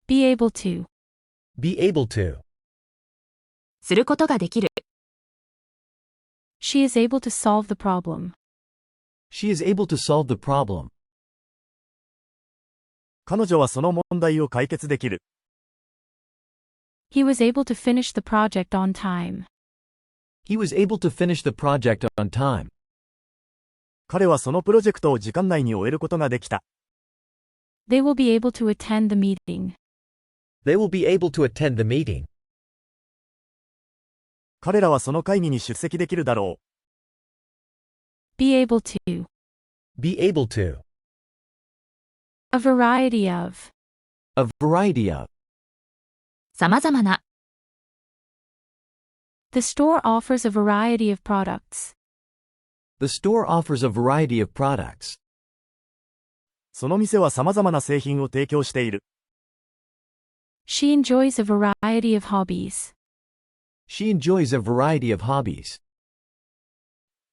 Be able to. Be able to. することができる。She is able to solve the problem. She is able to solve the problem. 彼女はその問題を解決できる。He was able to finish the project on time. He was able to finish the project on time. 彼はそのプロジェクトを時間内に終えることができた。They will be able to attend the meeting. They will be able to attend the meeting. 彼らはその会議に出席できるだろう。Be able to. Be able to. A variety of. A variety of. さまざまな。The store offers a variety of products. The store offers a variety of products. その店はさまざまな製品を提供している。She enjoys a variety of hobbies. She enjoys a variety of hobbies.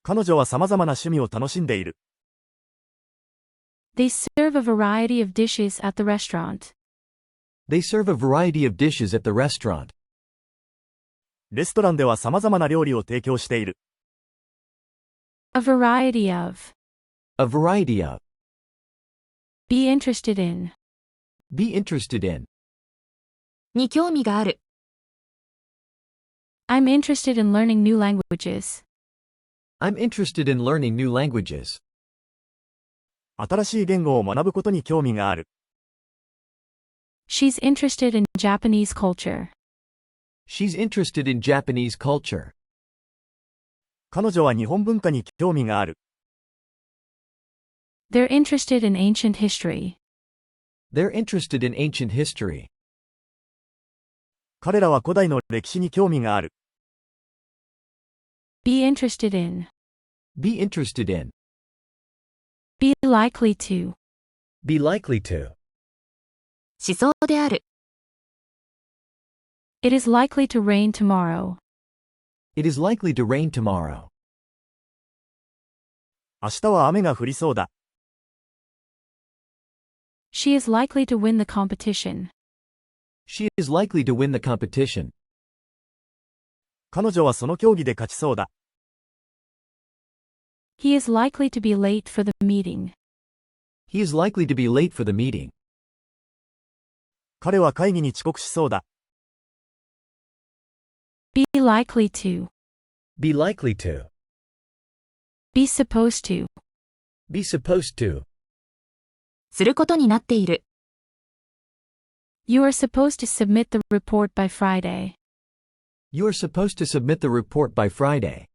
彼女はさまざまな趣味を楽しんでいる。They serve a variety of dishes at the restaurant. They serve a variety of dishes at the restaurant. レストランではさまざまな料理を提供している。A variety of. A variety of. Be interested in. Be interested in. に興味がある。I'm interested in learning new languages. I'm interested in learning new languages. 新しい言語を学ぶことに興味がある。She's interested in Japanese culture. She's interested in Japanese culture. 彼女は日本文化に興味がある。They're interested in ancient history. They're interested in ancient history. 彼らは古代の歴史に興味がある。Be interested in. Be interested in. Be likely to. Be likely to. しそうである。It is likely to rain tomorrow. It is likely to rain tomorrow. 明日は雨が降りそうだ。She is likely to win the competition. She is likely to win the competition. 彼女はその競技で勝ちそうだ。He is likely to be late for the meeting. He is likely to be late for the meeting. 彼は会議に遅刻しそうだ。Be likely to. Be likely to. Be supposed to. Be supposed to. することになっている。You are supposed to submit the report by Friday. You are supposed to submit the report by Friday.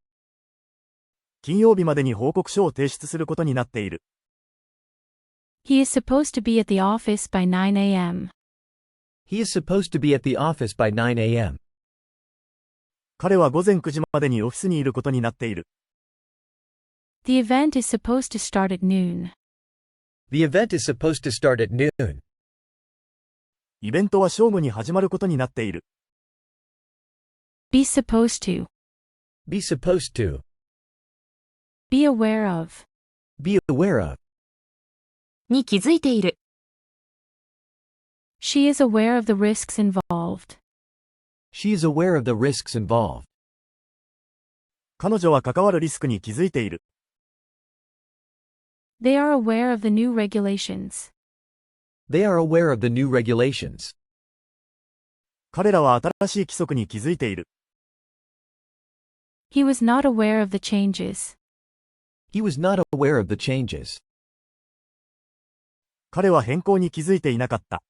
金曜日までに報告書を提出することになっている。He is supposed to be at the office by 9 a.m. He is supposed to be at the office by 9 a.m. 彼は午前9時までにオフィスにいることになっている。The event is supposed to start at noon. The event is supposed to start at noon. イベントは正午に始まることになっている。Be supposed to. Be supposed to. Be aware of. Be aware of. に気づいている。She is aware of the risks involved. She is aware of the risks involved. 彼女は関わるリスクに気づいている。They are aware of the new regulations. They are aware of the new regulations. 彼らは新しい規則に気づいている。He was not aware of the changes. He was not aware of the changes. 彼は変更に気づいていなかった。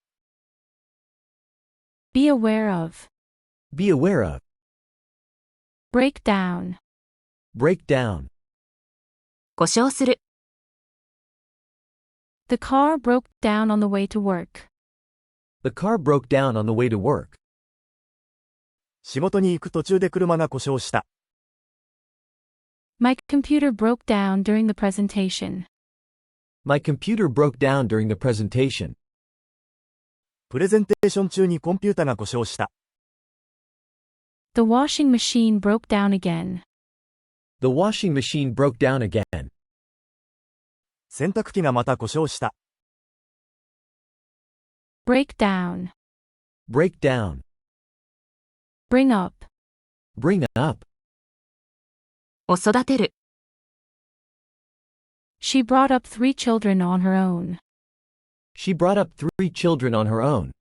Be aware of. Be aware of. Break down. Break down. 故障する。The car broke down on the way to work. The car broke down on the way to work. 仕事に行く途中で車が故障した。My computer broke down during the presentation. My computer broke down during the presentation. プレゼンテーション中にコンピュータが故障した。The washing machine broke down again. The washing machine broke down again. 洗濯機がまた故障した。Break down. break down, bring up, bring up. を育てる。She brought up 3 children on her own. She brought up 3 children on her own.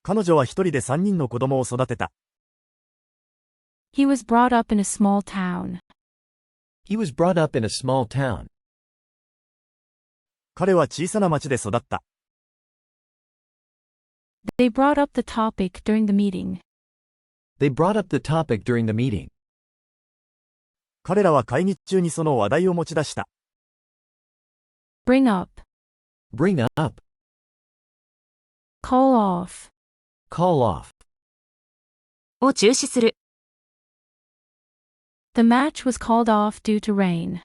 彼女は一人で3人の子供を育てた。He was brought up in a small town. He was brought up in a small town. 彼は小さな町で育った。They brought up the topic during the meeting. They brought up the topic during the meeting. 彼らは会議中にその話題を持ち出した。Bring up, Bring up, call off, call off. を中止する。The match was called off due to rain.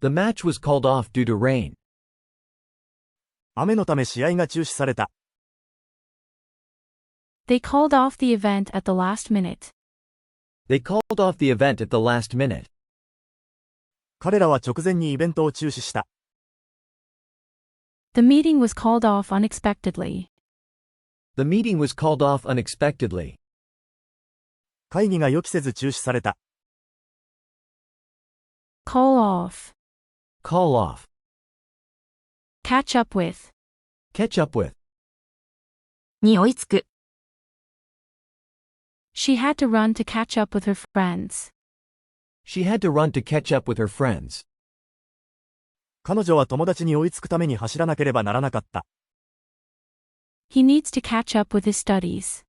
The match was called off due to rain. 雨のため試合が中止された。They called off the event at the last minute. They called off the event at the last minute. 彼らは直前にイベントを中止した。The meeting was called off unexpectedly. The meeting was called off unexpectedly. 会議が予期せず中止された。Call off, Call off. catch up with, Catch up with. に追いつく。She had to run to catch up with her friends. She had to run to catch up with her friends. 彼女は友達に追いつくために走らなければならなかった。He needs to catch up with his studies.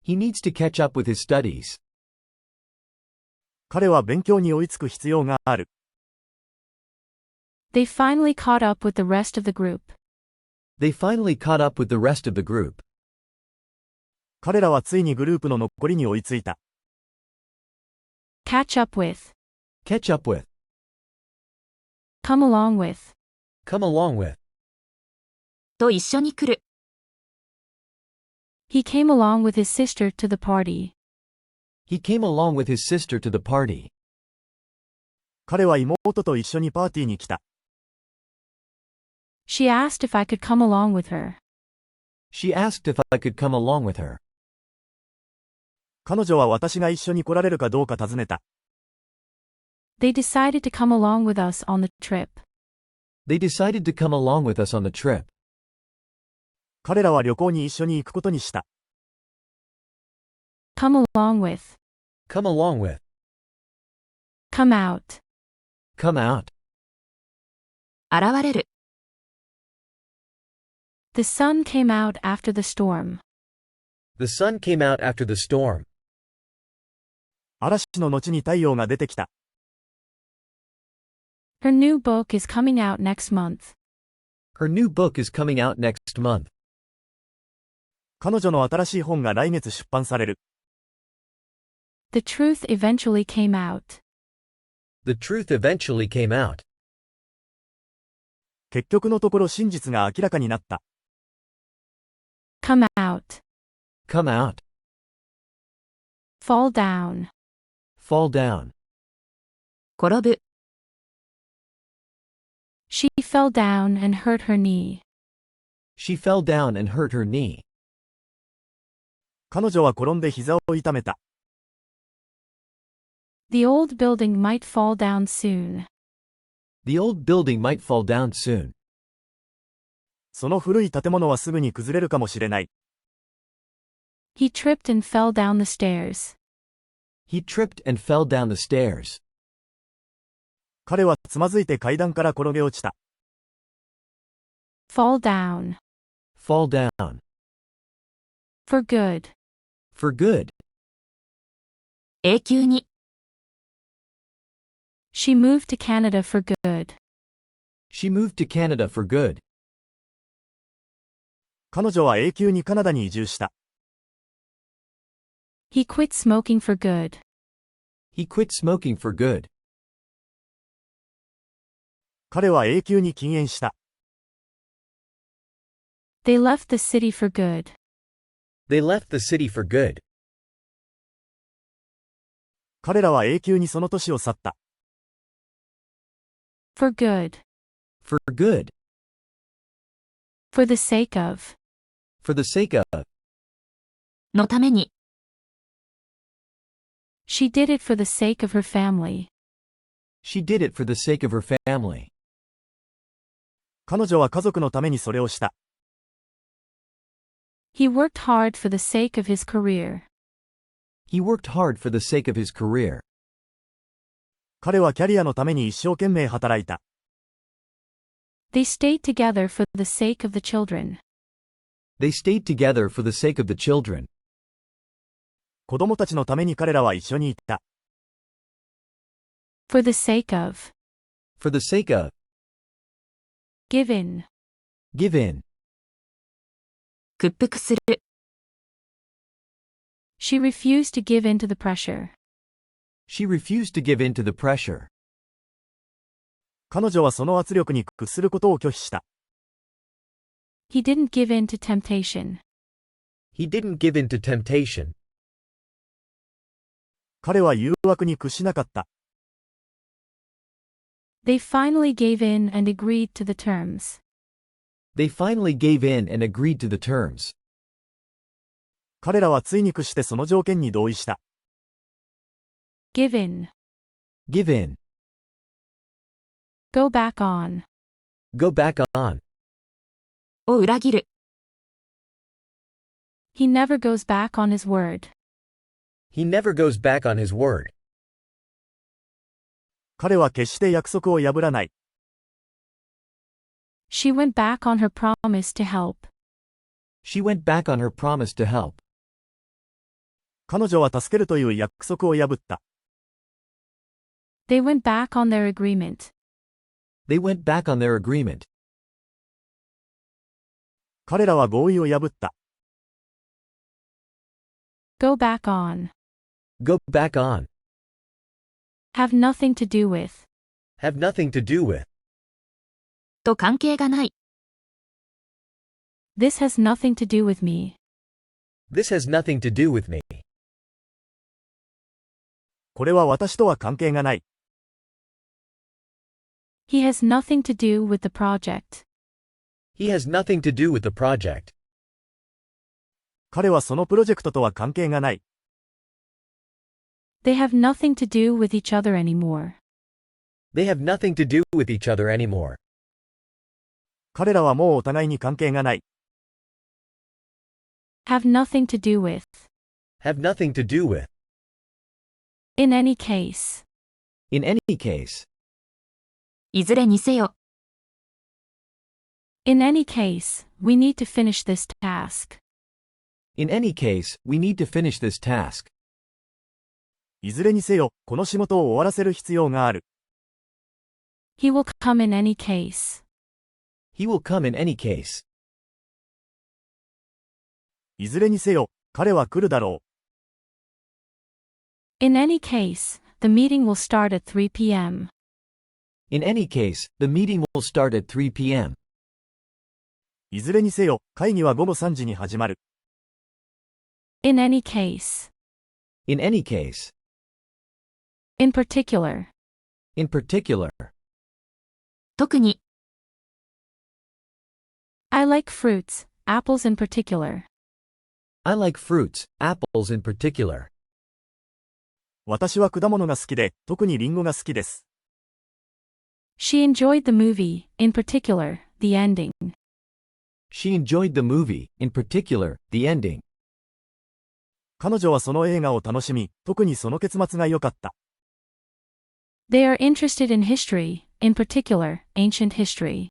He needs to catch up with his studies. 彼は勉強に追いつく必要がある。They finally caught up with the rest of the group. They finally caught up with the rest of the group. 彼らはついにグループの残りに追いついた。Catch up with, Catch up with. come along with. Come along with. と一緒に来る。He came along with his sister to the party. He came along with his sister to the party. 彼は妹と一緒にパーティーに来た。She asked if I could come along with her. She asked if I could come along with her. 彼女は私が一緒に来られるかどうか尋ねた。They decided to come along with us on the trip. They decided to come along with us on the trip. 彼らは旅行に一緒に行くことにした。Come along with, Come along with. come out. Come out. 現れる。The sun came out after the storm. The sun came out after the storm. 嵐の後に太陽が出てきた。Her new book is coming out next month. Her new book is coming out next month. 彼女の新しい本が来月出版される。The truth eventually came out. The truth eventually came out. 結局のところ真実が明らかになった。Come out. Come out. Fall down. Fall down. 転ぶ。She fell down and hurt her knee. She fell down and hurt her knee. 彼女は転んで膝を痛めた。The old building might fall down soon. The old building might fall down soon. その古い建物はすぐに崩れるかもしれない。He tripped and fell down the stairs. He tripped and fell down the stairs. 彼はつまずいて階段から転げ落ちた。Fall down. Fall down. For good. For good. 永久に。She moved to Canada for good. She moved to Canada for good. 彼女は永久にカナダに移住した。He quit smoking for good. He quit smoking for good. 彼は永久に禁煙した。They left the city for good. They left the city for good. 彼らは永久にその都市を去った。For good. For good. For the sake of. For the sake of. のために。She did it for the sake of her family. She did it for the sake of her family. 彼女は家族のためにそれをした。He worked hard for the sake of his career. He worked hard for the sake of his career. 彼はキャリアのために一生懸命働いた。They stayed together for the sake of the children. They stayed together for the sake of the children. 子供たちのために彼らは一緒に行った。For the sake of. For the sake of. Give in. Give in. 屈服する。She refused to give in to the pressure. She refused to give in to the pressure. 彼女はその圧力に屈することを拒否した。He didn't give in to temptation. He didn't give in to temptation. 彼は誘惑に屈しなかった。They finally gave in and agreed to the terms. They finally gave in and agreed to the terms. 彼らはついに屈してその条件に同意した。Give in. Give in. Go back on. Go back on. を裏切る。He never goes back on his word. He never goes back on his word. 彼は決して約束を破らない。She went back on her promise to help. She went back on her promise to help. 彼女は助けるという約束を破った。They went back on their agreement. They went back on their agreement. 彼らは合意を破った。Go back on. Go back on. Have nothing to do with. Have nothing to do with. と関係がない。This has nothing to do with me. This has nothing to do with me. これは私とは関係がない。He has nothing to do with the project. He has nothing to do with the project. 彼はそのプロジェクトとは関係がない。They have nothing to do with each other anymore. They have nothing to do with each other anymore. 彼らはもうお互いに関係がない。Have nothing to do with. Have nothing to do with. In any case. In any case. いずれにせよ。In any case, we need to finish this task. In any case, we need to finish this task. いずれにせよ、この仕事を終わらせる必要がある。He will come in any case. He will come in any case. いずれにせよ、彼は来るだろう。In any case, the meeting will start at 3 p.m. In any case, the meeting will start at 3 p.m. いずれにせよ、会議は午後3時に始まる。In any case. In any case. In particular. In particular. 特に。I like fruits, apples in particular. I like fruits, apples in particular. 私は果物が好きで、特にリンゴが好きです。She enjoyed the movie, in particular, the ending. She enjoyed the movie, in particular, the ending. 彼女はその映画を楽しみ、特にその結末が良かった。They are interested in history, in particular, ancient history.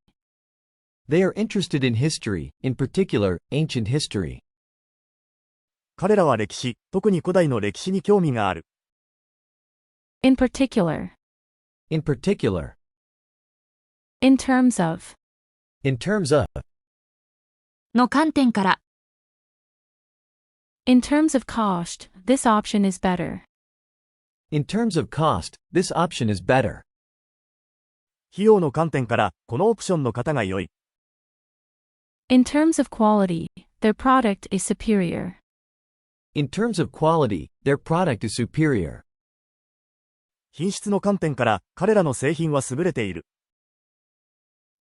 They are interested in history, in particular, ancient history. 彼らは歴史、特に古代の歴史に興味がある。In particular. In particular. In terms of. In terms of. の観点から。In terms of cost, this option is better. In terms of cost, this option is better. 費用の観点から、このオプションの方が良い。In terms of quality, their product is superior. In terms of quality, their product is superior. 品質の観点から、彼らの製品は優れている。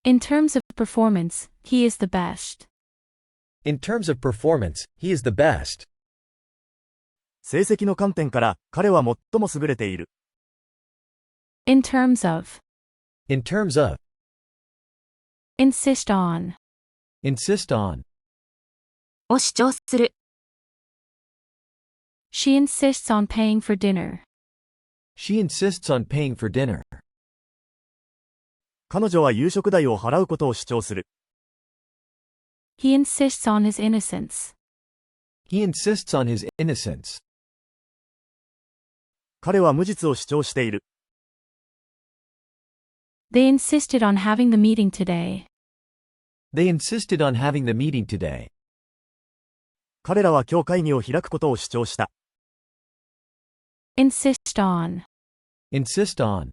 In terms of performance, he is the best. In terms of performance, he is the best. 成績の観点から彼は最も優れている。In terms of. In terms of. Insist on. Insist on. を主張する。She insists on paying for dinner. She insists on paying for dinner. 彼女は夕食代を払うことを主張する。He insists on his innocence. He insists on his innocence. 彼は無実を主張している。They insisted on having the meeting today. They insisted on having the meeting today. 彼らは今日会議を開くことを主張した。Insist on. Insist on.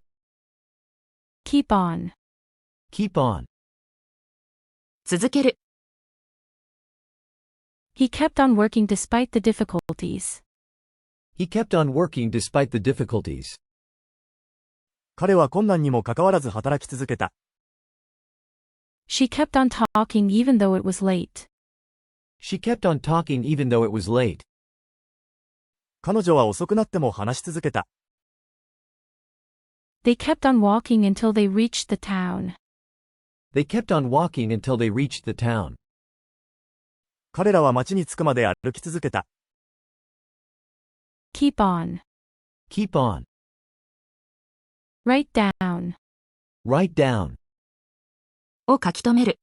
Keep on. Keep on. 続ける。He kept on working despite the difficulties. He kept on working despite the difficulties. 彼は困難にもかかわらず働き続けた。She kept on talking even though it was late. She kept on talking even though it was late. 彼女は遅くなっても話し続けた。They kept on walking until they reached the town. They kept on walking until they reached the town. 彼らは町に着くまで歩き続けた。Keep on. Keep on. Write down. Write down. を書き留める。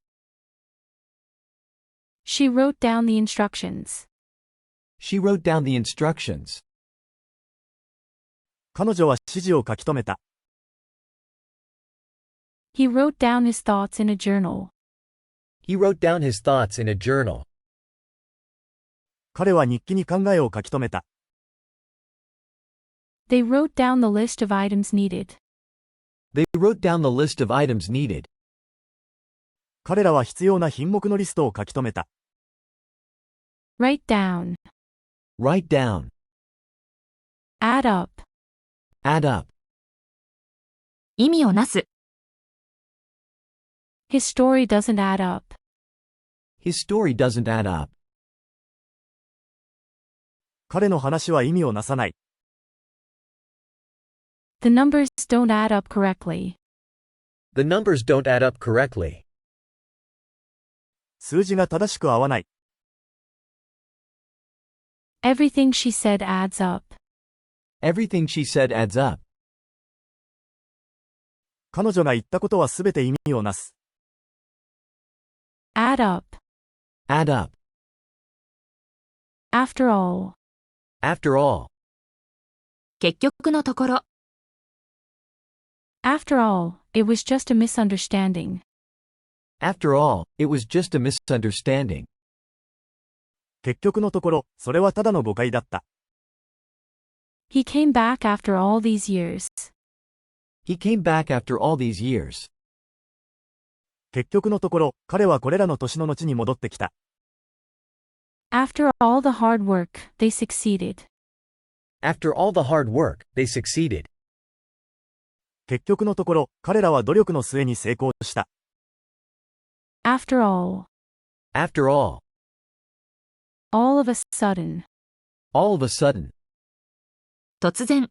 She wrote down the instructions. She wrote down the instructions. 彼女は指示を書き留めた。He wrote down his thoughts in a journal. He wrote down his thoughts in a journal. 彼は日記に考えを書き留めた。They wrote down the list of items needed. They wrote down the list of items needed. 彼らは必要な品目のリストを書き留めた。Write down. Write down. Add up. Add up. 意味をなす。His story doesn't add up. His story doesn't add up. 彼の話は意味をなさない。The numbers don't add up correctly. The numbers don't add up correctly. 数字が正しく合わない。Everything she said adds up. Everything she said adds up. 彼女が言ったことはすべて意味をなす。Add up. Add up. After all. After all. 結局のところ。After all, it was just a misunderstanding. After all, it was just a misunderstanding. 結局のところ、それはただの誤解だった。He came back after all these years. He came back after all these years. 結局のところ、彼はこれらの年の後に戻ってきた。After all the hard work, they succeeded. After all the hard work, they succeeded. 結局のところ、彼らは努力の末に成功した。After all. After all. All of a sudden. All of a sudden. 突然。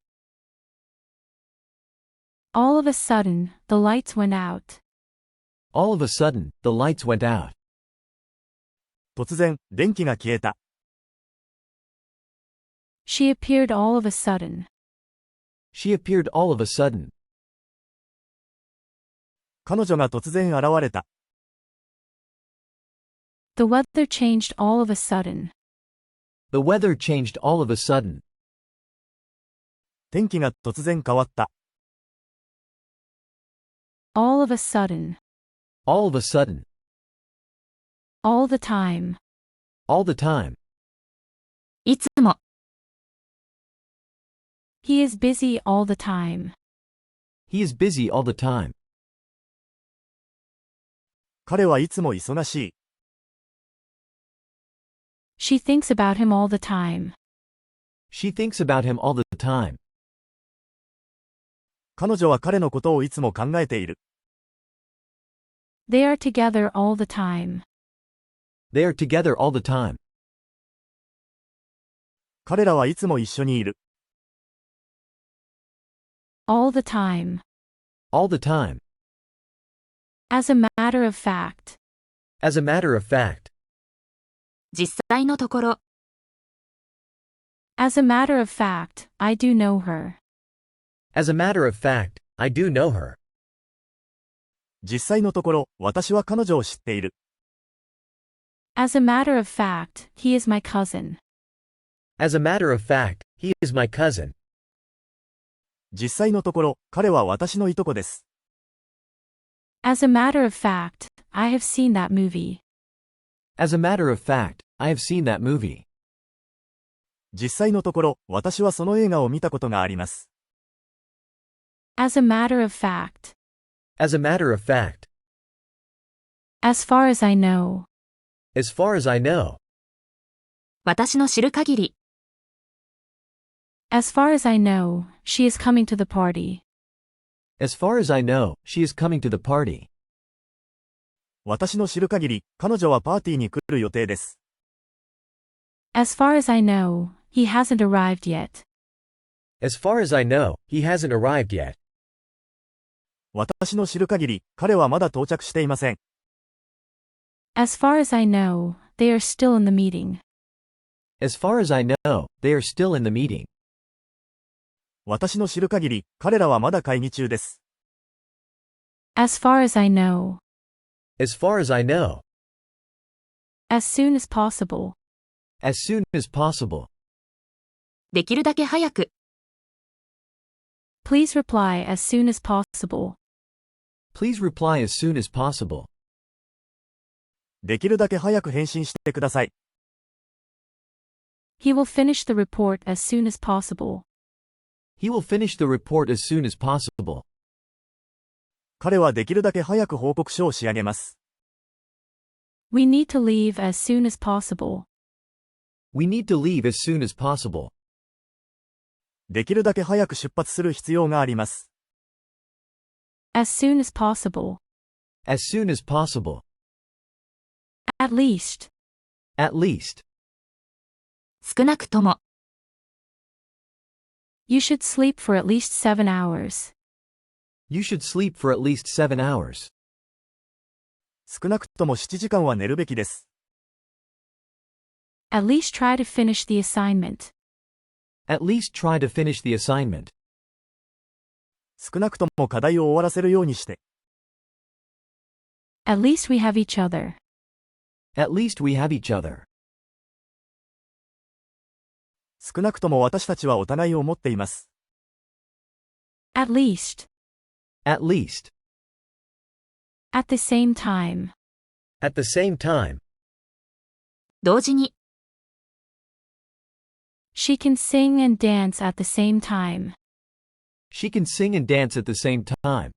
All of a sudden, the lights went out. All of a sudden, the lights went out. 突然、電気が消えた。She appeared all of a sudden. She appeared all of a sudden. 彼女が突然現れた。The weather changed all of a sudden. The weather changed all of a sudden. 天気が突然変わった。All of a sudden. All of a sudden. All the time. All the time. いつも。He is busy all the time. He is busy all the time. 彼はいつも忙しい。She thinks about him all the time. She thinks about him all the time. 彼女は彼のことをいつも考えている。They are together all the time. They are together all the time. 彼らはいつも一緒にいる。All the time. All the time. As a matter of fact. As a matter of fact. 実際のところ、As a matter of fact, I do know her. As a matter of fact, I do know her. 実際のところ、私は彼女を知っている。As a matter of fact, he is my cousin. As a matter of fact, he is my cousin. 実際のところ、彼は私のいとこです。As a matter of fact, I have seen that movie. As a matter of fact, I have seen that movie. 実際のところ、私はその映画を見たことがあります。As a matter of fact. As a matter of fact. As far as I know. As far as I know. 私の知る限り、As far as I know, she is coming to the party. As far as I know, she is coming to the party. 私の知る限り、彼女はパーティーに来る予定です。As far as I know, he hasn't arrived yet. As far as I know, he hasn't arrived yet. 私の知る限り、彼はまだ到着していません。As far as I know, they are still in the meeting. As far as I know, they are still in the meeting. 私の知る限り、彼らはまだ会議中です。As far as I know. As far as I know. As soon as possible. As soon as possible. できるだけ早く、Please reply as soon as possible. Please reply as soon as possible. できるだけ早く返信してください。He will finish the report as soon as possible. He will finish the report as soon as possible. 彼はできるだけ早く報告書を仕上げます。We need to leave as soon as possible. We need to leave as soon as possible. できるだけ早く出発する必要があります。As soon as possible. As soon as possible. At least. At least. 少なくとも、You should sleep for at least 7 hours. You should sleep for at least 7 hours. 少なくとも7時間は寝るべきです。At least try to finish the assignment. At least try to finish the assignment. 少なくとも課題を終わらせるようにして。At least we have each other. At least we have each other. 少なくとも私たちはお互いを持っています。At least. At least. At the same time. At the same time. 同時に、She can sing and dance at the same time. She can sing and dance at the same time.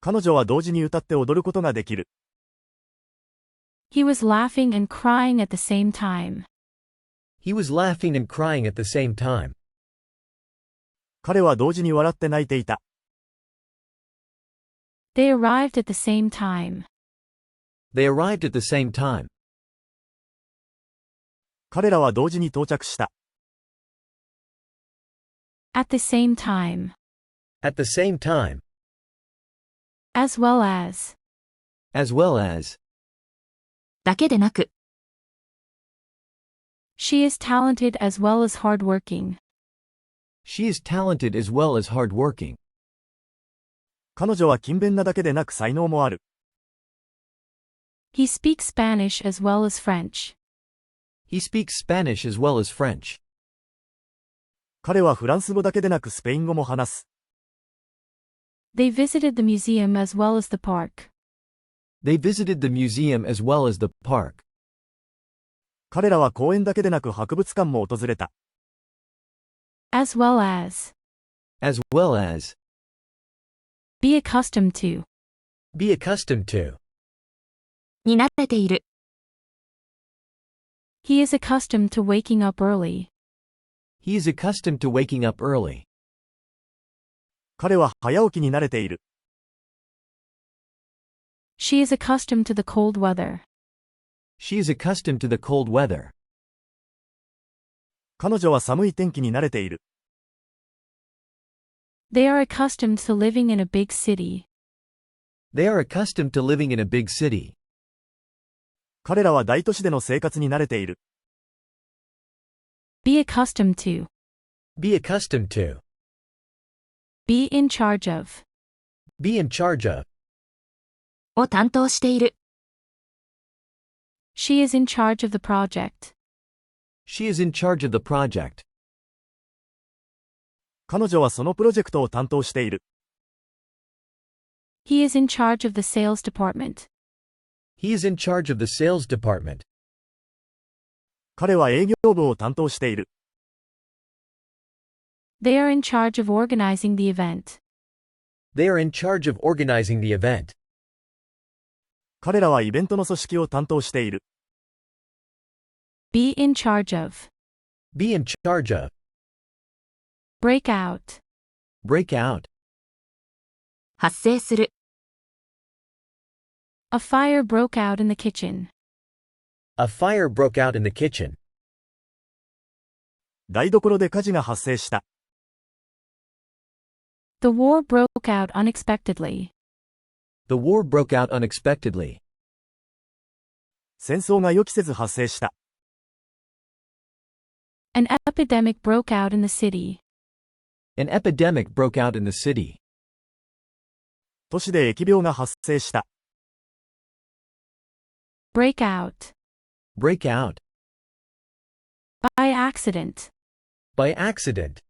彼女は同時に歌って踊ることができる。He was laughing and crying at the same time. He was laughing and crying at the same time. 彼は同時に笑って泣いていた。They arrived at the same time. They arrived at the same time. 彼らは同時に到着した。At the same time. At the same time. As well as. As well as. だけでなく、She is talented as well as hardworking. She is talented as well as hardworking. 彼女は勤勉なだけでなく才能もある。He speaks Spanish as well as French. He speaks Spanish as well as French. 彼はフランス語だけでなくスペイン語も話す。They visited the museum as well as the park. They visited the museum as well as the park. 彼らは公園だけでなく博物館も訪れた。As well as. As well as. Be accustomed to. Be accustomed to. に慣れている。He is accustomed to waking up early. He is accustomed to waking up early. 彼は早起きに慣れている。She is accustomed to the cold weather. She is accustomed to the cold weather. 彼女は寒い天気に慣れている。They are accustomed to living in a big city. They are accustomed to living in a big city. 彼らは大都市での生活に慣れている。Be accustomed to. Be accustomed to. Be in charge of. Be in charge of. を担当している。She is in charge of the project. She is in charge of the project. 彼女はそのプロジェクトを担当している。He is in charge of the sales department. He is in charge of the sales department. 彼は営業部を担当している。They are in charge of organizing the event. They are in charge of organizing the event. 彼らはイベントの組織を担当している。Be in charge of. Be in charge of. Break out. Break out. 発生する。A fire broke out in the kitchen. A fire broke out in the kitchen. 台所で火事が発生した。The war broke out unexpectedly. The war broke out unexpectedly. 戦争が予期せず発生した。An epidemic broke out in the city. An epidemic broke out in the city. 都市で疫病が発生した。Break out. Break out. By accident. By accident.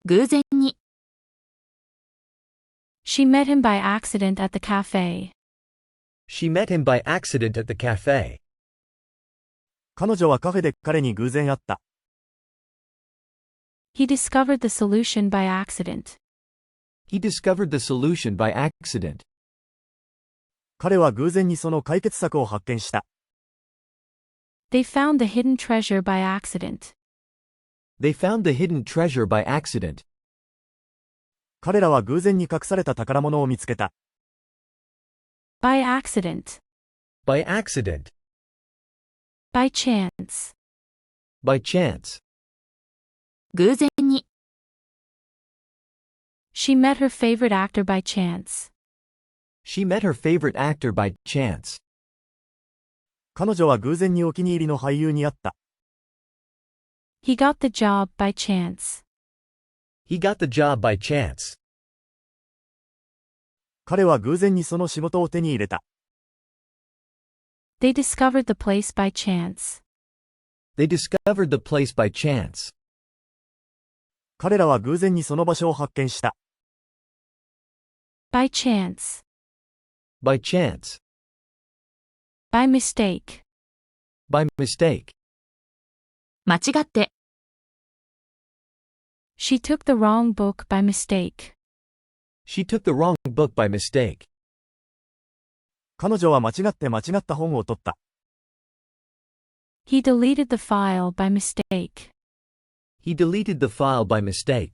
偶然に。She met him by accident at the cafe. She met him by accident at the cafe. 彼女はカフェで彼に偶然会った。He discovered the solution by accident. He discovered the solution by accident. 彼は偶然にその解決策を発見した。They found the hidden treasure by accident. They found the hidden treasure by accident. 彼らは偶然に隠された宝物を見つけた。By accident. By accident. By chance. By chance. 偶然に。She met her favorite actor by chance. She met her favorite actor by chance. 彼女は偶然にお気に入りの俳優に会った。He got the job by chance. He got the job by chance. 彼は偶然にその仕事を手に入れた。They discovered the place by chance. They discovered the place by chance. 彼らは偶然にその場所を発見した。By chance. By chance. By mistake. By mistake. 間違って。She took the wrong book by mistake. She took the wrong book by mistake. 彼女は間違った本を取った。He deleted the file by mistake. He deleted the file by mistake.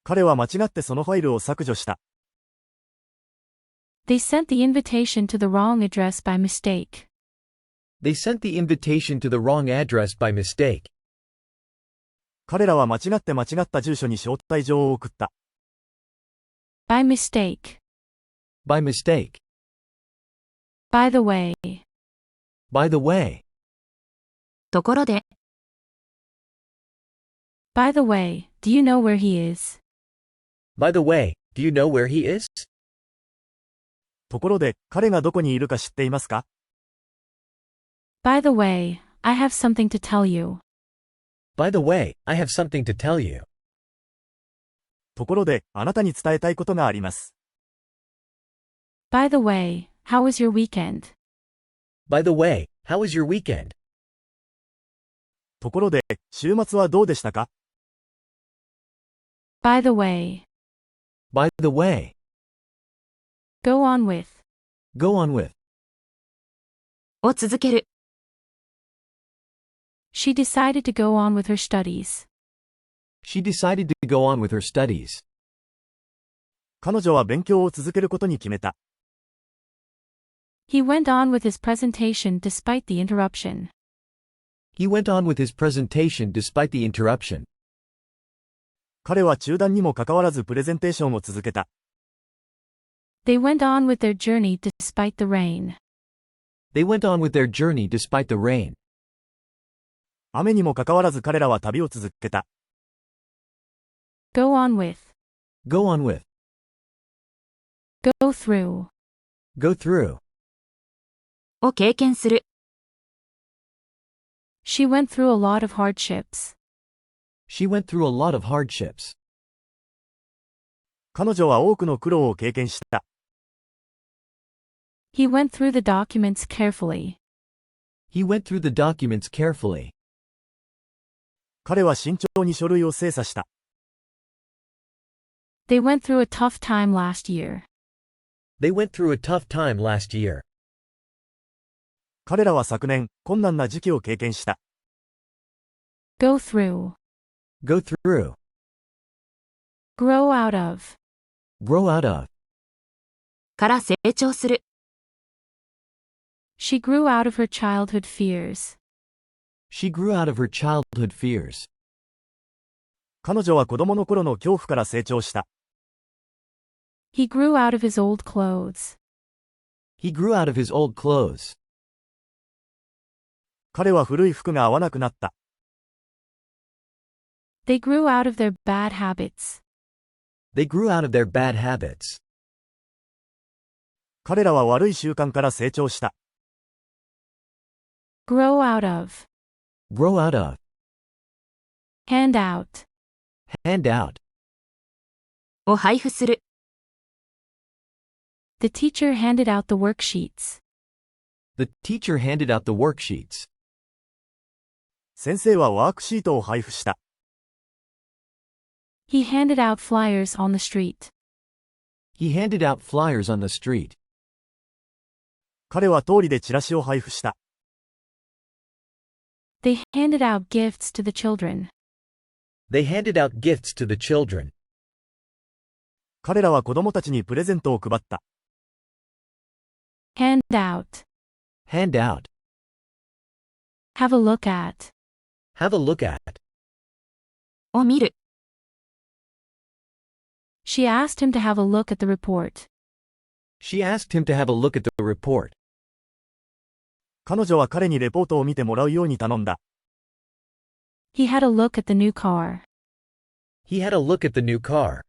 彼は間違ってそのファイルを削除した。They sent the invitation to the wrong address by mistake. They sent the invitation to the wrong address by mistake. 彼らは間違った住所に招待状を送った。By mistake. By mistake. By the way. By the way. ところで。By the way, do you know where he is? By the way, do you know where he is? ところで、彼がどこにいるか知っていますか？ By the way, I have something to tell you. By the way, I have something to tell you. ところで、あなたに伝えたいことがあります。By the way, how was your weekend? By the way, how was your weekend? ところで、週末はどうでしたか？ By the way. By the way. Go on with. Go on with. を続ける。She decided to go on with her studies. She decided to go on with her studies. 彼女は勉強を続けることに決めた。He went on with his presentation despite the interruption. He went on with his presentation despite the interruption. 彼は中断にもかかわらずプレゼンテーションを続けた。They went on with their journey despite the rain. They went on with their journey despite the rain. 雨にもかかわらず彼らは旅を続けた。Go on with. Go on with. Go through. Go through. を経験する。She went through a lot of hardships. She went through a lot of hardships. 彼女は多くの苦労を経験した。He went through the documents carefully. He went through the documents carefully. 彼は慎重に書類を精査した。They went through a tough time last year. They went through a tough time last year. 彼らは昨年、困難な時期を経験した。Go through. Go through. Grow out of. Grow out of. から成長する。She grew out of her childhood fears. She grew out of her childhood fears. 彼女は子供の頃の恐怖から成長した。He grew out of his old clothes. He grew out of his old clothes. 彼は古い服が合わなくなった。They grew out of their bad habits. They grew out of their bad habits. 彼らは悪い習慣から成長した。Grow out of. Grow out of. Hand out. Hand out. を配布する。The teacher handed out the worksheets. The teacher handed out the worksheets. 先生はワークシートを配布した。He handed out flyers on the street. He handed out flyers on the street. 彼は通りでチラシを配布した。They handed out gifts to the children. They handed out gifts to the children. 彼らは子供たちにプレゼントを配った。Hand out. Hand out. Have a look at. Have a look at. を見る。She asked him to have a look at the report. She asked him to have a look at the report. 彼女は彼にレポートを見てもらうように頼んだ。He had a look at the new car. He had a look at the new car.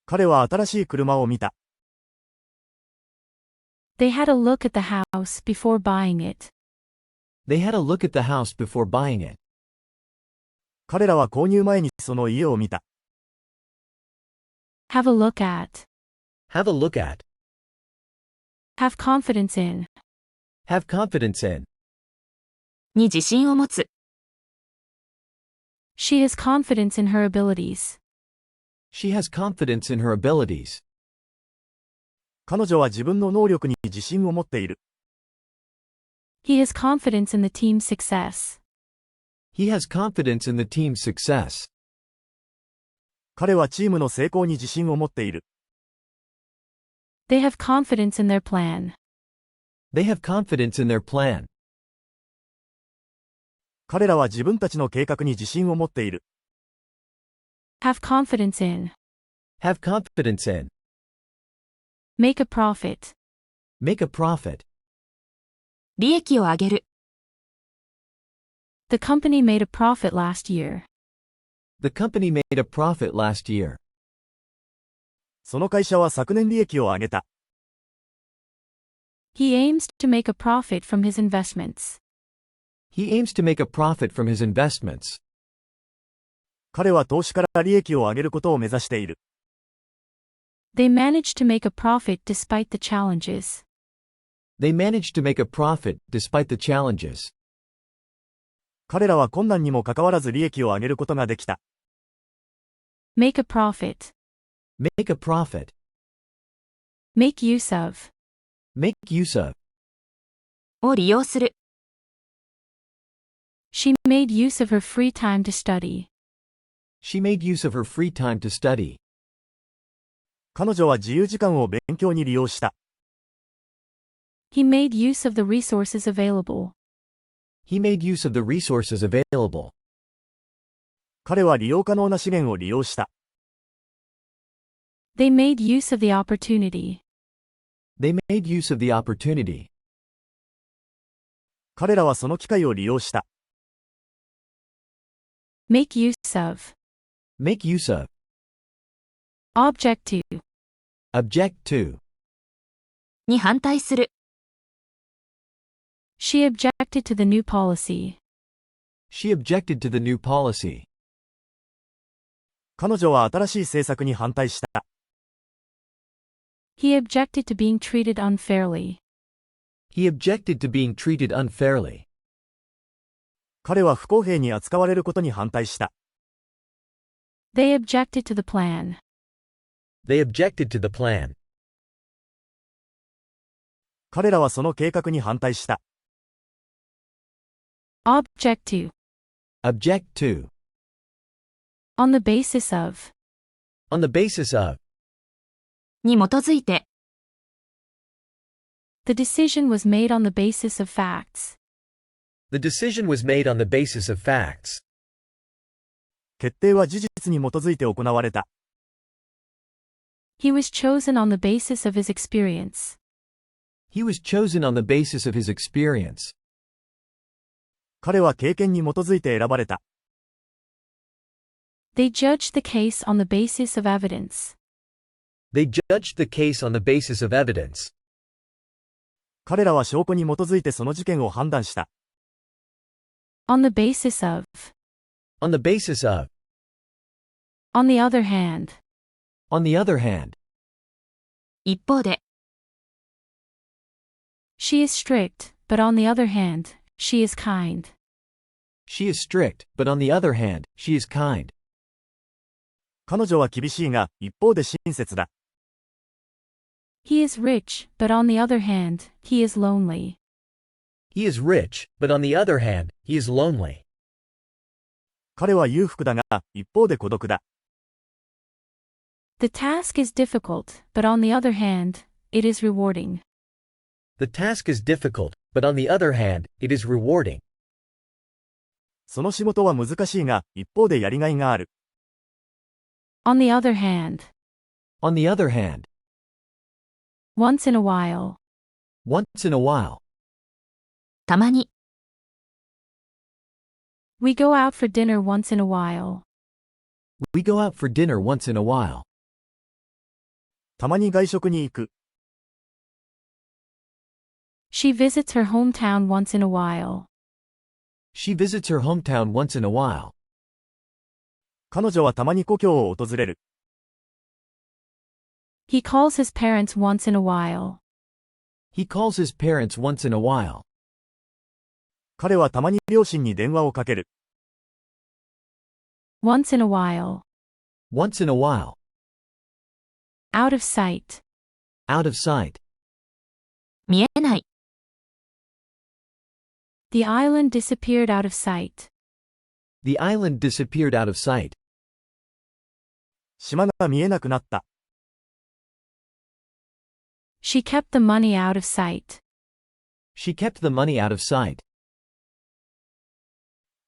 彼は新しい車を見た。They had a look at the house before buying it. They had a look at the house before buying it. 彼らは購入前にその家を見た。Have a look at. Have a look at. Have confidence in. Have confidence in. に自信を持つ。She has confidence in her abilities. She has confidence in her abilities. 彼女は自分の能力に自信を持っている。He has confidence in the team's success. He has confidence in the team's success. 彼はチームの成功に自信を持っている。They have confidence in their plan. They have confidence in their plan. 彼らは自分たちの計画に自信を持っている。Have confidence in. Have confidence in. Make a profit. Make a profit. 利益を上げる。The company made a profit last year. The company made a profit last year. その会社は昨年利益を上げた。He aims to make a profit from his investments. He aims to make a profit from his investments. 彼は投資から利益を上げることを目指している。They managed to make a profit despite the challenges. They managed to make a profit despite the challenges. 彼らは困難にもかかわらず利益を上げることができた。Make a profit. Make a profit. Make use of. Make use of. を利用する。She made use of her free time to study. She made use of her free time to study. 彼女は自由時間を勉強に利用した。He made use of the resources available. He made use of the resources available. 彼は利用可能な資源を利用した。They made use of the opportunity. They made use of the opportunity. 彼らはその機会を利用した。Make use of. Make use of. Object to. Object to. に反対する。She objected to the new policy. She objected to the new policy. 彼女は新しい政策に反対した。He objected to being treated unfairly. He objected to being treated unfairly. 彼は不公平に扱われることに反対した。They objected to the plan. They objected to the plan. 彼らはその計画に反対した。Object to. Object to. On the basis of. On the basis of. に基づいて。The decision was made on the basis of facts. The decision was made on the basis of facts. 決定は事実に基づいて行われた。He was chosen on the basis of his experience. He was chosen on the basis of his experience. 彼は経験に基づいて選ばれた。They judged the case on the basis of evidence. They judged the case on the basis of evidence. 彼らは証拠に基づいてその事件を判断した。On the basis of. On the basis of. On the other hand. On the other hand. 一方で。She is strict, but on the other hand, she is kind. She is strict, but on the other hand, she is kind. 彼女は厳しいが、一方で親切だ。He is rich, but on the other hand, he is lonely. He is rich, but on the other hand, he is lonely. 彼は裕福だが、一方で孤独だ。The task is difficult, but on the other hand, it is rewarding. The task is difficult, but on the other hand, it is rewarding. その仕事は難しいが、一方でやりがいがある。On the other hand. On the other hand. Once in a while. Once in a while. たまに。We go out for dinner once in a while. We go out for dinner once in a while. たまに外食に行く。She visits her hometown once in a while. She visits her hometown once in a while. 彼女はたまに故郷を訪れる。He calls his parents once in a while. He calls his parents once in a while. 彼はたまに両親に電話をかける。Once in a while. Once in a while. Out of sight. Out of sight. 見えない。The island disappeared out of sight. The island disappeared out of sight. 島が見えなくなった。She kept the money out of sight. She kept the money out of sight.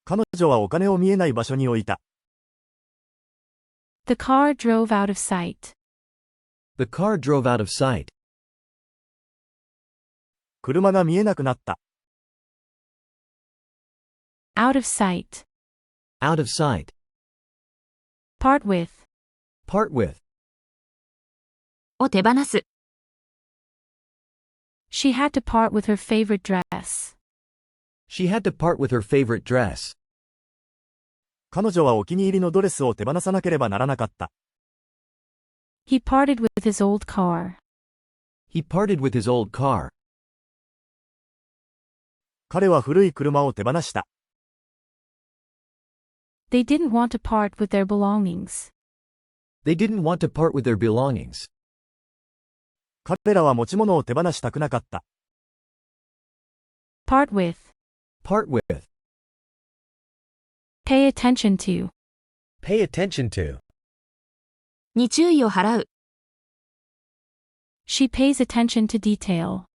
彼女はお金を見えない場所に置いた。The car drove out of sight. The car drove out of sight. 車が見えなくなった。Out of sight. Out of sight. Part with. Part with. を手放す。She had to part with her favorite dress. She had to part with her favorite dress. 彼女はお気に入りのドレスを手放さなければならなかった。He parted with his old car. He parted with his old car. 彼は古い車を手放した。They didn't want to part with their belongings. They didn't want to part with their belongings. 彼らは持ち物を手放したくなかった。Part with. Part with. Pay attention to. Pay attention to. に注意を払う。She pays attention to detail.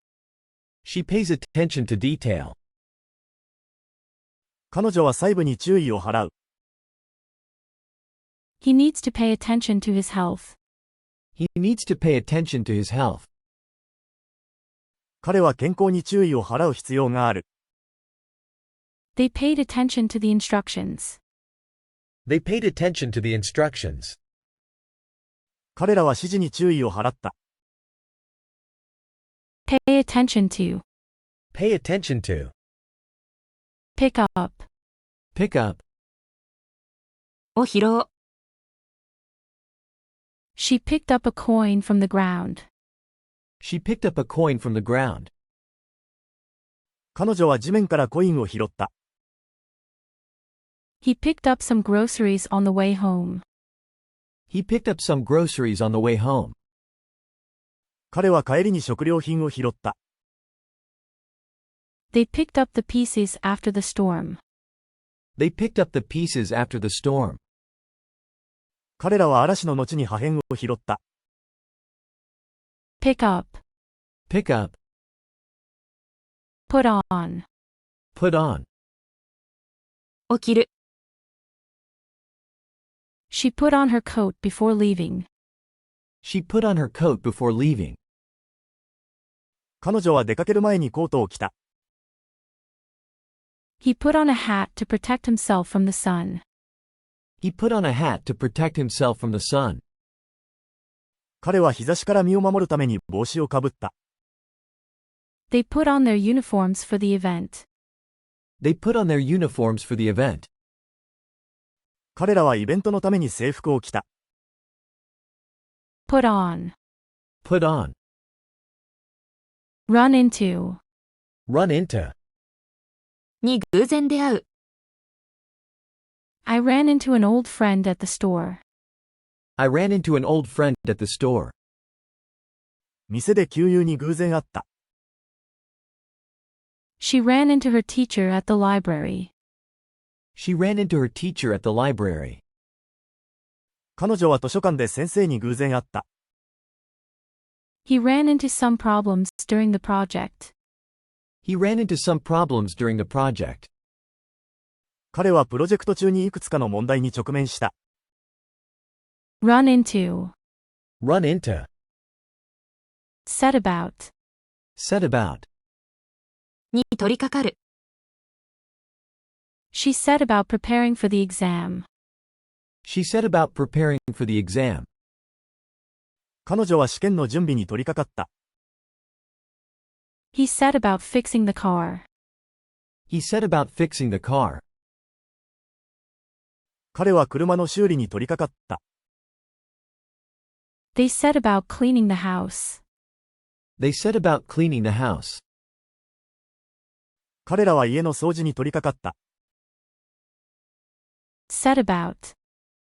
She pays attention to detail. 彼女は細部に注意を払う。He needs to pay attention to his health. He needs to pay attention to his health. 彼は健康に注意を払う必要がある。They paid attention to the instructions. They paid attention to the instructions. 彼らは指示に注意を払った。Pay attention to. Pay attention to. Pick up. Pick up. を拾う。She picked up a coin from the ground. She picked up a coin from the ground. 彼女は地面からコインを拾った。He picked up some groceries on the way home. He picked up some groceries on the way home. 彼は帰りに食料品を拾った。They picked up the pieces after the storm. They picked up the pieces after the storm. 彼らは嵐の後に破片を拾った。Pick up. Pick up. Put on. Put on. を着る。She put on her coat before leaving. She put on her coat before leaving. 彼女は出かける前にコートを着た。He put on a hat to protect himself from the sun. He put on a hat to protect himself from the sun. 彼は日差しから身を守るために帽子をかぶった。They put on their uniforms for the event. They put on their uniforms for the event. 彼らはイベントのために制服を着た。Put on. Put on. Run into. Run into. に偶然出会う。I ran into an old friend at the store. I ran into an old friend at the store. 店で旧友に偶然会った。She ran into her teacher at the library. She ran into her teacher at the library. 彼女は図書館で先生に偶然会った。He ran into some problems during the project. He ran into some problems during the project. 彼はプロジェクト中にいくつかの問題に直面した。Run into. Run into. Set about. Set about. に取り掛かる。She set about preparing for the exam. She set about preparing for the exam. 彼女は試験の準備に取り掛かった。He set about fixing the car. He set about fixing the car. 彼は車の修理に取り掛かった。They set about cleaning the house. They set about cleaning the house. 彼らは家の掃除に取り掛かった。Set about.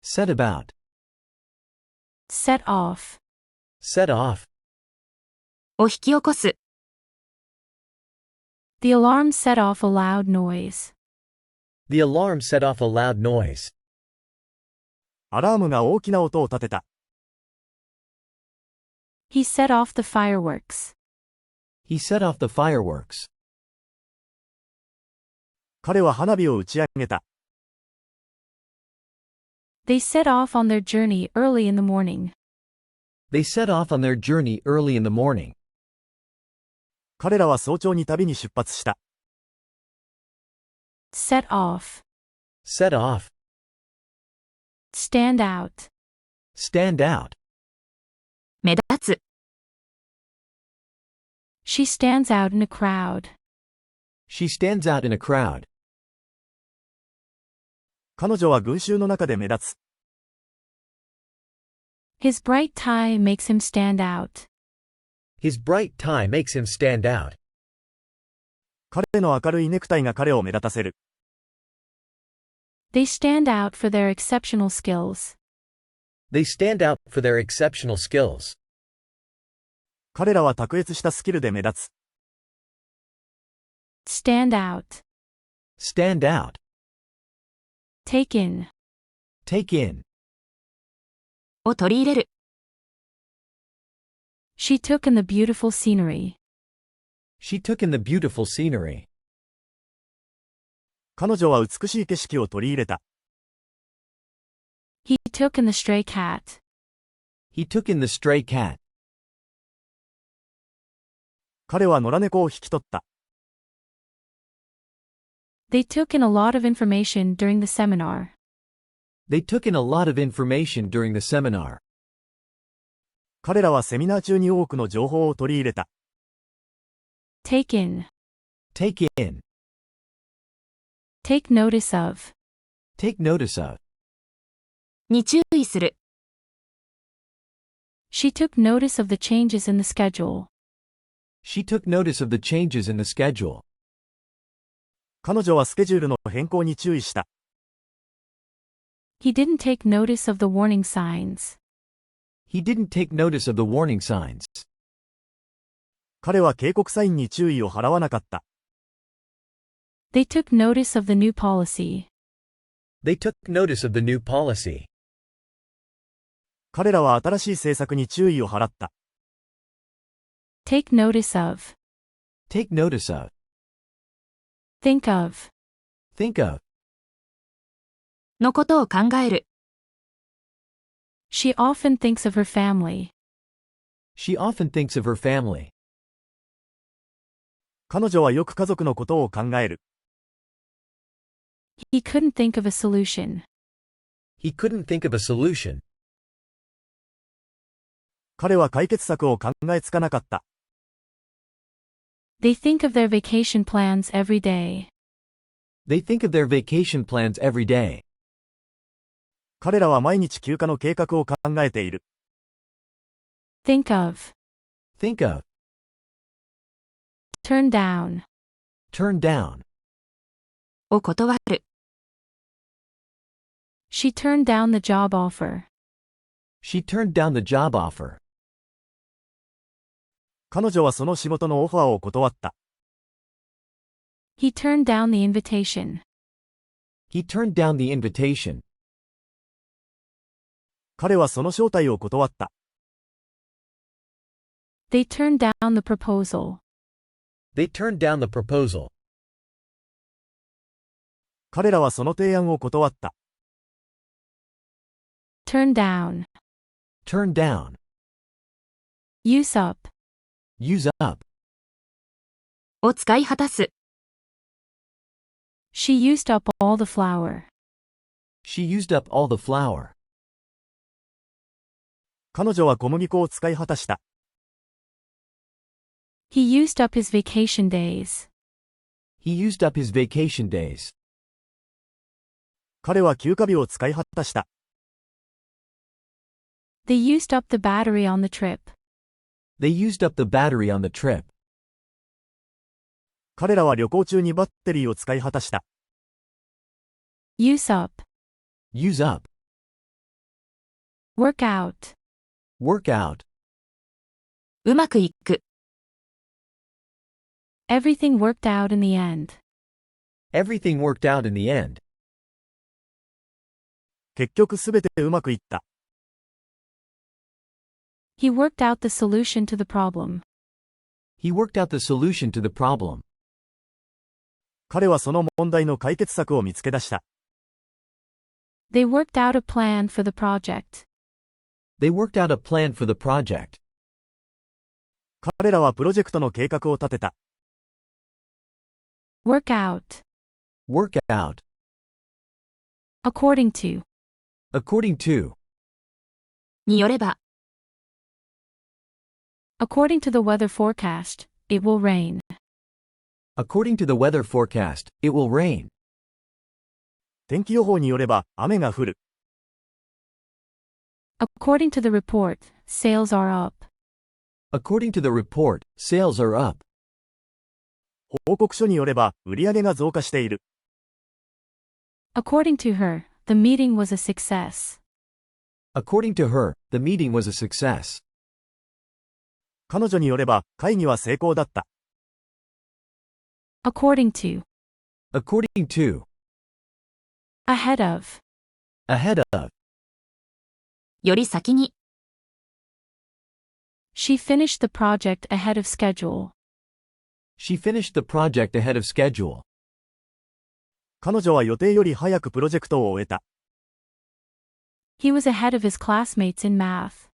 Set about. Set off. Set off. を引き起こす。The alarm set off a loud noise. The alarm set off a loud noise. アラームが大きな音を立てた。He set off the fireworks. He set off the fireworks. 彼は花火を打ち上げた。They set off on their journey early in the morning. They set off on their journey early in the morning. 彼らは早朝に旅に出発した。Set off. Set off. Stand out. Stand out. 目立つ。She stands out in a crowd. She stands out in a crowd. 彼女は群衆の中で目立つ。His bright tie makes him stand out. His bright tie makes him stand out. 彼の明るいネクタイが彼を目立たせる。They stand out for their exceptional skills. They stand out for their exceptional skills. 彼らは卓越したスキルで目立つ。Stand out. Stand out. Take in. Take in. を取り入れる。She took in the beautiful scenery. She took in the beautiful scenery. 彼女は美しい景色を取り入れた。He took in the stray cat. He took in the stray cat. 彼は野良猫を引き取った。They took in a lot of information during the seminar. They took in a lot of information during the seminar. 彼らはセミナー中に多くの情報を取り入れた。Take in. Take in. Take notice of. Take notice of. に注意する。She took notice of the changes in the schedule. She took notice of the changes in the schedule. 彼女はスケジュールの変更に注意した。He didn't take notice of the warning signs. He didn't take notice of the warning signs. 彼は警告サインに注意を払わなかった。They took notice of the new policy. They took notice of the new policy. 彼らは新しい政策に注意を払った。Take notice of. Take notice of. Think of. Think of. のことを考える。She often thinks of her family. She often thinks of her family. 彼女はよく家族のことを考える。He couldn't think of a solution. He couldn't think of a solution. 彼は解決策を考えつかなかった。They think of their vacation plans every day. They think of their vacation plans every day. 彼らは毎日休暇の計画を考えている。Think of. Think of. Turn down. Turn down. を断る。She turned down the job offer. She turned down the job offer. 彼女はその仕事のオファーを断った。He turned down the invitation. He turned down the invitation. 彼はその招待を断った。They turned down the proposal. They turned down the proposal. 彼らはその提案を断った。Turn down. Turn down. Use up. Use up. を使い果たす。She used up all the flour. She used up all the flour. 彼女は小麦粉を使い果たした。He used up his vacation days. He used up his vacation days. 彼は休暇日を使い果たした。They used up the battery on the trip. They used up the battery on the trip. 彼らは旅行中にバッテリーを使い果たした。Use up. Use up. Work out. Work out. うまくいく。Everything worked out in the end. Everything worked out in the end. 結局すべてうまくいった。He worked out the solution to the problem. He worked out the solution to the problem. 彼はその問題の解決策を見つけ出した。They worked out a plan for the project. They worked out a plan for the project. 彼らはプロジェクトの計画を立てた。Work out. Work out. According to. According to. によれば。According to the weather forecast, it will rain. According to the weather forecast, it will rain. 天気予報によれば雨が降る。According to the report, sales are up. According to the report, sales are up. 報告書によれば売上が増加している。According to her, the meeting was a success. According to her, the meeting was a success. 彼女によれば会議は成功だった。According to. According to. Ahead of. Ahead of. より先に。She finished the project ahead of schedule. She finished the project ahead of schedule. 彼女は予定より早くプロジェクトを終えた。He was ahead of his classmates in math.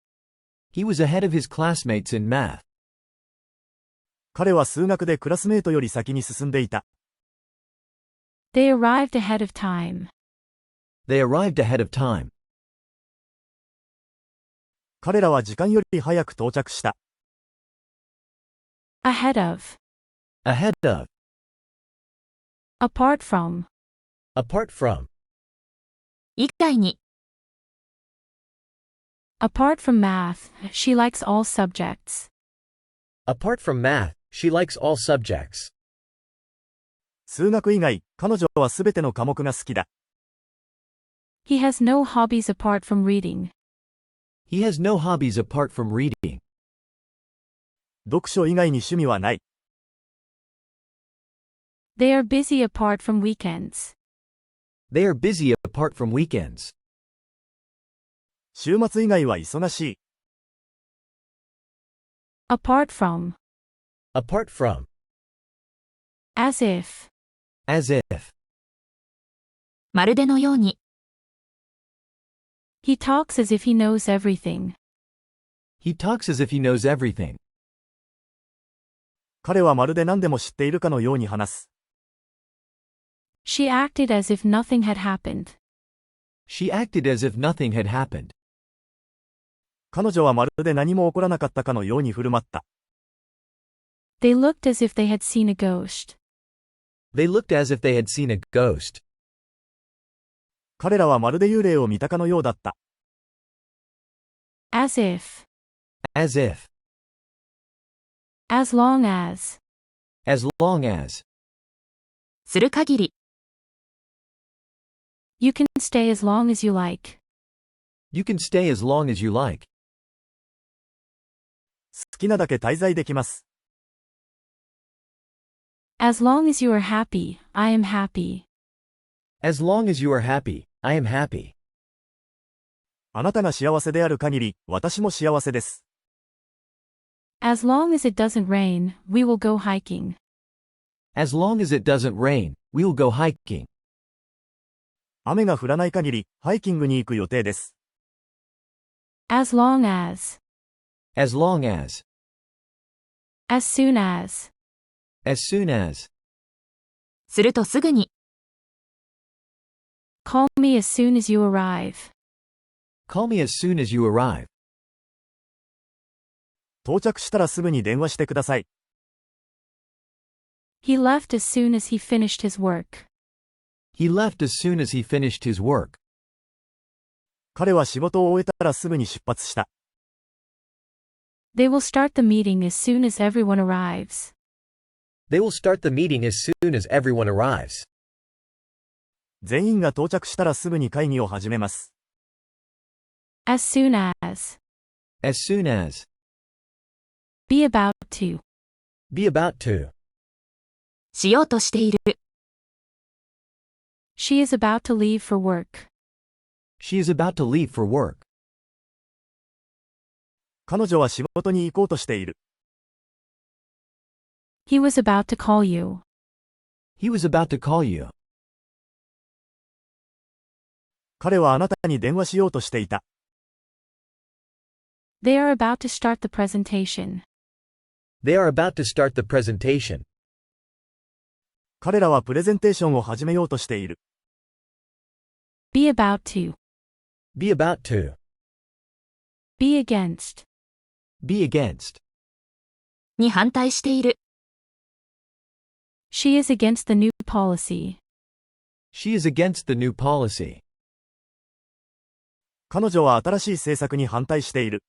He was ahead of his classmates in math. 彼は数学でクラスメートより先に進んでいた。They arrived ahead of time. They arrived ahead of time. 彼らは時間より早く到着した。Ahead of. Ahead of. Apart from. Apart from. 以外に、Apart from math, she likes all subjects. Apart from math, she likes all subjects. 数学以外、彼女はすべての科目が好きだ。He has no hobbies apart from reading. He has no hobbies apart from reading. 読書以外に趣味はない。They are busy apart from weekends. They are busy apart from weekends. 週末以外は忙しい。Apart from. Apart from. As if. As if. まるでのように、He talks as if he knows everything. He talks as if he knows everything. 彼はまるで何でも知っているかのように話す。She acted as if nothing had happened. She acted as if nothing had happened. 彼女はまるで何も起こらなかったかのように振る舞った。They looked as if they had seen a ghost. They looked as if they had seen a ghost. 彼らはまるで幽霊を見たかのようだった。As if. As if. As long as. As long as. する限り、You can stay as long as you like. You can stay as long as you like. 好きなだけ滞在できます。As long as you are happy, I am happy. As long as you are happy, I am happy. あなたが幸せである限り、私も幸せです。As long as it doesn't rain, we will go hiking. As long as it doesn't rain, we'll go hiking. 雨が降らない限り、ハイキングに行く予定です。As long as. As long as. As soon as. As soon as. するとすぐに、Call me as soon as you arrive. Call me as soon as you arrive. 到着したらすぐに電話してください。He left as soon as he finished his work. He left as soon as he finished his work. 彼は仕事を終えたらすぐに出発した。They will start the meeting as soon as everyone arrives. They will start the meeting as soon as everyone arrives. 全員が到着したらすぐに会議を始めます。As soon as. As soon as. Be about to. Be about to. しようとしている、She is about to leave for work. She is about to leave for work. 彼女は仕事に行こうとしている。He was about to call you. He was about to call you. 彼はあなたに電話しようとしていた。They are about to start the presentation. They are about to start the presentation. 彼らはプレゼンテーションを始めようとしている。Be about to. Be about to. Be against. Be against. に反対している、She is against the new policy. She is against the new policy. 彼女は新しい政策に反対している。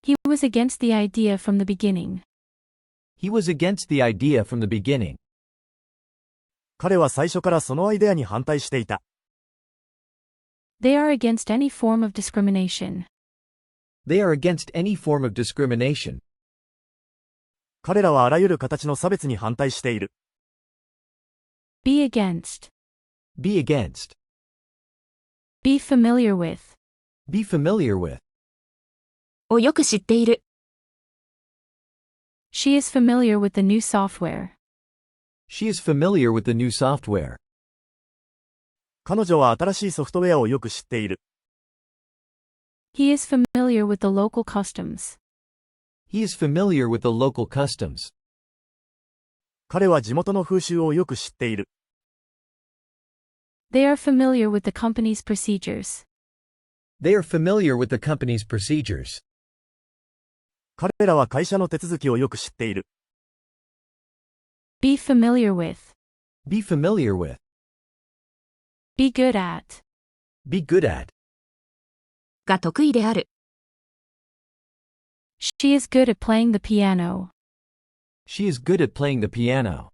He was against the idea from the beginning. He was against the idea from the beginning. 彼は最初からそのアイデアに反対していた。They are against any form of discrimination. They are against any form of discrimination. 彼らはあらゆる形の差別に反対している。Be against. Be against. Be familiar with. Be familiar with. をよく知っている、She is familiar with the new software. She is familiar with the new software. 彼女は新しいソフトウェアをよく知っている。He is familiar with the local customs. He is familiar with the local customs. 彼は地元の風習をよく知っている。They are familiar with the company's procedures. They are familiar with the company's procedures. 彼らは会社の手続きをよく知っている。Be familiar with. Be familiar with. Be good at. Be good at. が得意である。She is good at playing the piano. She is good at playing the piano.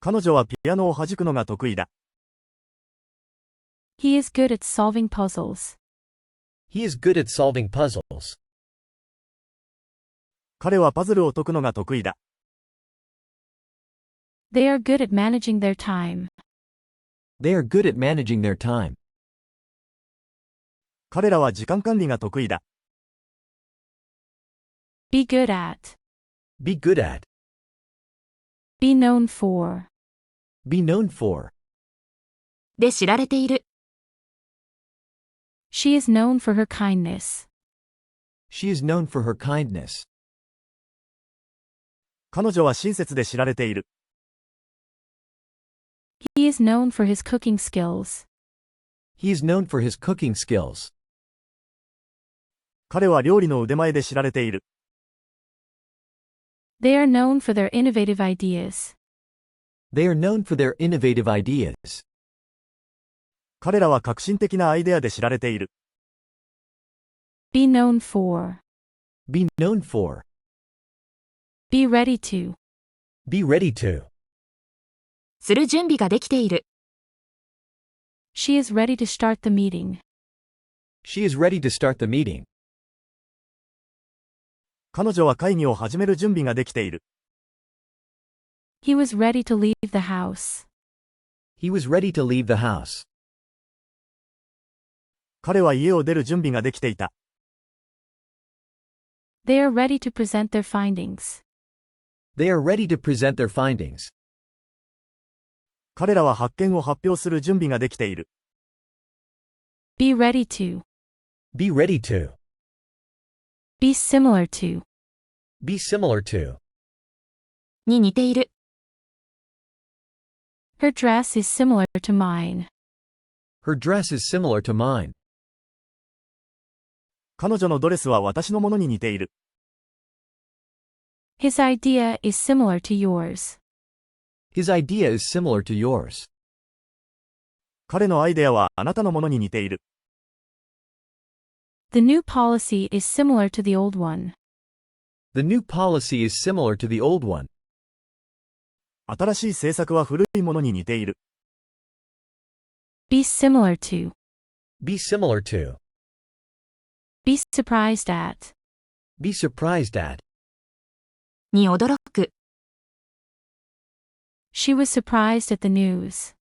彼女はピアノを弾くのが得意だ。He is good at solving puzzles. He is good at solving puzzles. 彼はパズルを解くのが得意だ。They are good at managing their time. They are good at managing their time. 彼らは時間管理が得意だ。Be good at. Be good at. Be known for. Be known for. で知られている。She is known for her kindness. She is known for her kindness. 彼女は親切で知られている。He is known for his cooking skills. He is known for his cooking skills. 彼は料理の腕前で知られている。They are known for their innovative ideas. They are known for their innovative ideas. 彼らは革新的なアイデアで知られている。Be known for. Be known for. Be ready to. Be ready to. する準備ができている。She is ready to start the meeting. She is ready to start the meeting. 彼女は会議を始める準備ができている。He was ready to leave the house. He was ready to leave the house. 彼は家を出る準備ができていた。They are ready to present their findings. They are ready to present their findings. 彼らは発見を発表する準備ができている。Be ready to. Be ready to. Be similar to. Be similar to. に似ている。Her dress is similar to mine. Her dress is similar to mine. 彼女のドレスは私のものに似ている。His idea is similar to yours. His idea is similar to yours. 彼のアイデアはあなたのものに似ている。The new policy is similar to the old one. The new policy is similar to the old one. 新しい政策は古いものに似ている。Be similar to. Be similar to. Be surprised at. Be surprised at. に驚く。She was surprised at the news.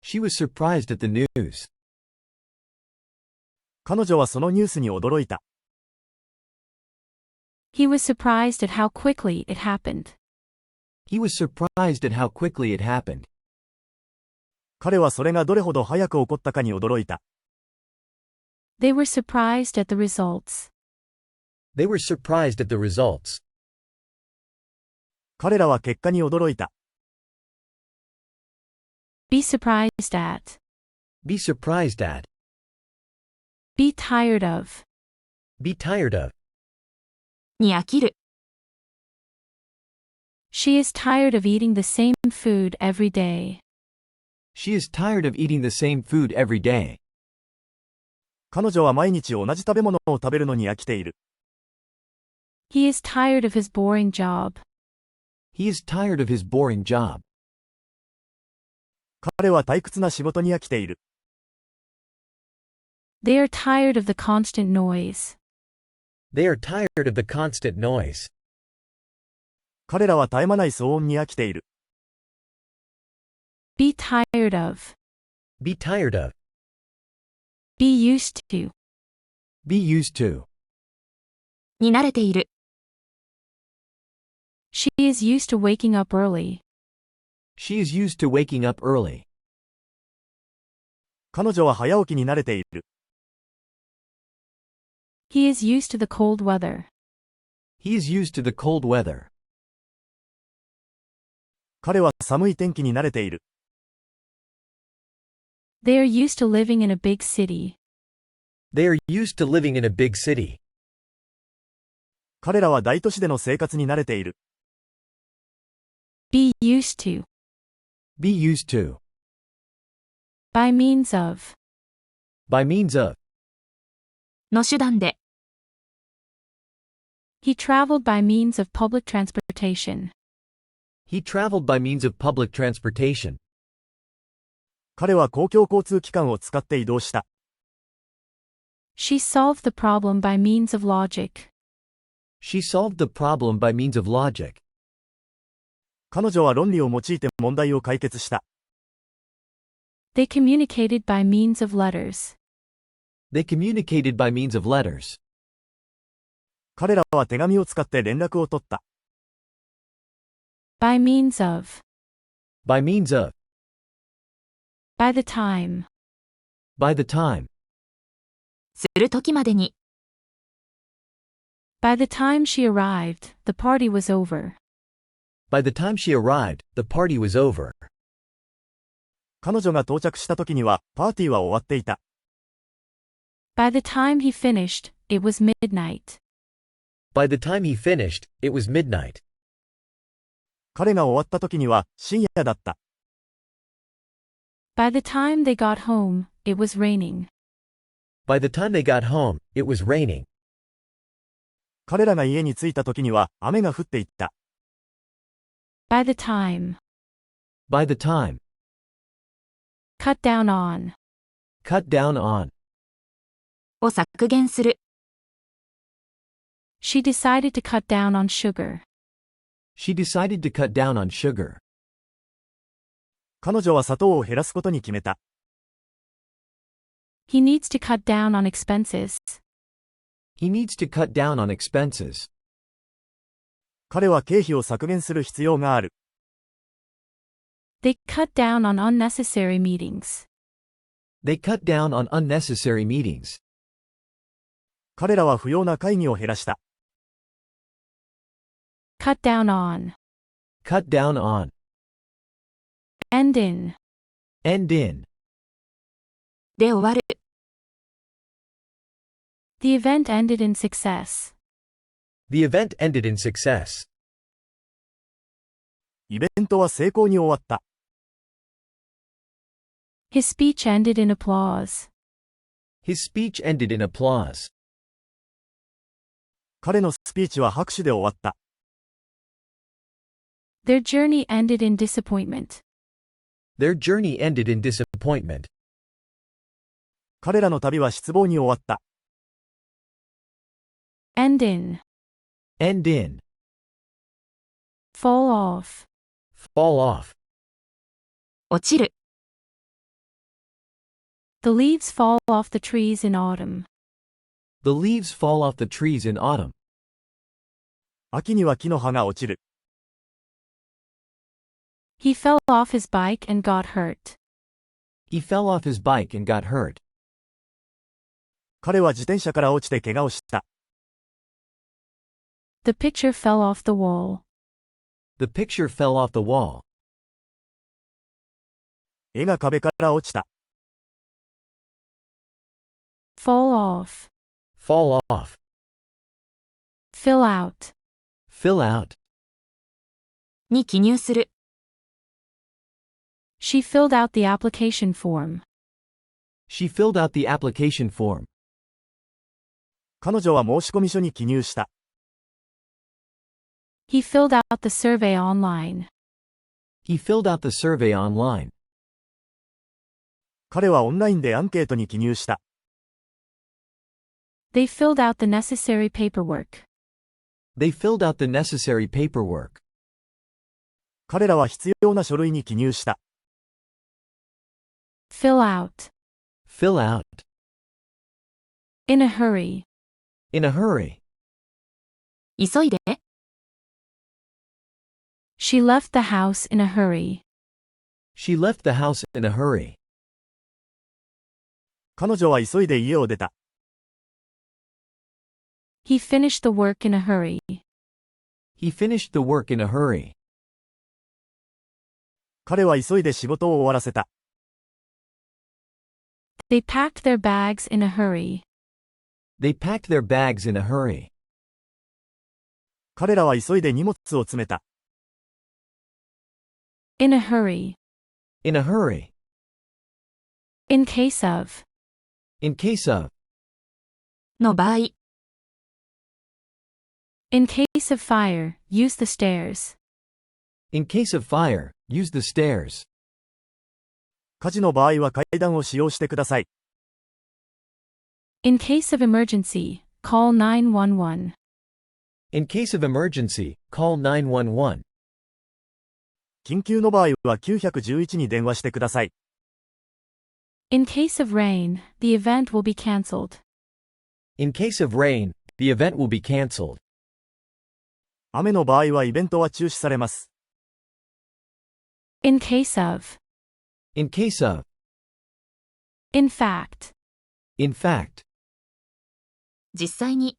She was surprised at the news. 彼女はそのニュースに驚いた。He was surprised at how quickly it happened. He was surprised at how quickly it happened. 彼はそれがどれほど早く起こったかに驚いた。They were surprised at the results. They were surprised at the results. 彼らは結果に驚いた。Be surprised at. Be surprised at. Be tired of. Be tired of. に飽きる。She is tired of eating the same food every day. She is tired of eating the same food every day. 彼女は毎日同じ食べ物を食べるのに飽きている。He is tired of his boring job. He is tired of his boring job. 彼は退屈な仕事に飽きている。They are tired of the constant noise. They are tired of the constant noise. 彼らは絶え間ない騒音に飽きている。Be tired of. Be tired of. Be used to. Be used to. に慣れている。She is used to waking up early. She is used to waking up early. 彼女は早起きに慣れている。He is used to the cold weather. He is used to the cold weather. 彼は寒い天気に慣れている。They are used to living in a big city. They are used to living in a big city. 彼らは大都市での生活に慣れている。Be used to. Be used to. By means of. By means of. の手段で。He traveled by means of public transportation. He traveled by means of public transportation. 彼は公共交通機関を使って移動した。She solved the problem by means of logic. She solved the problem by means of logic. 彼女は論理を用いて問題を解決した。They communicated by means of letters. They communicated by means of letters. 彼らは手紙を使って連絡を取った。By means of. By means of. By the time. By the time. するときまでに。By the time she arrived, the party was over. By the time she arrived, the party was over. 彼女が到着した時には、パーティーは終わっていた。By the time he finished, it was midnight. By the time he finished, it was midnight. 彼が終わった時には、深夜だった。By the time they got home, it was raining. By the time they got home, it was raining. 彼らが家に着いた時には、雨が降っていった。By the time. By the time. Cut down on. Cut down on. を削減する。She decided to cut down on sugar. She decided to cut down on sugar. 彼女は砂糖を減らすことに決めた。He needs to cut down on expenses. He needs to cut down on expenses. 彼は経費を削減する必要がある。They cut down on unnecessary meetings. They cut down on unnecessary meetings. 彼らは不要な会議を減らした。Cut down on. Cut down on. End in. End in. で終わる。The event ended in success. The event ended in success. イベントは成功に終わった。His speech ended in applause. His speech ended in applause. 彼のスピーチは拍手で終わった。Their journey ended in disappointment. Their journey ended in disappointment. 彼らの旅は失望に終わった。End in. End in. Fall off. Fall off. 落ちる。The leaves fall off the trees in autumn. The leaves fall off the trees in autumn. 秋には木の葉が落ちる。He fell off his bike and got hurt. He fell off his bike and got hurt. 彼は自転車から落ちて怪我をした。The picture fell off the wall. The picture fell off the wall. 絵が壁から落ちた。Fall off. Fall off. Fill out. Fill out. に記入する。She filled out the application form. She filled out the application form. 彼女は申込書に記入した。He filled out the survey online. He filled out the survey online. 彼はオンラインでアンケートに記入した。They filled out the necessary paperwork. They filled out the necessary paperwork. 彼らは必要な書類に記入した。Fill out. Fill out. In a hurry. In a hurry. 急いで。She left the house in a hurry. She left the house in a hurry. 彼女は急いで家を出た。He finished the work in a hurry. He finished the work in a hurry. 彼は急いで仕事を終わらせた。They packed their bags in a hurry. They packed their bags in a hurry. 彼らは急いで荷物を詰めた。In a hurry. In a hurry. In case of. In case of. の場合、In case of fire, use the stairs. In case of fire, use the stairs. 火事の場合は階段を使用してください。In case of emergency, call 911. In case of emergency, call 911. 緊急の場合は911に電話してください。In case of rain, the event will be cancelled. In case of rain, the event will be cancelled. 雨の場合はイベントは中止されます。In case of. In case of. In fact. In fact. 実際に、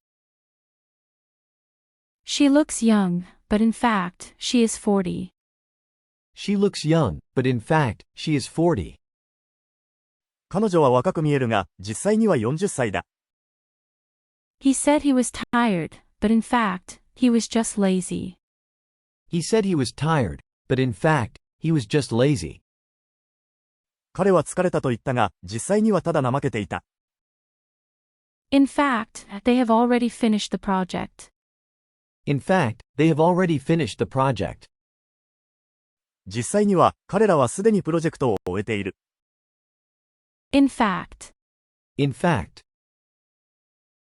She looks young, but in fact, she is 40. She looks young, but in fact, she is 40. 彼女は若く見えるが、実際には40歳だ。He said he was tired, but in fact, he was just lazy. He said he was tired, but in fact, he was just lazy. 彼は疲れたと言ったが、実際にはただ怠けていた。In fact, they have already finished the project. In fact, they have already finished the project. 実際には、彼らはすでにプロジェクトを終えている。In fact. In fact.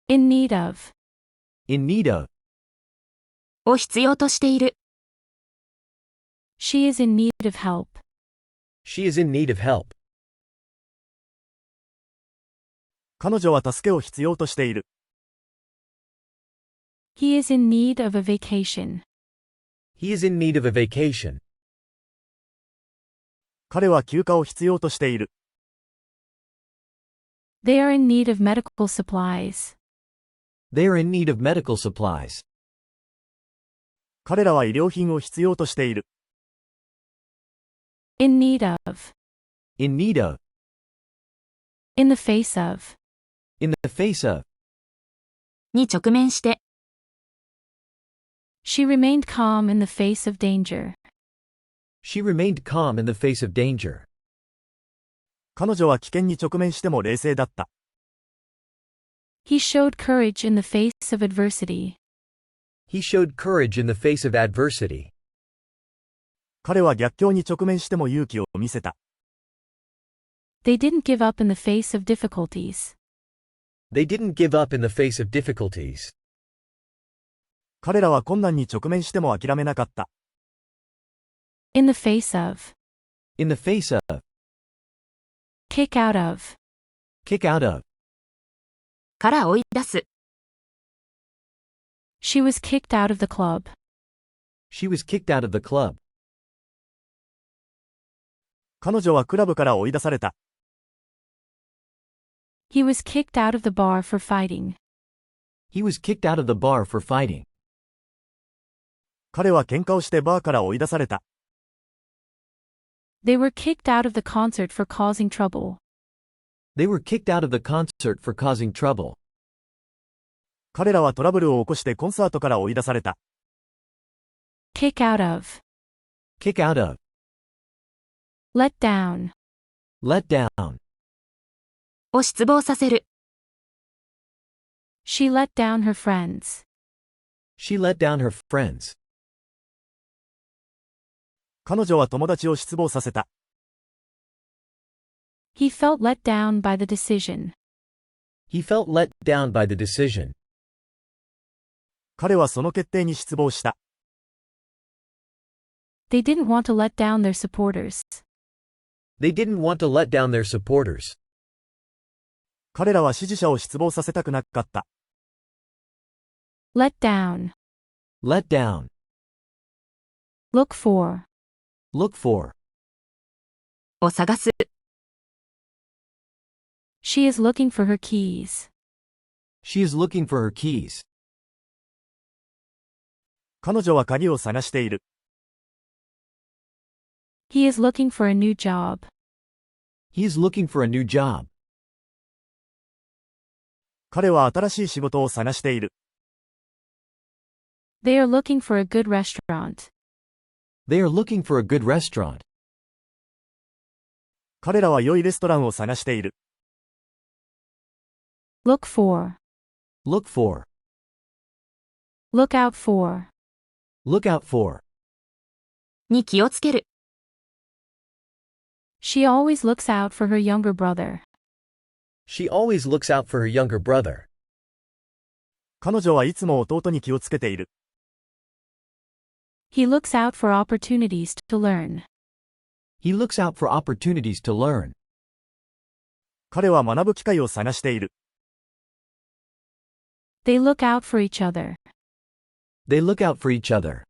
In need of. In need of. を必要としている。She is in need of help. She is in need of help. 彼女は助けを必要としている。He is in need of a vacation. He is in need of a vacation. 彼は休暇を必要としている。They are in need of medical supplies. They are in need of medical supplies. 彼らは医療品を必要としている。In need of. In need of. In the face of. In the face of. に直面して、She remained calm in the face of danger. She remained calm in the face of danger. 彼女は危険に直面しても冷静だった。He showed courage in the face of adversity. He showed courage in the face of adversity. 彼は逆境に直面しても勇気を見せた。They didn't give up in the face of difficulties. They didn't give up in the face of difficulties. 彼らは困難に直面しても諦めなかった。In the face of. In the face of. Kick out of. Kick out of. から追い出す。She was kicked out of the club. She was kicked out of the club. 彼女はクラブから追い出された。He was kicked out of the bar for fighting. He was kicked out of the bar for fighting. 彼は喧嘩をしてバーから追い出された。They were kicked out of the concert for causing trouble. They were kicked out of the concert for causing trouble. 彼らはトラブルを起こしてコンサートから追い出された。Kick out of. Kick out of. Let down. Let down. を失望させる。She let down her friends. She let down her friends. 彼女は友達を失望させた。He felt let down by the decision. He felt let down by the decision. 彼はその決定に失望した。They didn't want to let down their supporters. They didn't want to let down their supporters. 彼らは支持者を失望させたくなかった。Let down. Let down. Look for. Look for. を探す。She is looking for her keys. She is looking for her keys. 彼女は鍵を探している。He is looking for a new job. He is looking for a new job. 彼は新しい仕事を探している。They are looking for a good restaurant. They are looking for a good restaurant. 彼らは良いレストランを探している。Look for. Look for. Look out for. Look out for. に気をつける。She always looks out for her younger brother. She always looks out for her younger brother. 彼女はいつも弟に気をつけている。He looks out for opportunities to learn. He looks out for opportunities to learn. 彼は学ぶ機会を探している。They look out for each other. They look out for each other.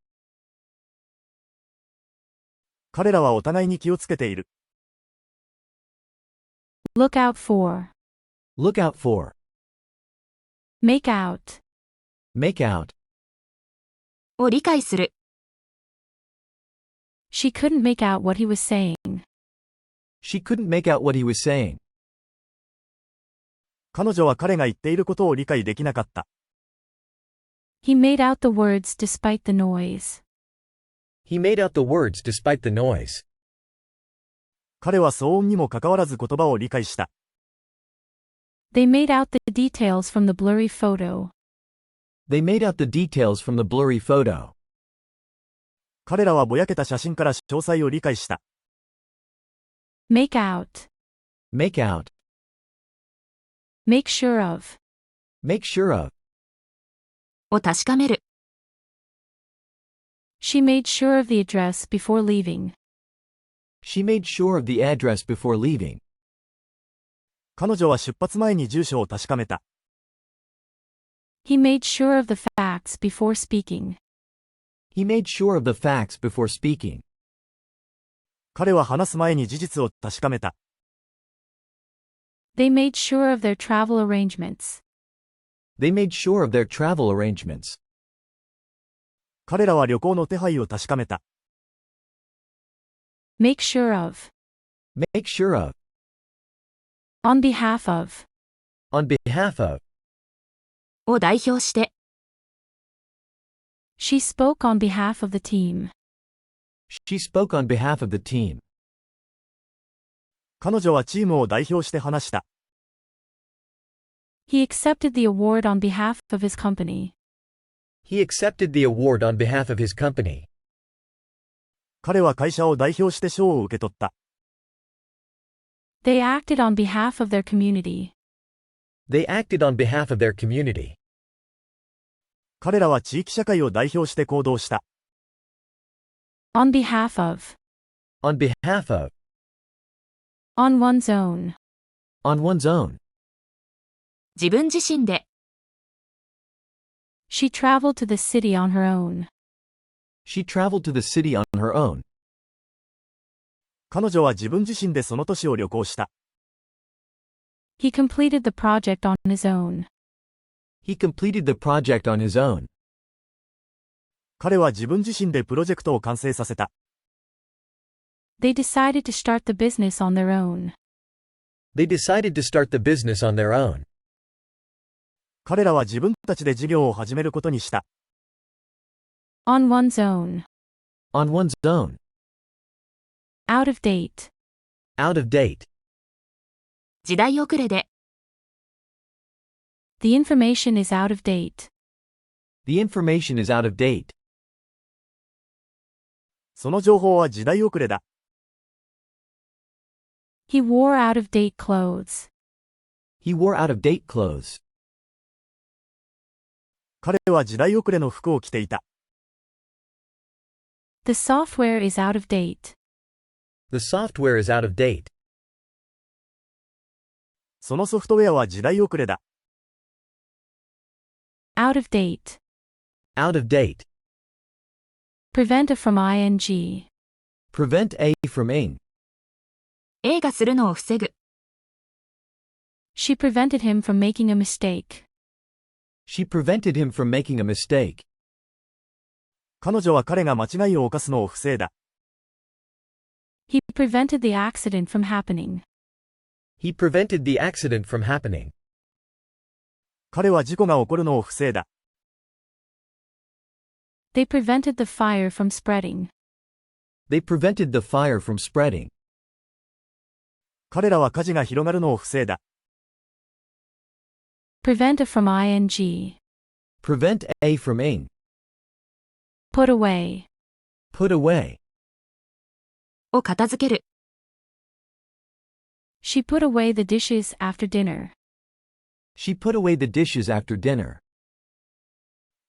彼らはお互いに気をつけている。Look out for. Look out for. Make out. Make out. を理解する。She couldn't make out what he was saying. She couldn't make out what he was saying. 彼女は彼が言っていることを理解できなかった。He made out the words despite the noise. He made out the words despite the noise. 彼は騒音にもかかわらず言葉を理解した。They made out the details from the blurry photo. They made out the details from the blurry photo. 彼らはぼやけた写真から詳細を理解した。Make out. Make out. Make sure of. Make sure of. を確かめる。She made sure of the address before leaving. She made sure of the address before leaving. 彼女は出発前に住所を確かめた。He made sure of the facts before speaking. He made sure of the facts before speaking. 彼は話す前に事実を確かめた。They made sure of their travel arrangements. They made sure of their travel arrangements. 彼らは旅行の手配を確かめた。Make sure of. Make sure of. On behalf of. On behalf of. を代表して。She spoke on behalf of the team. She spoke on behalf of the team. 彼女はチームを代表して話した。He accepted the award on behalf of his company. He accepted the award on behalf of his company. 彼は会社を代表して賞を受け取った。They acted on behalf of their community. They acted on behalf of their community. 彼らは地域社会を代表して行動した。On behalf of. On behalf of. On one's own. On one's own. 自分自身で。She traveled to the city on her own. She traveled to the city on her own. 彼女は自分自身でその都市を旅行した。He completed the project on his own. He completed the project on his own. 彼は自分自身でプロジェクトを完成させた。They decided to start the business on their own. They decided to start the business on their own. 彼らは自分たちで事業を始めることにした。On one's own. On one's own. Out of date. Out of date. 時代遅れで。The information is out of date. The information is out of date. その情報は時代遅れだ。He wore out of date clothes. He wore out of date clothes. 彼は時代遅れの服を着ていた。The software is out of date. The software is out of date. そのソフトウェアは時代遅れだ。Out of date. Out of date. Prevent a from ing. Prevent a from ing. A がするのを防ぐ。She prevented him from making a mistake. She prevented him from making a mistake. 彼女は彼が間違いを犯すのを防いだ。He prevented the accident from happening. He prevented the accident from happening. 彼は事故が起こるのを防いだ。They prevented the fire from spreading. They prevented the fire from spreading. 彼らは火事が広がるのを防いだ。Prevent a from ing. Prevent a from ing. Put away. Put away. を片付ける。She put away the dishes after dinner. She put away the dishes after dinner.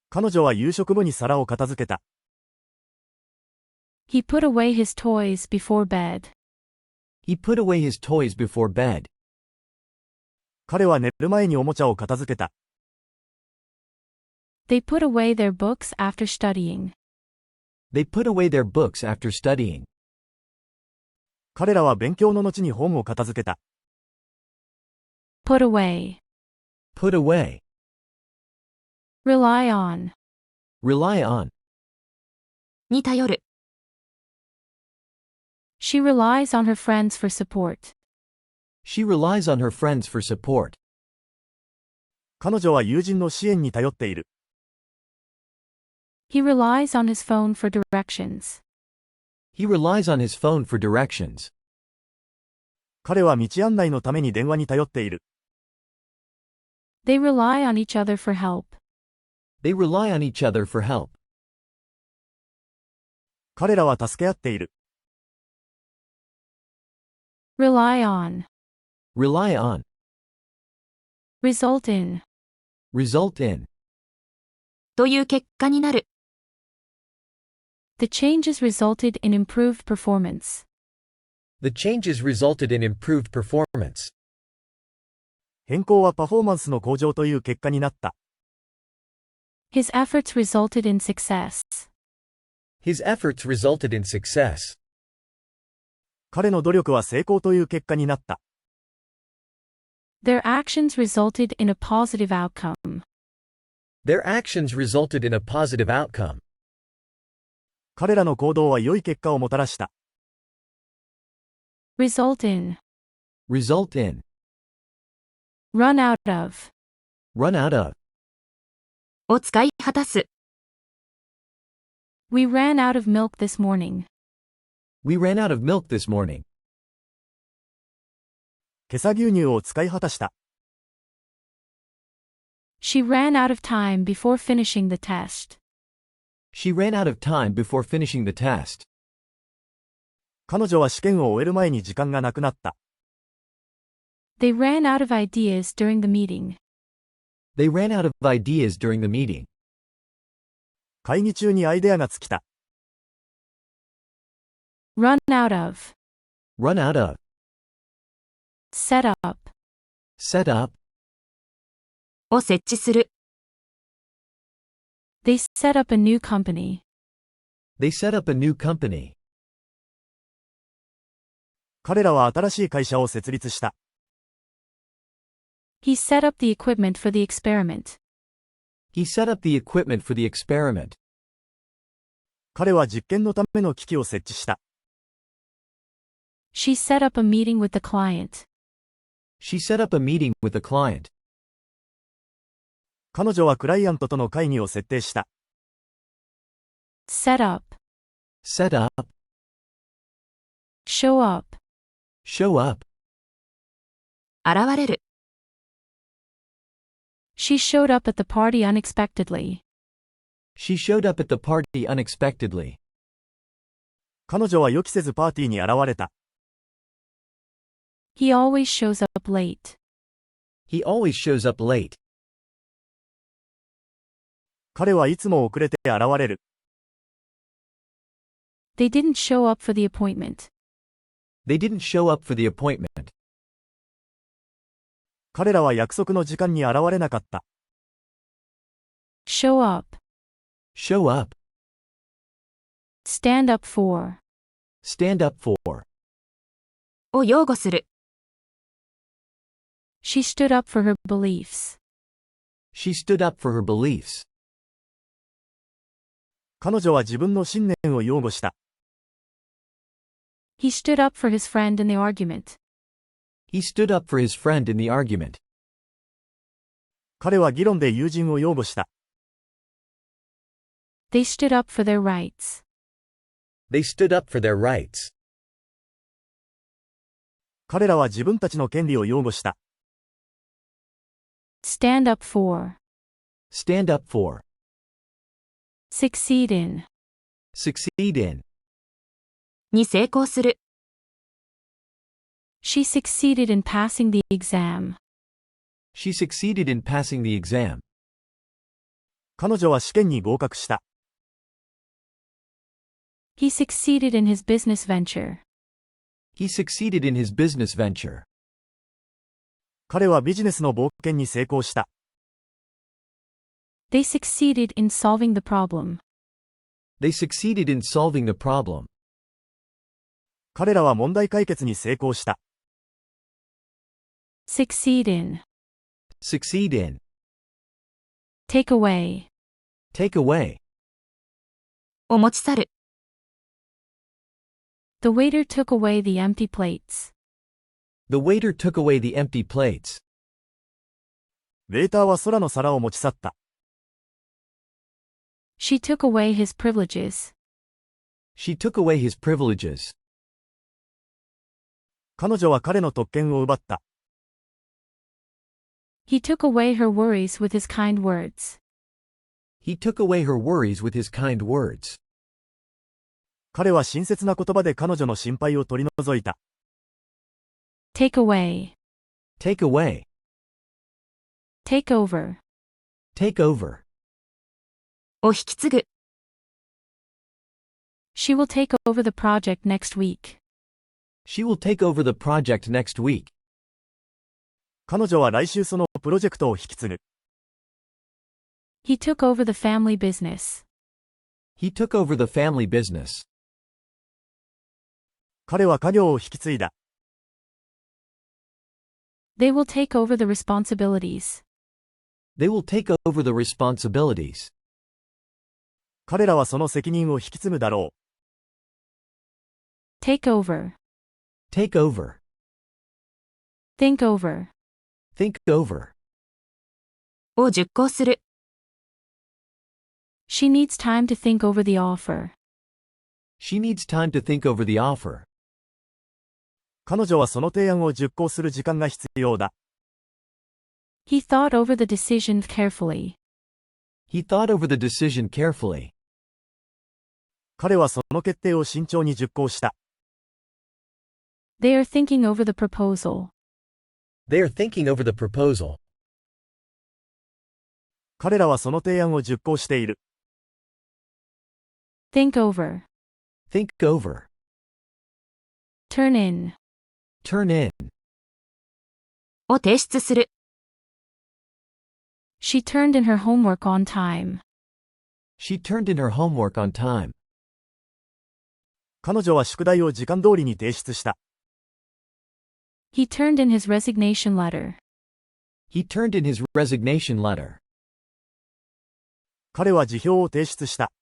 彼女は夕食後に皿を片付けた。He put away his toys before bed. He put away his toys before bed. 彼は寝る前におもちゃを片付けた。They put away their books after studying. They put away their books after studying. 彼らは勉強の後に本を片付けた。Put away. Put away. Rely on. Rely on. に頼る。She relies on her friends for support. She relies on her friends for support. 彼女は友人の支援に頼っている。He relies on his phone for directions. He relies on his phone for directions. 彼は道案内のために電話に頼っている。They rely on each other for help. They rely on each other for help. 彼らは助け合っている。Rely on. Rely on. Result in. Result in. という結果になる。The changes resulted in improved performance. The changes resulted in improved performance. 変更はパフォーマンスの向上という結果になった。His efforts resulted in success. His efforts resulted in success. 彼の努力は成功という結果になった。Their actions resulted in a positive outcome. Their actions resulted in a positive outcome. 彼らの行動は良い結果をもたらした。Result in. Result in. Run out of. Run out of. を使い果たす。We ran out of milk this morning. We ran out of milk this morning. 今朝牛乳を使い果たした。She ran out of time before finishing the test. She ran out of time before finishing the test. 彼女は試験を終える前に時間がなくなった。They ran out of ideas during the meeting. They ran out of ideas during the meeting. 会議中にアイデアが尽きた。Run out of. Run out of. Set up. Set up. を設置する。They set up a new company. They set up a new company. 彼らは新しい会社を設立した。He set up the equipment for the experiment. He set up the equipment for the experiment. 彼は実験のための機器を設置した。She set up a meeting with the client. She set up a meeting with the client. 彼女はクライアントとの会議を設定した。Set up. Set up. Show up. Show up. 現れる。She showed up at the party unexpectedly. She showed up at the party unexpectedly. 彼女は予期せずパーティーに現れた。He always shows up late. He always shows up late. 彼はいつも遅れて現れる。They didn't show up for the appointment. They didn't show up for the appointment. 彼らは約束の時間に現れなかった。Show up. Show up. Stand up for. Stand up for. を擁護する。She stood up for her beliefs. She stood up for her beliefs. 彼女は自分の信念を擁護した。He stood up for his friend in the argument. He stood up for his friend in the argument. 彼は議論で友人を擁護した。They stood up for their rights. They stood up for their rights. 彼らは自分たちの権利を擁護した。Stand up for. Stand up for. Succeed in. Succeed in. に成功する。She succeeded in passing the exam. She succeeded in passing the exam. 彼女は試験に合格した。He succeeded in his business venture. He succeeded in his business venture. 彼はビジネスの冒険に成功した。They succeeded in solving the problem. They succeeded in solving the problem. 彼らは問題解決に成功した。Succeed in. Succeed in. Take away. Take away. を持ち去る。The waiter took away the empty plates. The waiter took away the empty plates. ウェイターは空の皿を持ち去った。She took away his privileges. She took away his privileges. 彼女は彼の特権を奪った。He took away her worries with his kind words. He took away her worries with his kind words. 彼は親切な言葉で彼女の心配を取り除いた。Take away. Take away. Take over. Take over. を引き継ぐ。She will take over the project next week. She will take over the project next week. 彼女は来週そのプロジェクトを引き継ぐ。He took over the family business. He took over the family business. 彼は家業を引き継いだ。They will take over the responsibilities. They will take over the responsibilities. 彼らはその責任を引き継ぐだろう。Take over. Take over. Think over. Think over. を熟考する。She needs time to think over the offer. She needs time to think over the offer. 彼女はその提案を熟考する時間が必要だ。He thought over the decision carefully. He thought over the decision carefully. 彼はその決定を慎重に熟考した。They are thinking over the proposal. They are thinking over the proposal. 彼らはその提案を熟考している。Think over. Think over. Turn in. Turn in. を提出する。She turned in her homework on time. She turned in her homework on time. 彼女は宿題を時間通りに提出した。He turned in his resignation letter. He turned in his resignation letter. 彼は辞表を提出した。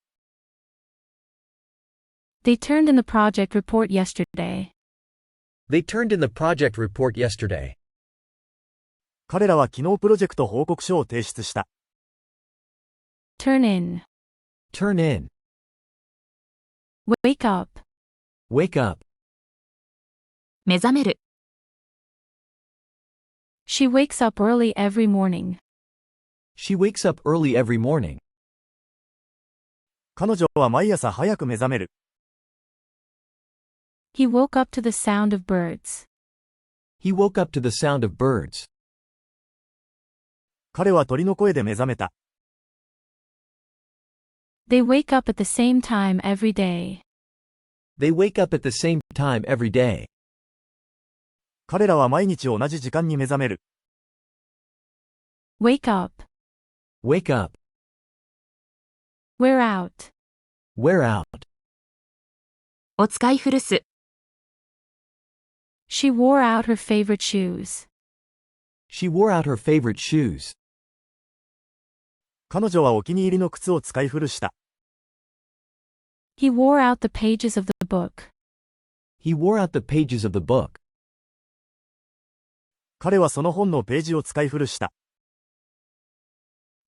They turned in the project report yesterday. They turned in the project report yesterday. 彼らは昨日プロジェクト報告書を提出した。Turn in. Turn in. Wake up. Wake up. 目覚める。She wakes up early every morning. She wakes up early every morning. 彼女は毎朝早く目覚める。He woke up to the sound of birds. He woke up to the sound of birds. 彼は鳥の声で目覚めた。They wake up at the same time every day. They wake up at the same time every day. 彼らは毎日同じ時間に目覚める。Wake up. Wake up. Wear out. Wear out. を使い古す。She wore out her favorite shoes. She wore out her favorite shoes. 彼女はお気に入りの靴を使い古した。He wore out the pages of the book. He wore out the pages of the book. 彼はその本のページを使い古した。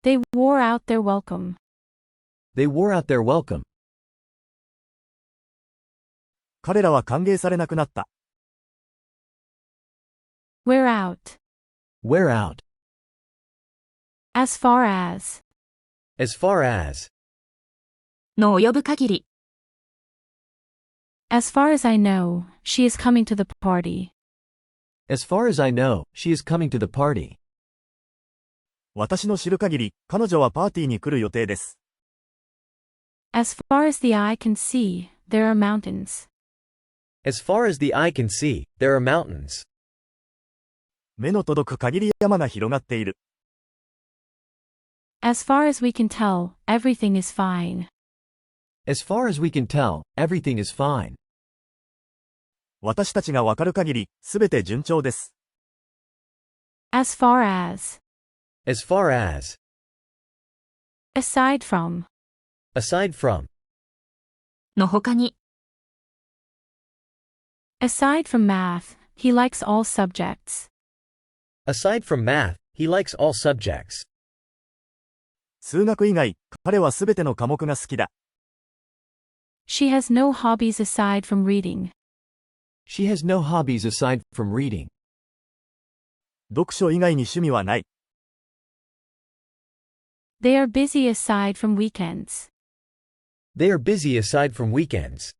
They wore out their welcome. They wore out their welcome. 彼らは歓迎されなくなった。Wear out. Wear out. As far as. As far as. の及ぶ限り。As far as I know, she is coming to the party. As far as I know, she is coming to the party. 私の知る限り、彼女はパーティーに来る予定です。As far as the eye can see, there are mountains. As far as the eye can see, there are mountains. 目の届く限り山が広がっている。As far as we can tell, everything is fine. As far as we can tell, everything is fine. 私たちがわかる限り、すべて順調です。As far as. As far as. Aside from. Aside from. の他に。Aside from math, he likes all subjects. Aside from math, he likes all subjects. 数学以外、彼はすべての科目が好きだ。She has no hobbies aside from reading. She has no hobbies aside from reading. 読書以外に趣味はない。They are busy aside from weekends. They are busy aside from weekends.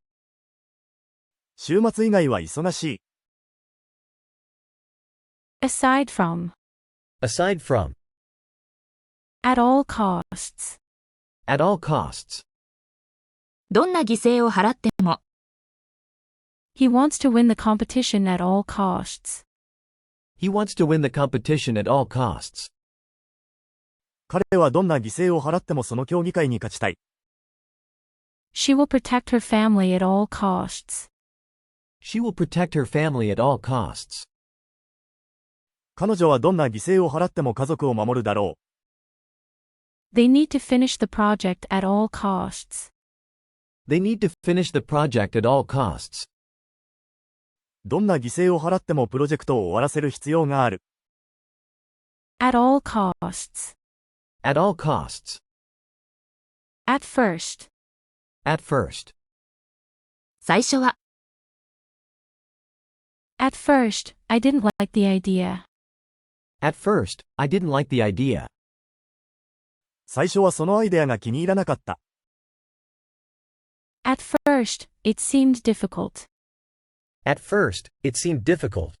週末以外は忙しい。Aside from. Aside from. At all costs. At all costs. どんな犠牲を払っても。He wants to win the competition at all costs. He wants to win the competition at all costs. 彼はどんな犠牲を払ってもその競技会に勝ちたい。She will protect her family at all costs. She will protect her family at all costs. 彼女はどんな犠牲を払っても家族を守るだろう。They need to finish the project at all costs. They need to finish the project at all costs. どんな犠牲を払ってもプロジェクトを終わらせる必要がある。At all costs. At all costs. At first. At first. 最初は。At first, I didn't like the idea. At first, I didn't like the idea. 最初はそのアイデアが気に入らなかった。At first, it seemed difficult. At first, it seemed difficult.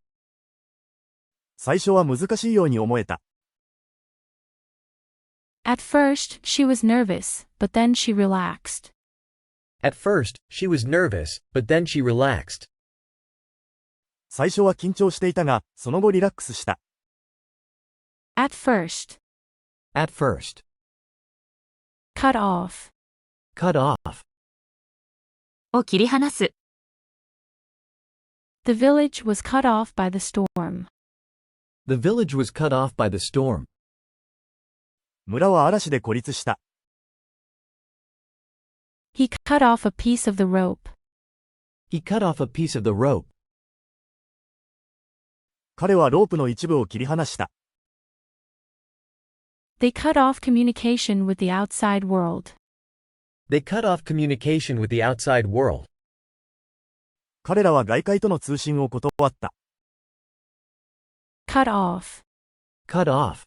最初は難しいように思えた。At first, she was nervous, but then she relaxed. At first, she was nervous, but then she relaxed. 最初は緊張していたが、その後リラックスした。At first. At first. Cut off. Cut off. を切り離す。The village was cut off by the storm. The village was cut off by the storm. 村は嵐で孤立した。He cut off a piece of the rope. He cut off a piece of the rope. 彼はロープの一部を切り離した。They cut off communication with the outside world. They cut off communication with the outside world. 彼らは外界との通信を断った。Cut off. Cut off.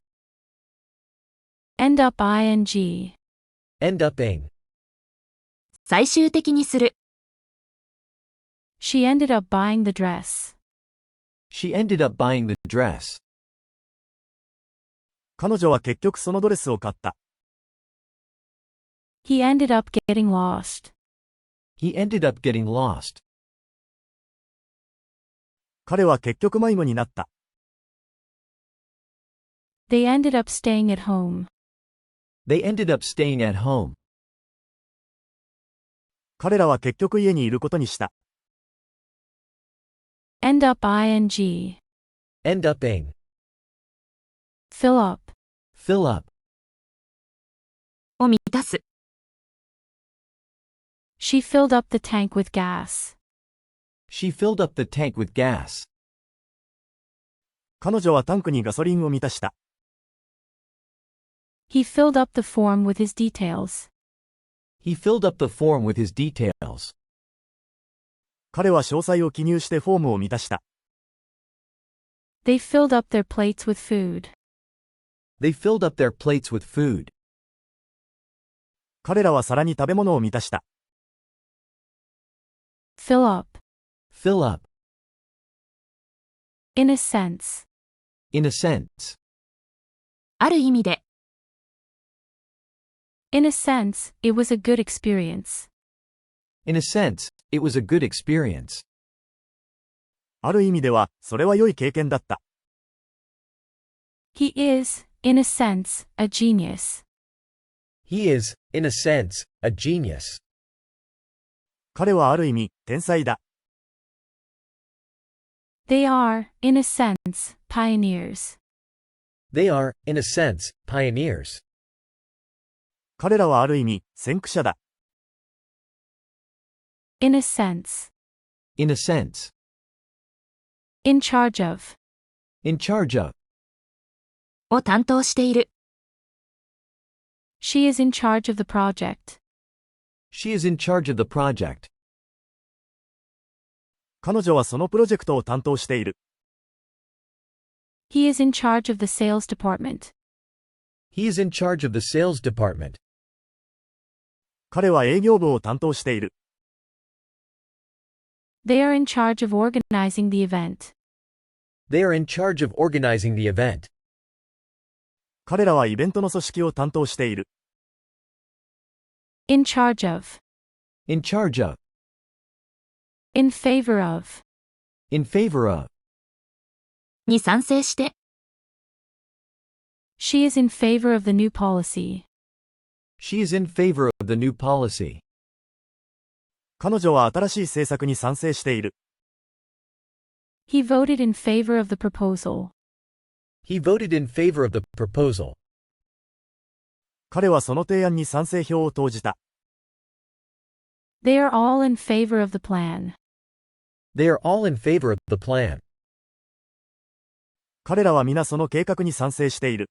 End up ing. End up ing. 最終的にする。She ended up buying the dress. She ended up buying the dress. 彼女は結局そのドレスを買った。He ended up getting lost. He ended up getting lost. 彼は結局迷子になった。They ended up staying at home. They ended up staying at home. 彼らは結局家にいることにした。End up ing. End up ing. Fill up. Fill up. を満たす。She filled up the tank with gas. She filled up the tank with gas. 彼女はタンクにガソリンを満たした。He filled up the form with his details. He filled up the form with his details. 彼は詳細を記入してフォームを満たした。They filled up their plates with food. They filled up their plates with food. 彼らは皿に食べ物を満たした。Fill up. Fill up. In a sense. In a sense. ある意味で。In a sense, it was a good experience. In a sense, it was a good experience. ある意味では、それは良い経験だった。He is, in a sense, a genius. He is, in a sense, a genius. 彼はある意味、天才だ。They are, in a sense, pioneers. They are, in a sense, pioneers. 彼らはある意味、先駆者だ。In a sense. In a sense. In charge of. In charge of. を担当している。She is in charge of the project. She is in charge of the project. 彼女はそのプロジェクトを担当している。He is in charge of the sales department. He is in charge of the sales department. 彼は営業部を担当している。They are in charge of organizing the event. They are in charge of organizing the event. 彼らはイベントの組織を担当している。In charge of. In charge of. In favor of. In favor of. に賛成して。She is in favor of the new policy. She is in favor of the new policy. 彼女は新しい政策に賛成している。He voted in favor of the proposal. He voted in favor of the proposal. 彼はその提案に賛成票を投じた。They are all in favor of the plan. They are all in favor of the plan. 彼らは皆その計画に賛成している。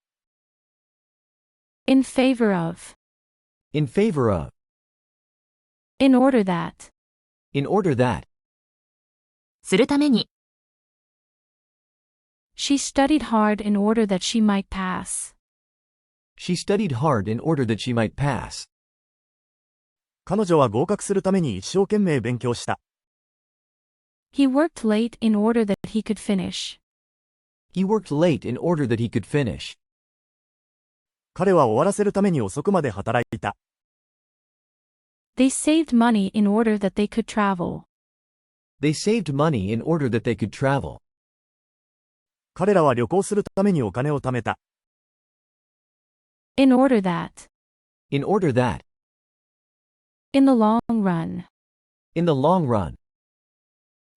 In favor of. In favor of. In order that. In order that. するために。She studied hard in order that she might pass. She studied hard in order that she might pass. 彼女は合格するために一生懸命勉強した。He worked late in order that he could finish. He worked late in order that he could finish. 彼は終わらせるために遅くまで働いた。They saved money in order that they could travel. They saved money in order that they could travel. 彼らは旅行するためにお金を貯めた。In order that. In order that. In the long run. In the long run.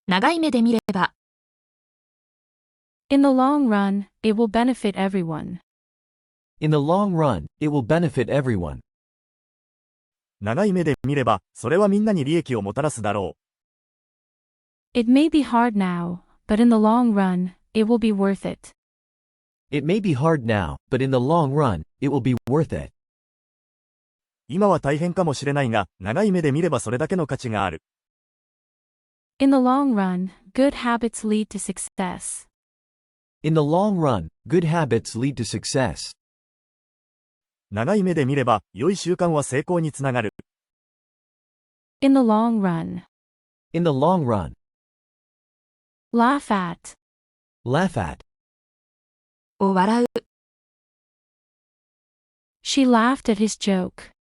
長い目で見れば。In the long run, it will benefit everyone. In the long run, it will benefit everyone. 長い目で見れば、それはみんなに利益をもたらすだろう。It may be hard now, but in the long run, it will be worth it. It may be hard now, but in the long run, it will be worth it. 今は大変かもしれないが、長い目で見ればそれだけの価値がある。In the long run, good habits lead to success. In the long run, good habits lead to success. 長い目で見れば、良い習慣は成功につながる。In the long run. In the long run. Laugh at. Laugh at. を笑う。She laughed at his joke.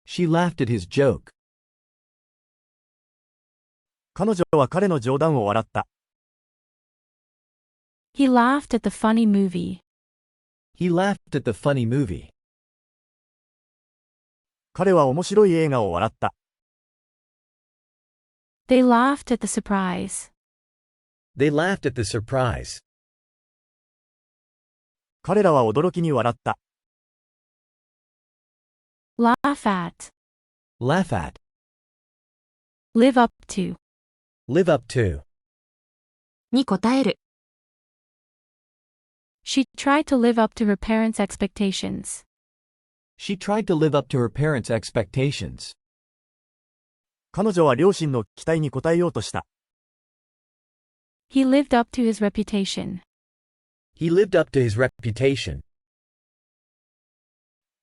She laughed at his joke. 彼女は彼の冗談を笑った。He laughed at the funny movie. He laughed at the funny movie. 彼は面白い映画を笑った。They laughed at the surprise. They laughed at the surprise. 彼らは驚きに笑った。Laugh at. Laugh at. Live up to. Live up to. に応える。She tried to live up to her parents' expectations. She tried to live up to her parents' expectations. 彼女は両親の期待に応えようとした。He lived up to his reputation. He lived up to his reputation.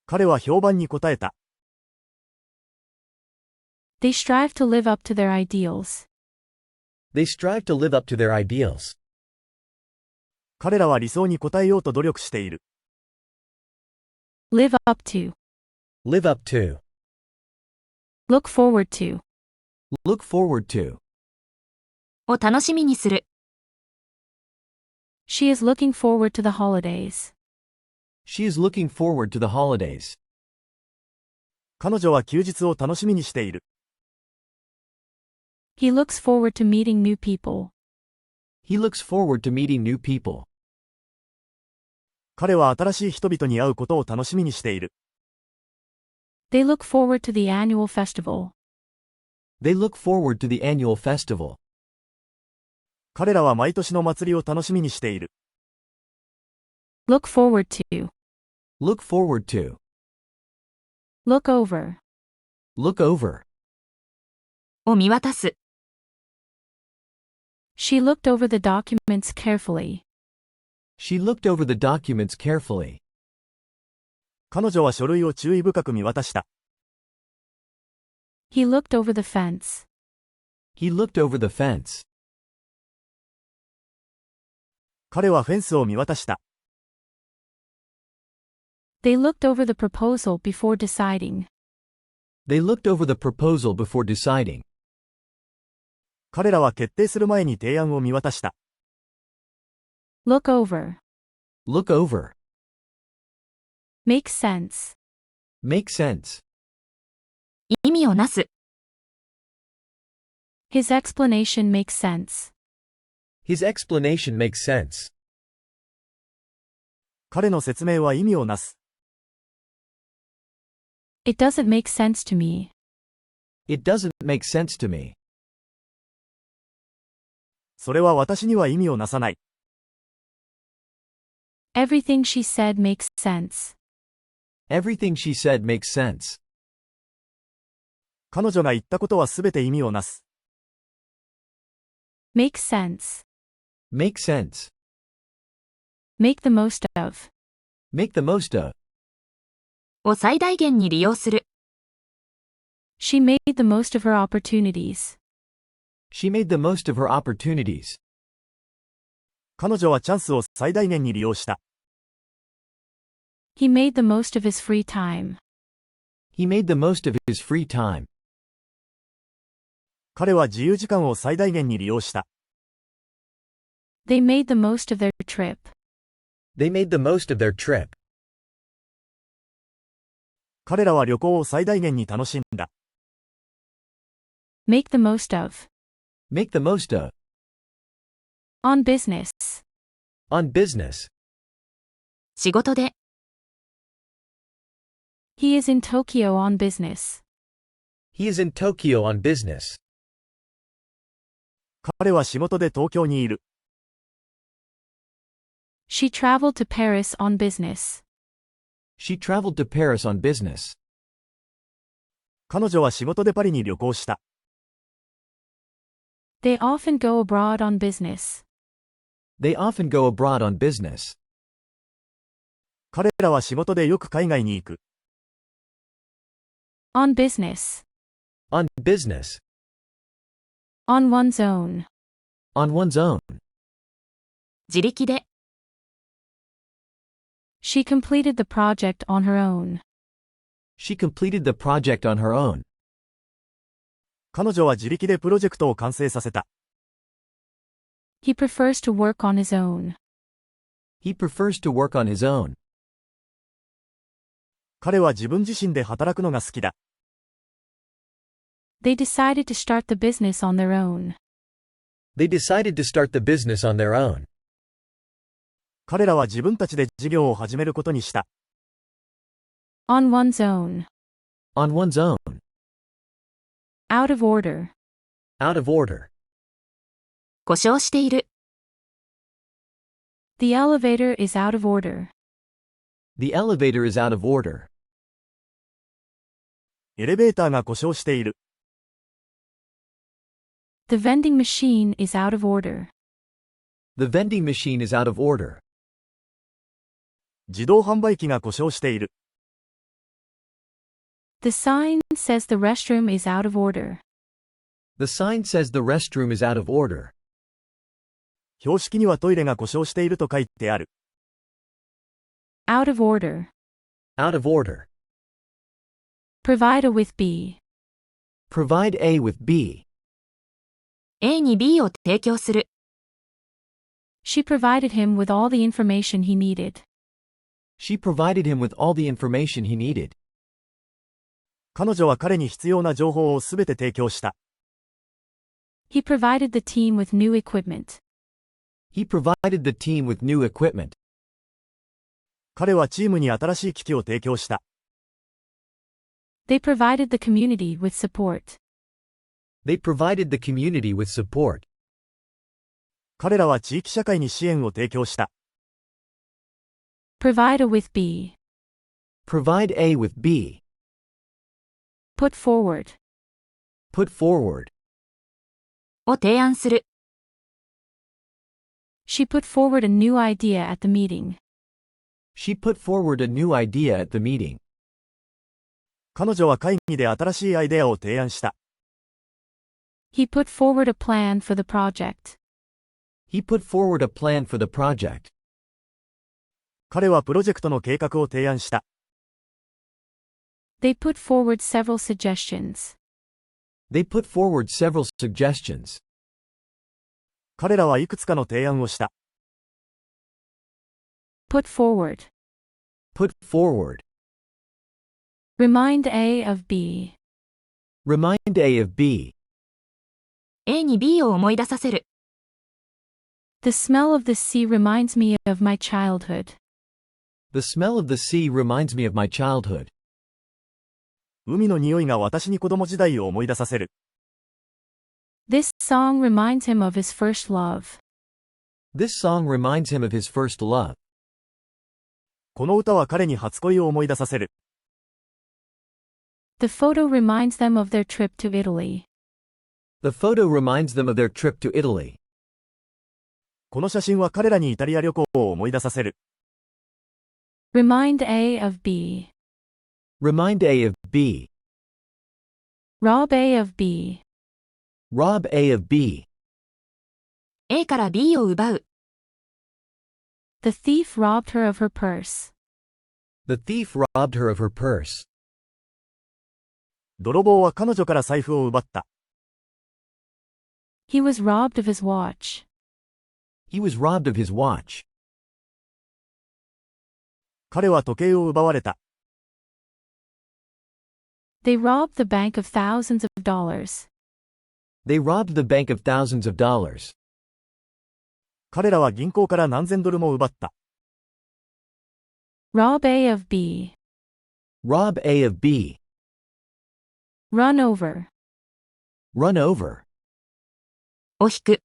彼は評判に応えた。They strive to live up to their ideals. They strive to live up to their ideals. 彼らは理想に応えようと努力している。Live up to. Live up to. Look forward to. Look forward to. を楽しみにする。She is looking forward to the holidays. She is looking forward to the holidays. 彼女は休日を楽しみにしている。He looks forward to meeting new people. He looks forward to meeting new people. 彼は新しい人々に会うことを楽しみにしている。They look forward to the annual festival. They look forward to the annual festival. 彼らは毎年の祭りを楽しみにしている。Look forward to. Look forward to. Look over. Look over. を見渡す。She looked over the documents carefully. She looked over the documents carefully. 彼女は書類を注意深く見渡した。He looked over the fence. He looked over the fence. 彼はフェンスを見渡した。They looked over the proposal before deciding. They looked over the proposal before deciding. 彼らは決定する前に提案を見渡した。Look over. Look over. Make sense. Make sense. 意味をなす。His explanation makes sense. His explanation makes sense. 彼の説明は意味をなす。It doesn't make sense to me. It doesn't make sense to me. それは私には意味をなさない。Everything she said makes sense. Everything she said makes sense. 彼女が言ったことはすべて意味をなす。Make sense. Make sense. Make the most of. Make the most of. を最大限に利用する。She made the most of her opportunities. She made the most of her opportunities. 彼女はチャンスを最大限に利用した。He made the most of his free time. He made the most of his free time. 彼は自由時間を最大限に利用した。They made the most of their trip. They made the most of their trip. 彼らは旅行を最大限に楽しんだ。Make the most of. Make the most of. On business. On business. 仕事で。He is in Tokyo on business. He is in Tokyo on business. 彼は仕事で東京にいる。She traveled to Paris on business. She traveled to Paris on business. 彼女は仕事でパリに旅行した。They often go abroad on business. They often go abroad on business. 彼らは仕事でよく海外に行く。On business. On business. On one's own. On one's own. 自力で。She completed the project on her own. She completed the project on her own. 彼女は自力でプロジェクトを完成させた。He prefers to work on his own. He prefers to work on his own. 彼は自分自身で働くのが好きだ。They decided to start the business on their own. They decided to start the business on their own. 彼らは自分たちで事業を始めることにした。On one's own. On one's own. Out of order. Out of order. 故障している。The elevator is out of order. The elevator is out of order. エレベーターが故障している。The vending machine is out of order. The vending machine is out of order. 自動販売機が故障している。The sign says the restroom is out of order. The sign says the restroom is out of order. 標識にはトイレが故障していると書いてある。Out of order. Out of order. Provide A with B. Provide A with B. A に B を提供する。She provided him with all the information he needed. She provided him with all the information he needed. 彼女は彼に必要な情報をすべて提供した。He provided the team with new equipment. He provided the team with new equipment. 彼はチームに新しい機器を提供した。They provided the community with support. They provided the community with support. 彼らは地域社会に支援を提供した。Provide A with B. Provide A with B. Put forward. Put forward. を提案する。She put forward a new idea at the meeting. She put forward a new idea at the meeting. 彼女は会議で新しいアイデアを提案した。He put forward a plan for the project. He put forward a plan for the project. 彼はプロジェクトの計画を提案した。They put forward several suggestions. They put forward several suggestions. 彼らはいくつかの提案をした。Put forward. Put forward. Remind A of B. Remind A of B. A に B を思い出させる。The smell of the sea reminds me of my childhood. The smell of the sea reminds me of my childhood. 海の匂いが私に子供時代を思い出させる。This song reminds him of his first love. This song reminds him of his first love. この歌は彼に初恋を思い出させる。The photo reminds them of their trip to Italy. The photo reminds them of their trip to Italy. この写真は彼らにイタリア旅行を思い出させる。Remind A of B. Remind A of B. Rob A of B. Rob A of B. A から B を奪う。The thief robbed her of her purse. The thief robbed her of her purse. 泥棒は彼女から財布を奪った。He was robbed of his watch. He was robbed of his watch. 彼は時計を奪われた。They robbed the bank of thousands of dollars. They robbed the bank of thousands of dollars. 彼らは銀行から何千ドルも奪った。Rob A of B. Rob A of B. Run over. Run over. を引く。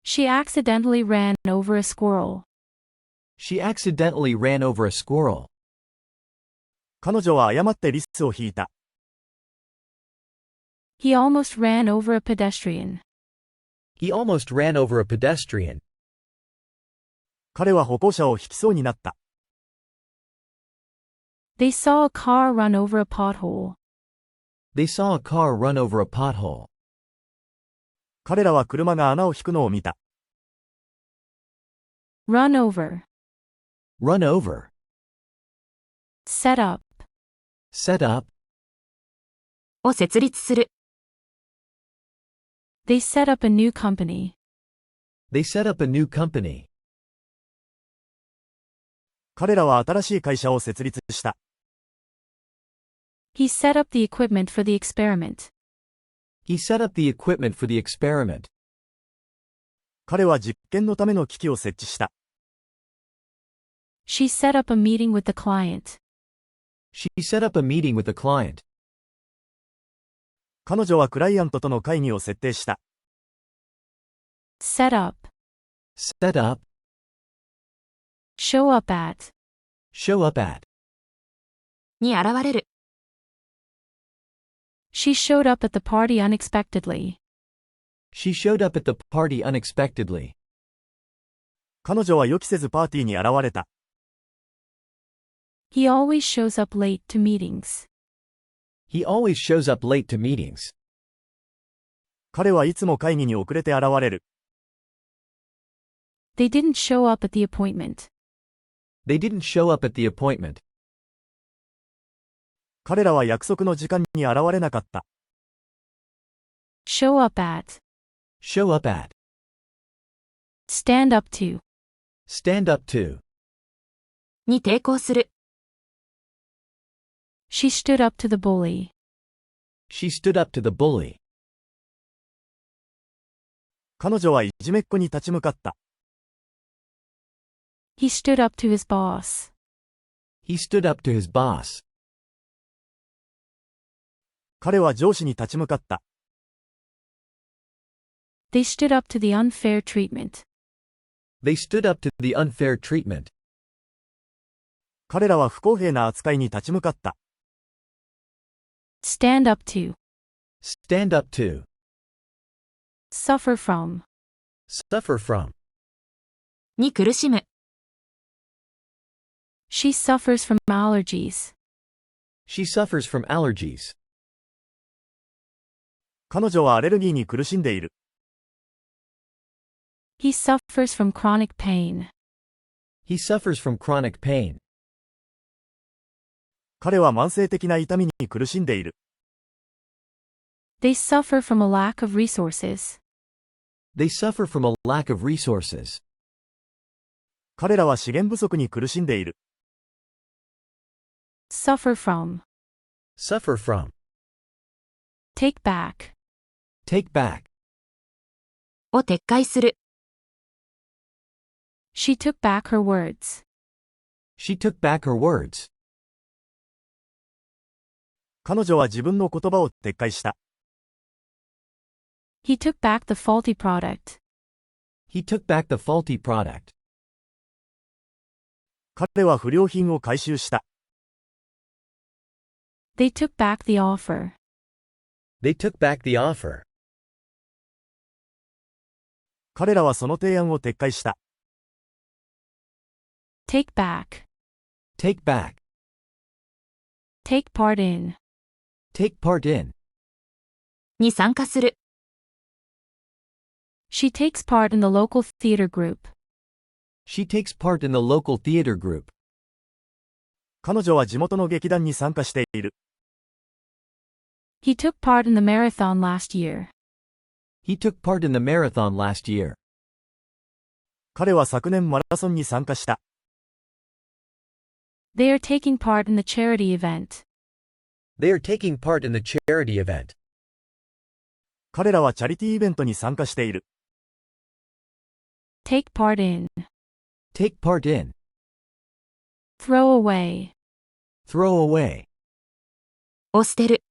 She accidentally ran over a squirrel. She accidentally ran over a squirrel. 彼女は誤ってリスを引いた。He almost ran over a pedestrian. He almost ran over a pedestrian. 彼は歩行者を引きそうになった。They saw a car run over a pothole. They saw a car run over a pothole. 彼らは車が穴を引くのを見た。Run over. Run over. Set up. Set up. を設立する。They set up a new company. They set up a new company. 彼らは新しい会社を設立した。He set up the equipment for the experiment. He set up the equipment for the experiment. 彼は実験のための機器を設置した。She set up a meeting with the client. She set up a meeting with the client. 彼女はクライアントとの会議を設定した。Set up. Set up. Show up at. Show up at. に現れる。She showed up at the party unexpectedly. She showed up at the party unexpectedly. 彼女は予期せずパーティーに現れた。He always shows up late to meetings. He always shows up late to meetings. 彼はいつも会議に遅れて現れる。They didn't show up at the appointment. They didn't show up at the appointment. 彼らは約束の時間に現れなかった。Show up at. Show up at. Stand up to. Stand up to. に抵抗する。She stood up to the bully. She stood up to the bully. 彼女はいじめっ子に立ち向かった。He stood up to his boss. He stood up to his boss. 彼は上司に立ち向かった。They stood up to the unfair treatment. They stood up to the unfair treatment. 彼らは不公平な扱いに立ち向かった。Stand up to. Stand up to. Suffer from. Suffer from. に苦しむ。She suffers from allergies. She suffers from allergies. 彼女はアレルギーに苦しんでいる。He suffers from chronic pain. He suffers from chronic pain. 彼は慢性的な痛みに苦しんでいる。They suffer from a lack of resources. They suffer from a lack of resources. 彼らは資源不足に苦しんでいる。Suffer from. Suffer from. Take back. Take back. を撤回する。She took back her words. She took back her words. 彼女は自分の言葉を撤回した。He took back the faulty product. He took back the faulty product. 彼は不良品を回収した。They took back the offer. They took back the offer. 彼らはその提案を撤回した。Take back. Take back. Take part in. Take part in. に参加する。She takes part in the local theater group. She takes part in the local theater group. 彼女は地元の劇団に参加している。He took part in the marathon last year. He took part in the marathon last year. 彼は昨年マラソンに参加した。They are taking part in the charity event. They are taking part in the charity event. 彼らはチャリティーイベントに参加している。Take part in. Take part in. Throw away. Throw away. を捨てる。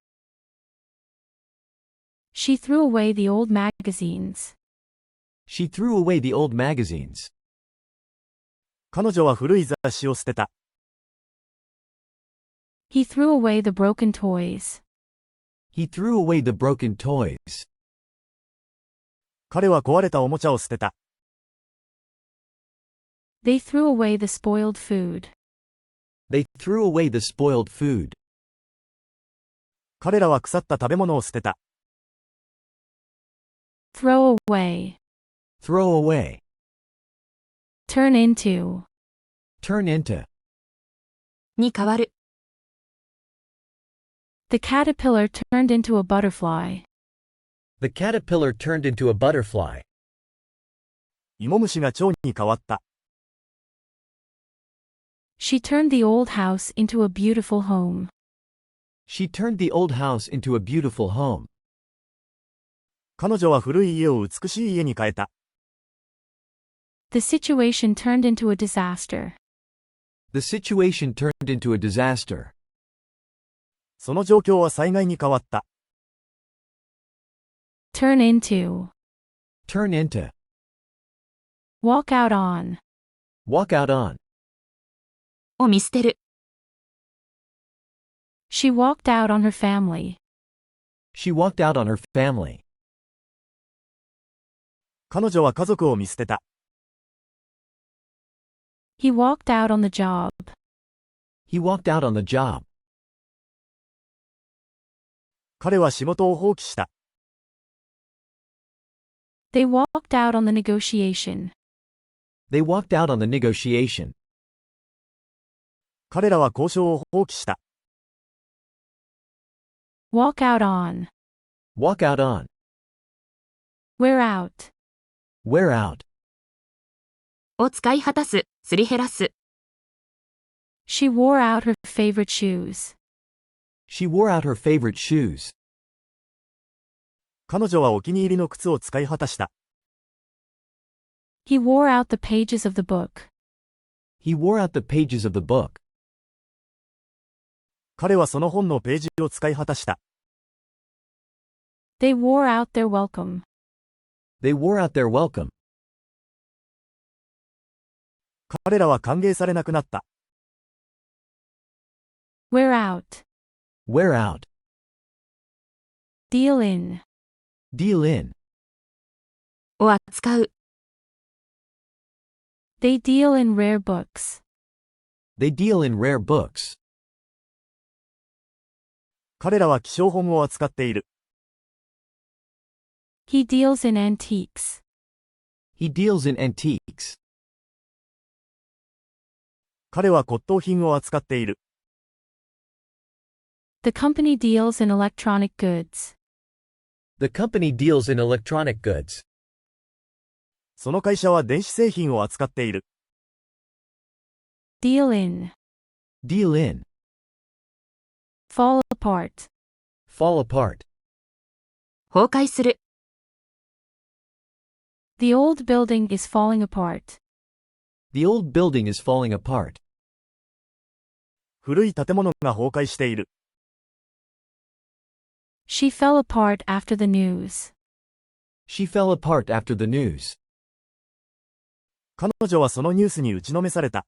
She threw away the old magazines. She threw away the old magazines. 彼女は古い雑誌を捨てた。He threw away the broken toys. He threw away the broken toys. 彼は壊れたおもちゃを捨てた。They threw away the spoiled food. They threw away the spoiled food. 彼らは腐った食べ物を捨てた。Throw away. Throw away. Turn into. Turn into. に変わる。The caterpillar turned into a butterfly. The caterpillar turned into a butterfly. 芋虫が蝶に変わった。She turned the old house into a beautiful home. She turned the old house into a beautiful home. 彼女は古い家を美しい家に変えた。The situation turned into a disaster. The situation turned into a disaster. その状況は災害に変わった。Turn into. Turn into. Walk out on. Walk out on. を見捨てる。She walked out on her family. She walked out on her family. 彼女は家族を見捨てた。He walked out on the job. He walked out on the job. 彼は仕事を放棄した。They walked out on the negotiation. They walked out on the negotiation. 彼らは交渉を放棄した。Walk out on. Walk out on. Wear out. Wear out. を使い果たす、すり減らす。She wore out her favorite shoes. She wore out her favorite shoes. 彼女はお気に入りの靴を使い果たした。He wore out the pages of the book. He wore out the pages of the book. 彼はその本のページを使い果たした。They wore out their welcome. They wore out their welcome. 彼らは歓迎されなくなった。Wear out. Wear out. Deal in. Deal in. を扱う。They deal in rare books. They deal in rare books. 彼らは希少本を扱っている。He deals in antiques. He deals in antiques. 彼は骨董品を扱っている。The company deals in electronic goods. The company deals in electronic goods. その会社は電子製品を扱っている。Deal in. Deal in. Fall apart. Fall apart. 崩壊する。The old building is falling apart. The old building is falling apart. 古い建物が崩壊している。She fell apart after the news. She fell apart after the news. 彼女はそのニュースに打ちのめされた。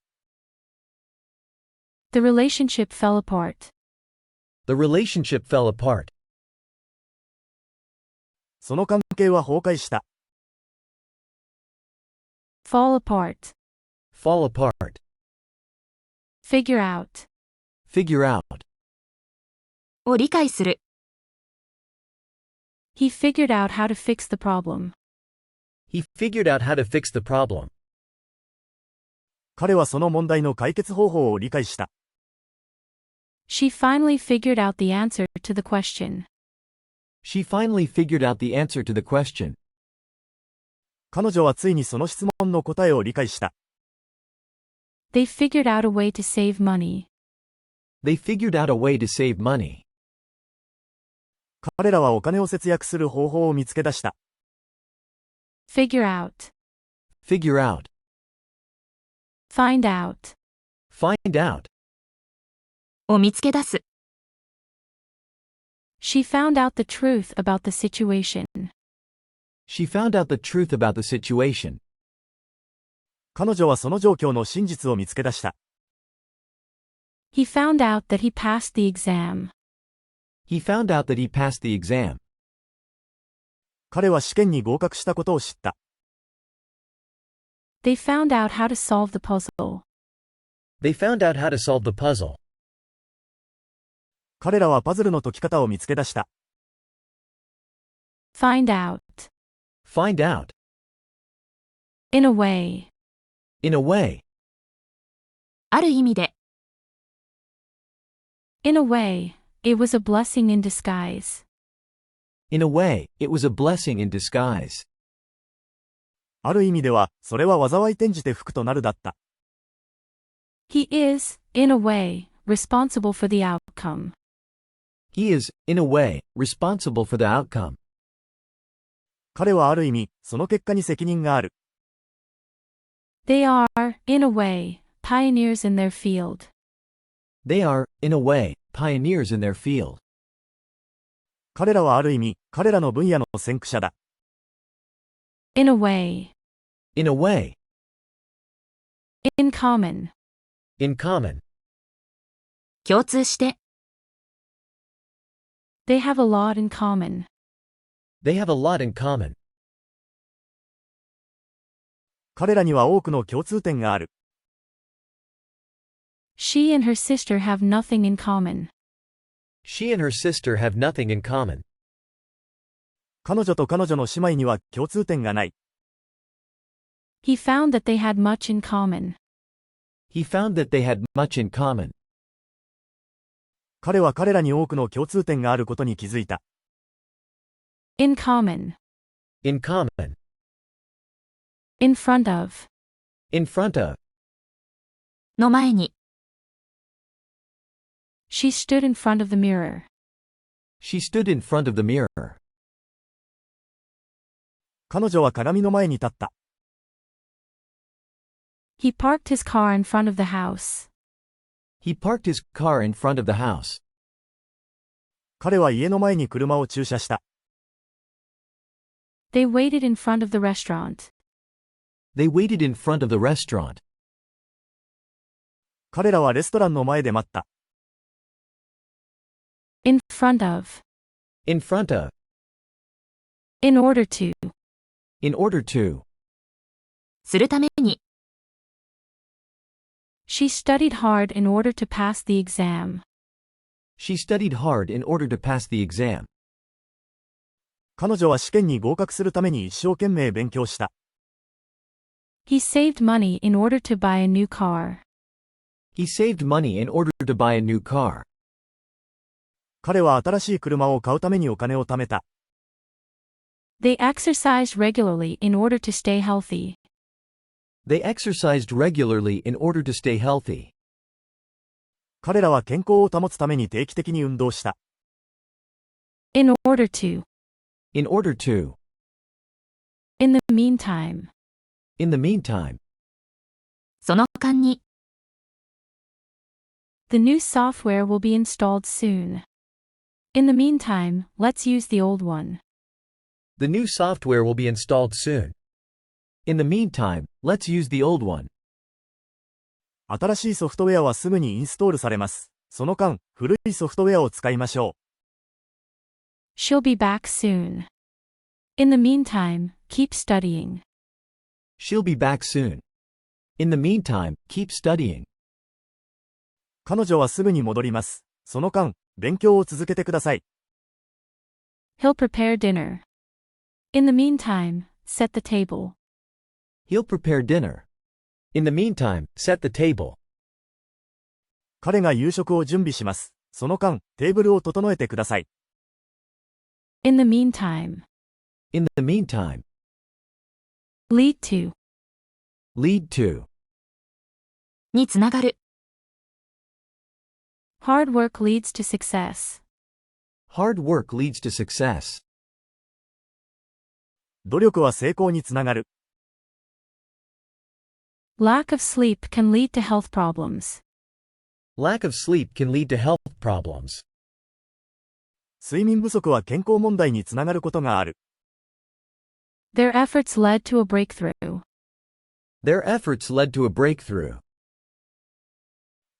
The relationship fell apart. The relationship fell apart. その関係は崩壊した。Fall apart. Fall apart. Figure out. Figure out. を理解する。He figured out how to fix the problem. He figured out how to fix the problem. 彼はその問題の解決方法を理解した。She finally figured out the answer to the question. She finally figured out the answer to the question. 彼女はついにその質問の答えを理解した。They figured out a way to save money. They figured out a way to save money. 彼らはお金を節約する方法を見つけ出した。Figure out. Figure out. Find out. Find out. を見つけ出す。She found out the truth about the situation. She found out the truth about the situation. 彼女はその状況の真実を見つけ出した。He found out that he passed the exam. He found out that he passed the exam. 彼は試験に合格したことを知った。They found out how to solve the puzzle. They found out how to solve the puzzle. 彼らはパズルの解き方を見つけ出した。Find out. Find out. In a way. In a way. ある意味で。In a way, it was a blessing in disguise. In a way, it was a blessing in disguise. ある意味では、それは災い転じて福となるだった。He is, in a way, responsible for the outcome. He is, in a way, responsible for the outcome. 彼はある意味、その結果に責任がある。They are, in a way, pioneers in their field. They are, in a way, pioneers in their field. 彼らはある意味、彼らの分野の先駆者だ。In a way. In a way. In common. In common. 共通して、They have a lot in common. They have a lot in common. 彼らには多くの共通点がある。She and her sister have nothing in common. She and her sister have nothing in common. 彼女と彼女の姉妹には共通点がない。He found that they had much in common. He found that they had much in common. 彼は彼らに多くの共通点があることに気づいた。In common. In common. In front of. In front of. の前に、She stood in front of the mirror. She stood in front of the mirror. 彼女は鏡の前に立った。He parked his car in front of the house. He parked his car in front of the house. 彼は家の前に車を駐車した。They waited in front of the restaurant. They waited in front of the restaurant. 彼らはレストランの前で待った。In front of. In front of. In order to. In order to. するために、She studied hard in order to pass the exam. She studied hard in order to pass the exam. 彼女は試験に合格するために一生懸命勉強した。He saved money in order to buy a new car. He saved money in order to buy a new car. 彼は新しい車を買うためにお金を貯めた。They exercised regularly in order to stay healthy. They exercised regularly in order to stay healthy. 彼らは健康を保つために定期的に運動した。In order to. In order to. In the meantime. In the meantime. その間に、The new software will be installed soon. In the meantime, let's use the old one. The new software will be installed soon. In the meantime, let's use the old one. 新しいソフトウェアはすぐにインストールされます。その間、古いソフトウェアを使いましょう。She'll be back soon. In the meantime, keep studying. She'll be back soon. In the meantime, keep studying. 彼女はすぐに戻ります。その間、勉強を続けてください。He'll prepare dinner. In the meantime, set the table. He'll prepare dinner. In the meantime, set the table. 彼が夕食を準備します。その間、テーブルを整えてください。In the meantime. In the meantime. Lead to. Lead to. につながる。Hard work leads to success. Hard work leads to success. 努力は成功につながる。Lack of sleep can lead to health problems. Lack of sleep can lead to health problems. 睡眠不足は健康問題につながることがある。Their efforts led to a breakthrough. Their efforts led to a breakthrough.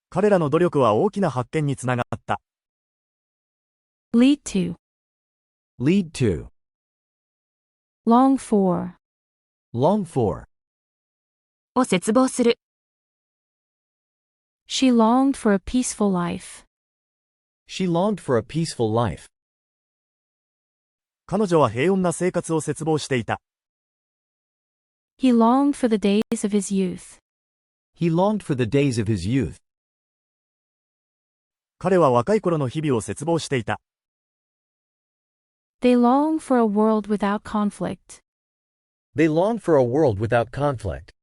彼らの努力は大きな発見につながった。Lead to. Lead to. Long for. Long for. を切望する。She longed for a peaceful life. She longed for a peaceful life. 彼女は平穏な生活を切望していた。He longed for the days of his youth. He longed for the days of his youth. 彼は若い頃の日々を切望していた。They long for a world without conflict. They long for a world without conflict.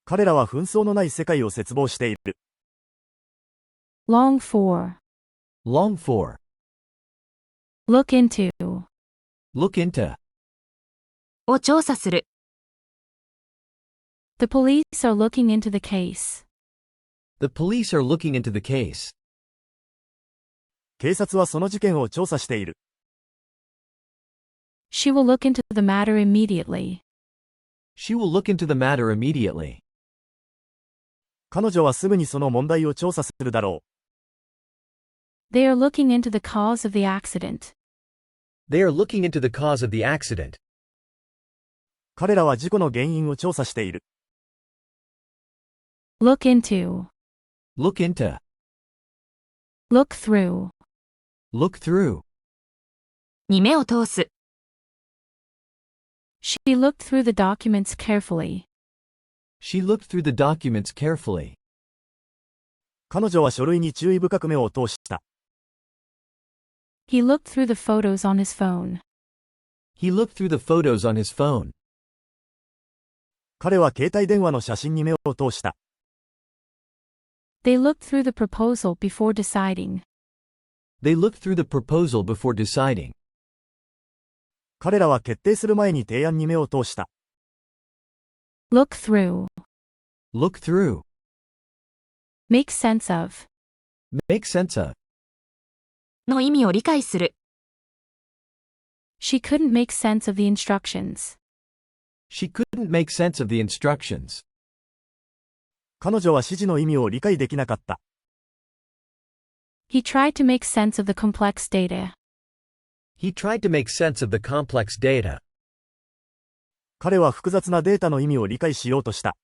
彼らは紛争のない世界を切望している。Long for. long for, Look into. look into. を調査する。The police are looking into the case. The police are looking into the case. 警察はその事件を調査している。She will look into the matter immediately. She will look into the matter immediately. 彼女はすぐにその問題を調査するだろう。They are looking into the cause of the accident. They are looking into the cause of the accident. 彼らは事故の原因を調査している。Look into. Look into, Look through. look through. に目を通す。She looked through the documents carefully. She looked through the documents carefully. 彼女は書類に注意深く目を通した。He looked through the photos on his phone. He looked through the photos on his phone. 彼は携帯電話の写真に目を通した。They looked through the proposal before deciding. They looked through the proposal before deciding. 彼らは決定する前に提案に目を通した。Look through. Look through. Make sense of. Make sense of. の意味を理解する。She couldn't make sense of the instructions. She couldn't make sense of the instructions. 彼女は指示の意味を理解できなかった。He tried to make sense of the complex data. He tried to make sense of the complex data. 彼は複雑なデータの意味を理解しようとした。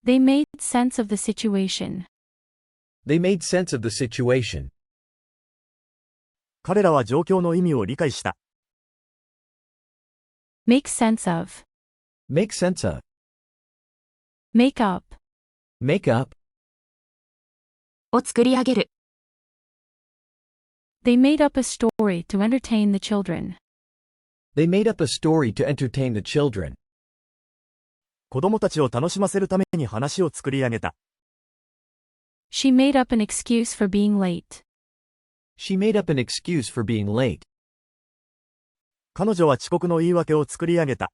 They made sense of the situation. They made sense of the situation. 彼らは状況の意味を理解した。Make sense of. Make sense of. Make up. Make up. を作り上げる。They made up a story to entertain the children. They made up a story to entertain the children. 子供たちを楽しませるために話を作り上げた。She made up an excuse for being late. She made up an excuse for being late. 彼女は遅刻の言い訳を作り上げた。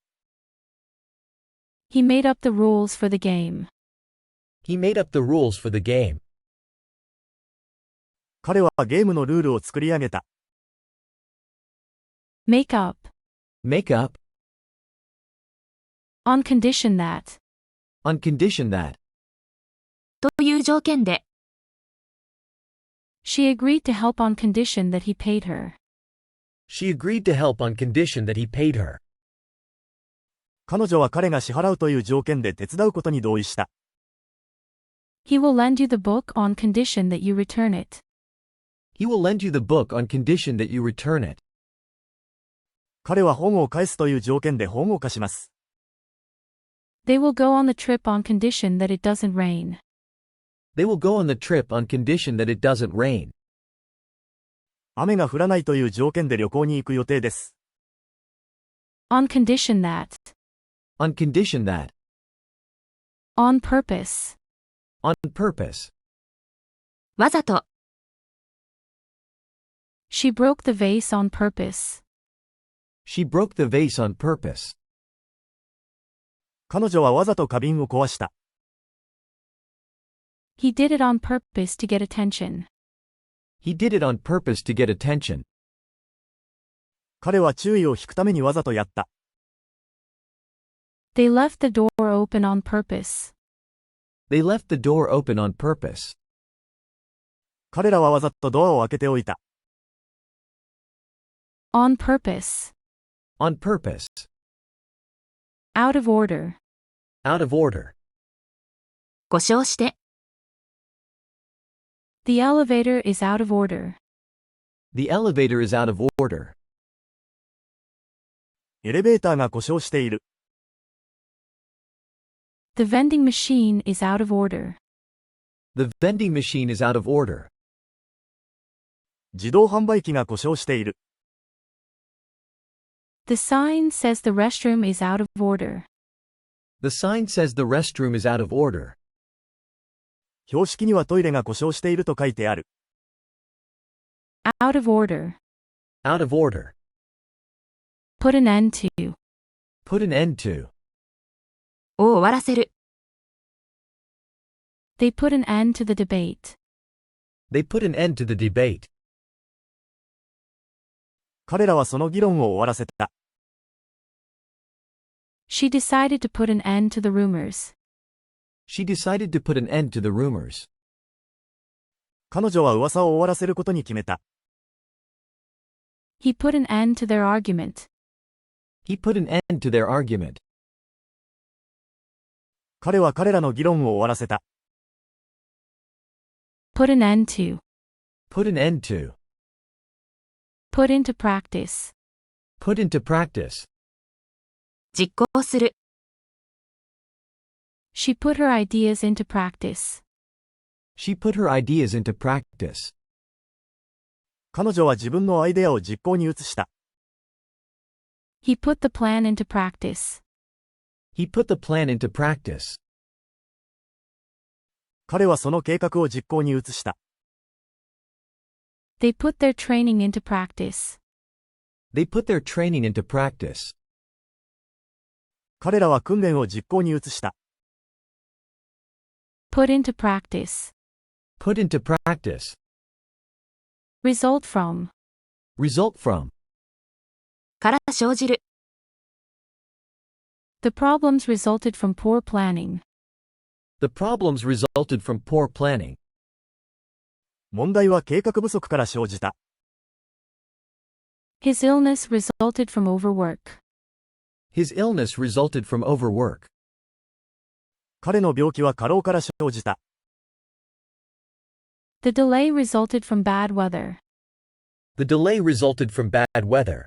He made up the rules for the game. He made up the rules for the game. 彼はゲームのルールを作り上げた。Make up. Make up. On condition that. On condition that. という条件で。She agreed to help on condition that he paid her. She agreed to help on condition that he paid her. 彼女は彼が支払うという条件で手伝うことに同意した。He will lend you the book on condition that you return it. He will lend you the book on condition that you return it. 彼は本を返すという条件で本を貸します。They will go on the trip on condition that it doesn't rain. They will go on the trip on condition that it doesn't rain. 雨が降らないという条件で旅行に行く予定です。On condition that. On condition that. On purpose. On purpose. わざと。She broke the vase on purpose. She broke the vase on purpose. 彼女はわざと花瓶を壊した。He did it on purpose to get attention. He did it on purpose to get attention. 彼は注意を引くためにわざとやった。They left the door open on purpose. They left the door open on purpose. 彼らはわざとドアを開けておいた。On purpose. On purpose. Out of order. Out of order. 故障して。The elevator is out of order. The elevator is out of order. エレベーターが故障している。The vending machine is out of order. The vending machine is out of order. 自動販売機が故障している。The sign says the restroom is out of order. The sign says the restroom is out of order. 標識にはトイレが故障していると書いてある。Out of order. Out of order. Put an end to. Put an end to. を終わらせる。They put an end to the debate. They put an end to the debate. 彼らはその議論を終わらせた。She decided to put an end to the rumors. She decided to put an end to the rumors. 彼女は噂を終わらせることに決めた。He put an end to their argument. He put an end to their argument. 彼は彼らの議論を終わらせた。Put an end to. Put an end to. Put into practice. Put into practice. 実行する。She put her ideas into practice. She put her ideas into practice. 彼女は自分のアイデアを実行に移した。He put the plan into practice. He put the plan into practice. 彼はその計画を実行に移した。They put their training into practice. They put their training into practice. 彼らは訓練を実行に移した。Put into practice. Put into practice. Result from. Result from. から生じる。The problems resulted from poor planning. The problems resulted from poor planning. 問題は計画不足から生じた。His illness resulted from overwork. His illness resulted from overwork. 彼の病気は過労から生じた。The delay resulted from bad weather. The delay resulted from bad weather.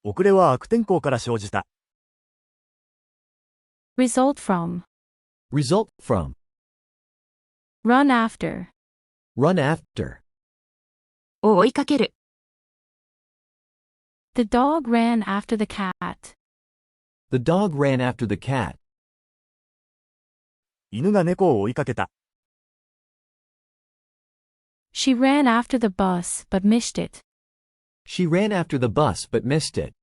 遅れは悪天候から生じた。Result from. Result from. Run after. Run after. を追いかける。The dog ran after the cat. The dog ran after the cat. 犬が猫を追いかけた。She ran after the bus but missed it. She ran after the bus but missed it.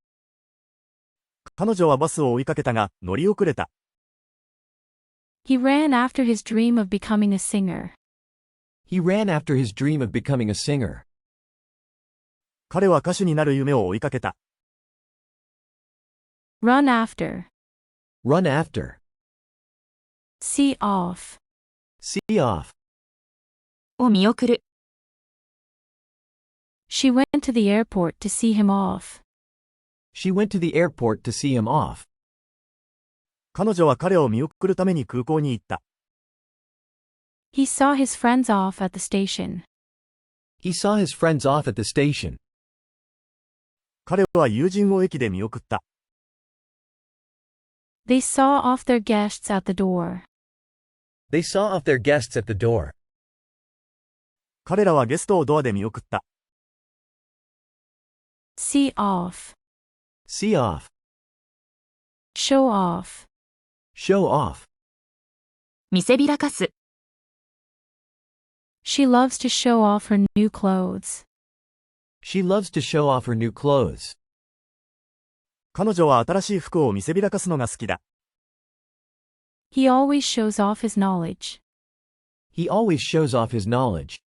彼女はバスを追いかけたが、乗り遅れた。He ran after his dream of becoming a singer. He ran after his dream of becoming a singer. 彼は歌手になる夢を追いかけた。Run after. Run after. See off. See off. を見送る。She went to the airport to see him off. She went to the airport to see him off. 彼女は彼を見送るために空港に行った。He saw his friends off at the station. He saw his friends off at the station. 彼は友人を駅で見送った。They saw off their guests at the door. They saw off their guests at the door. 彼らはゲストをドアで見送った。See off. See off. Show off. Show off. 見せびらかす。She loves to show off her new clothes. She loves to show off her new clothes. 彼女は新しい服を見せびらかすのが好きだ。He always shows off his knowledge. He always shows off his knowledge.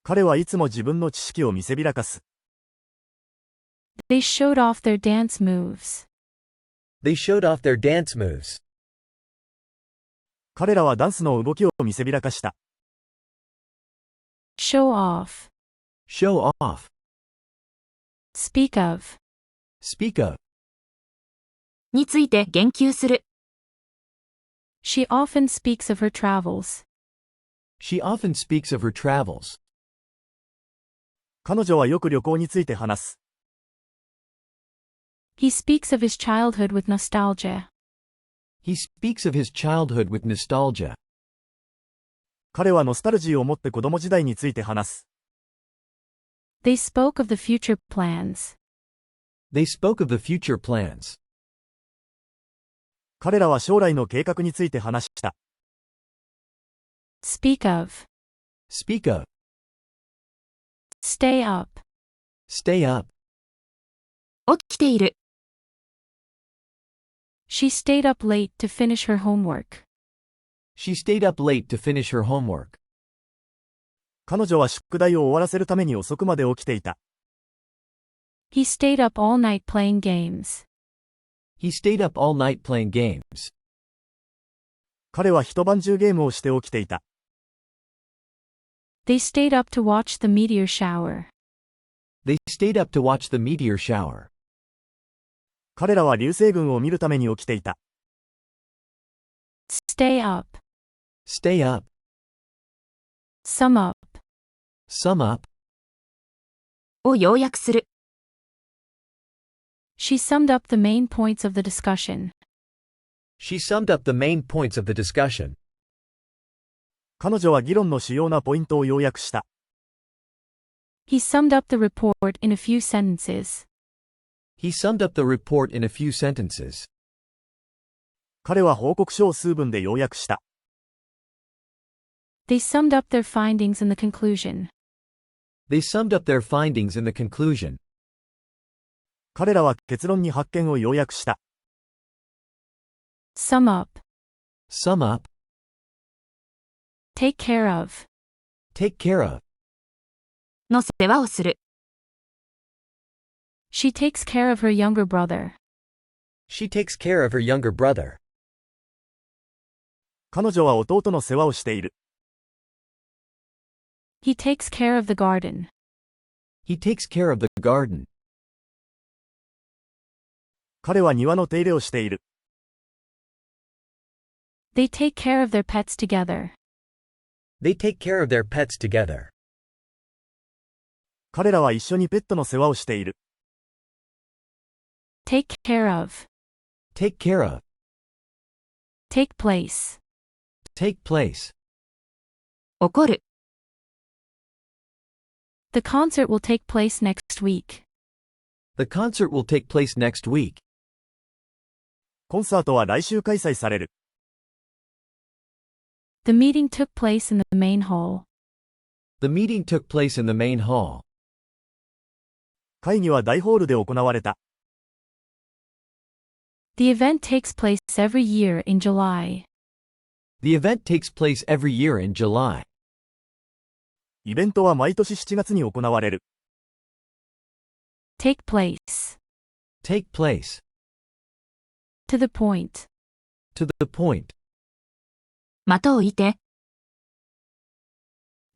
彼はいつも自分の知識を見せびらかす。They showed off their dance moves. They showed off their dance moves. 彼らはダンスの動きを見せびらかした。Show off. Show off. Speak of. Speak of. について言及する。She often speaks of her travels. She often speaks of her travels. 彼女はよく旅行について話す。He speaks of his childhood with nostalgia. He speaks of his childhood with nostalgia. 彼はノスタルジーを持って子供時代について話す。They spoke of the future plans. They spoke of the future plans. 彼らは将来の計画について話した。Speak of. Speak of. Stay up. Stay up. 起きている。She stayed up late to finish her homework. She stayed up late to finish her homework. 彼女は宿題を終わらせるために遅くまで起きていた。He stayed up all night playing games. He stayed up all night playing games. 彼は一晩中ゲームをして起きていた。They stayed up to watch the meteor shower. They stayed up to watch the meteor shower. 彼らは流星群を見るために起きていた。Stay up. Stay up. Sum up. Sum up. を要約する。She summed up the main points of the discussion. She summed up the main points of the discussion. 彼女は議論の主要なポイントを要約した。He summed up the report in a few sentences. He summed up the report in a few sentences. 彼は報告書を数文で要約した。They summed up their findings in the conclusion. They summed up their findings in the conclusion. 彼らは結論に発見を要約した。Sum up. Sum up. Take care of. Take care of. の世話をする。She takes care of her younger brother. She takes care of her younger brother. 彼女は弟の世話をしている。He takes care of the garden. He takes care of the garden. 彼は庭の手入れをしている。They take care of their pets together. They take care of their pets together. 彼らは一緒にペットの世話をしている。Take care of. Take care of. Take place. Take place. 起こる。The concert will take place next week. The concert will take place next week. コンサートは来週開催される。The meeting took place in the main hall. The meeting took place in the main hall. 会議は大ホールで行われた。The event takes place every year in July. The event takes place every year in July. イベントは毎年7月に行われる。Take place. Take place. To the point. To the point. 的を射て。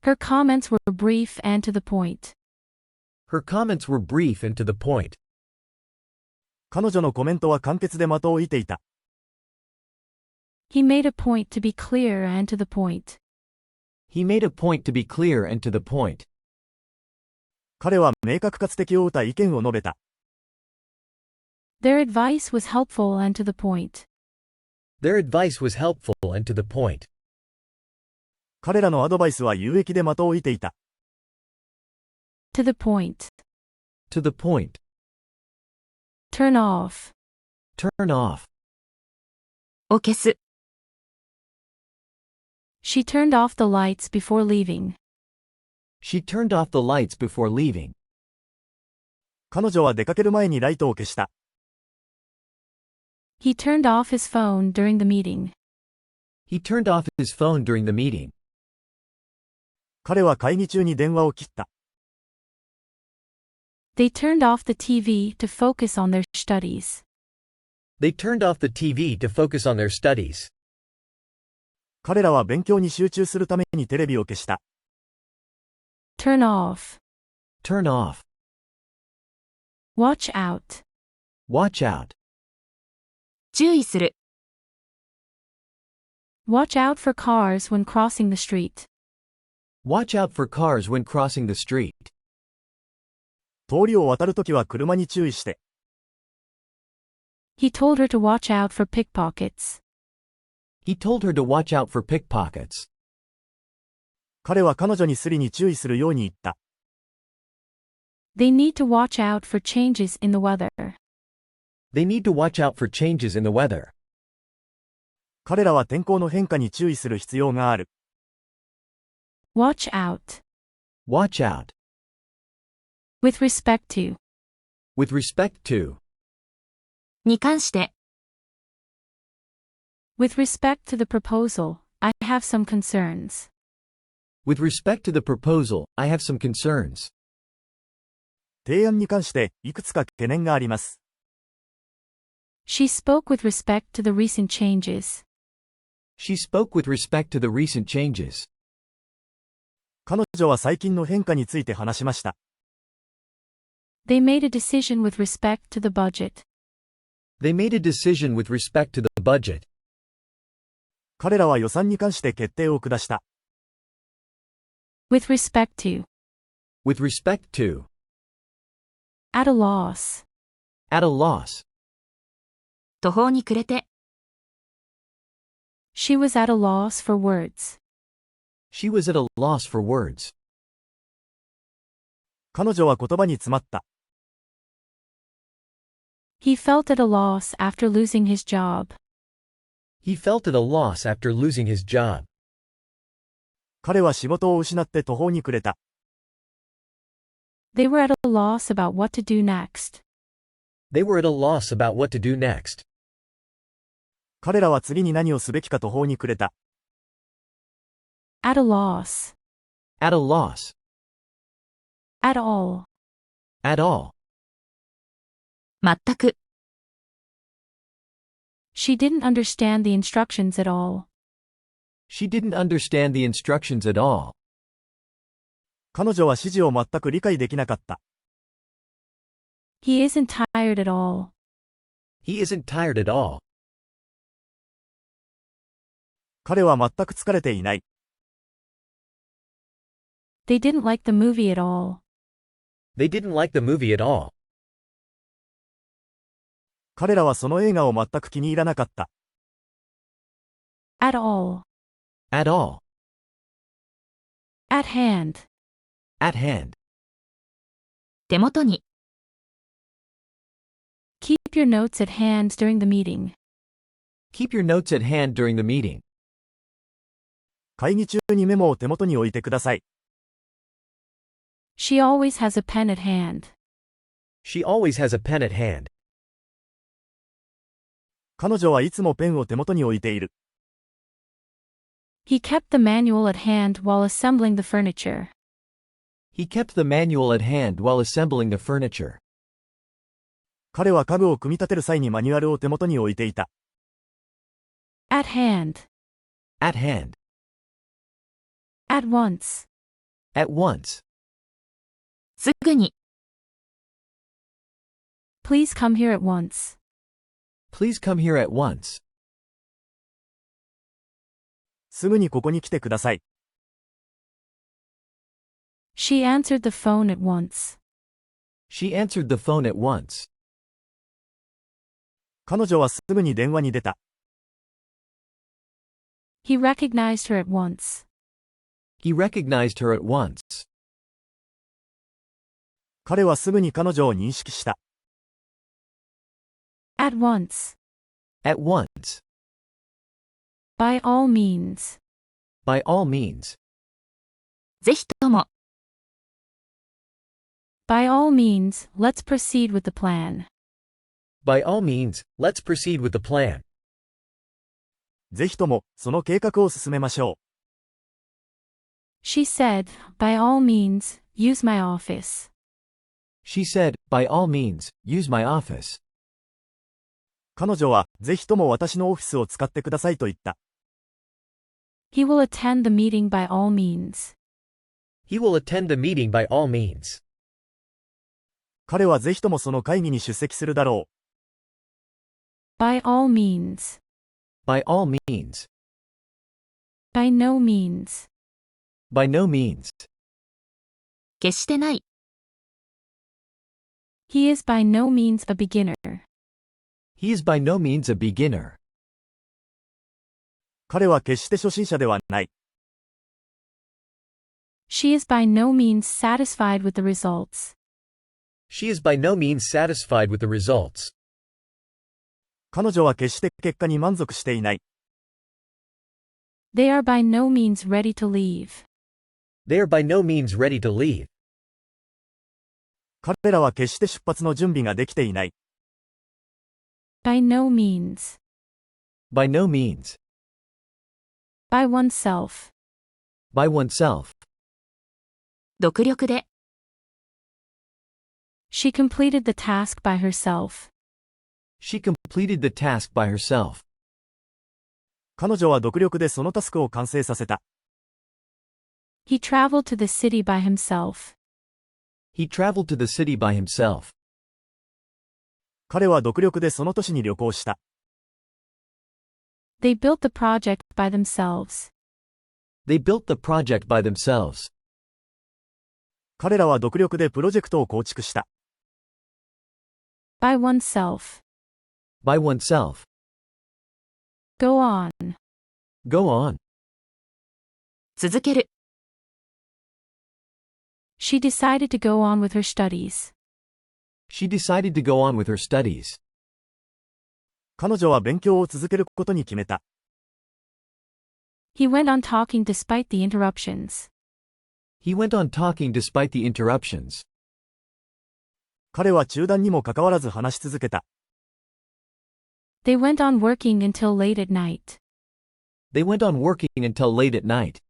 Her comments were brief and to the point. Her comments were brief and to the point. 彼女のコメントは簡潔で的を射ていた。He made a point to be clear and to the point. He made a point to be clear and to the point. 彼は明確かつ敵を打った意見を述べた。Their advice was helpful and to the point. Their advice was helpful and to the point. 彼らのアドバイスは有益で的を射ていた。To the point. To the point. Turn off. Turn off. を消す。She turned off the lights before leaving. She turned off the lights before leaving. 彼女は出かける前にライトを消した。He turned off his phone during the meeting. He turned off his phone during the meeting. 彼は会議中に電話を切った。They turned off the TV to focus on their studies. They turned off the TV to focus on their studies. 彼らは勉強に集中するためにテレビを消した。Turn off. Turn off. Watch out. Watch out. 注意する。Watch out for cars when crossing the street. Watch out for cars when crossing the street. 通りを渡るときは車に注意して。He told her to watch out for pickpockets. He told her to watch out for pickpockets. 彼は彼女にスリに注意するように言った。They need to watch out for changes in the weather. They need to watch out for changes in the weather. 彼らは天候の変化に注意する必要がある。Watch out. Watch out. With respect to. With respect to. に関して、With respect to the proposal, I have some concerns. With respect to the proposal, I have some concerns. 提案に関していくつか懸念があります。She spoke with respect to the recent changes. She spoke with respect to the recent changes. 彼女は最近の変化について話しました。They made a decision with respect to the budget. They made a decision with respect to the budget. 彼らは予算に関して決定を下した。With respect to. With respect to. At a loss. At a loss. 途方に暮れて、She was at a loss for words. She was at a loss for words. 彼女は言葉に詰まった。He felt at a loss after losing his job. He felt at a loss after losing his job. 彼は仕事を失って途方に暮れた。They were at a loss about what to do next. They were at a loss about what to do next. 彼らは次に何をすべきか途方に暮れた。At a loss. At a loss. At all. At all. 全く、She didn't understand the instructions at all. She didn't understand the instructions at all. 彼女は指示を全く理解できなかった。He isn't tired at all. He isn't tired at all. 彼は全く疲れていない。They didn't like the movie at all. They didn't like the movie at all. 彼らはその映画を全く気に入らなかった。At all. At all. At hand. At hand. 手元に、Keep your notes at hand during the meeting. Keep your notes at hand during the meeting. 会議中にメモを手元に置いてください。She always has a pen at hand. She always has a pen at hand. 彼女はいつもペンを手元に置いている。He kept the manual at hand while assembling the furniture. He kept the manual at hand while assembling the furniture. 彼は家具を組み立てる際にマニュアルを手元に置いていた。At hand. At hand. At once. At once. すぐに、Please come here at once. Please come here at once. すぐにここに来てください。She answered the phone at once. She answered the phone at once. 彼女はすぐに電話に出た。He recognized her at once. He recognized her at once. 彼はすぐに彼女を認識した。At once. At once. By all means. By all means. ぜひとも、By all means, let's proceed with the plan. By all means, let's proceed with the plan. ぜひとも、その計画を進めましょ She said, by all means, use my office. She said, by all means, use my office. う。彼女は、ぜひとも私のオフィスを使ってくださいと言った。He will attend the meeting by all means. He will attend the meeting by all means. 彼はぜひともその会議に出席するだろ By all means. By all means. By no means. By no means. 決してない、He is by no means a beginner. He is by no means a beginner. う。彼は決して初心者ではない。She is by no means satisfied with the results. She is by no means satisfied with the results. 彼女は決して結果に満足していない。They are by no means ready to leave. They are by no means ready to leave. 彼らは決して出発の準備ができていない。By no means. By no means. By oneself. By oneself. 独力で、She completed the task by herself. She completed the task by herself. 彼女は独力でそのタスクを完成させた。He traveled to the city by himself. He traveled to the city by himself. 彼は独力でその都市に旅行した。They built the project by themselves. They built the project by themselves. 彼らは独力でプロジェクトを構築した。By oneself. By oneself. Go on. Go on. 続ける。She decided to go on with her studies. She decided to go on with her studies. 彼女は勉強を続けることに決めた。He went on talking despite the interruptions. He went on talking despite the interruptions. 彼は中断にもかかわらず話し続けた。They went on working until late at night. They went on working until late at night.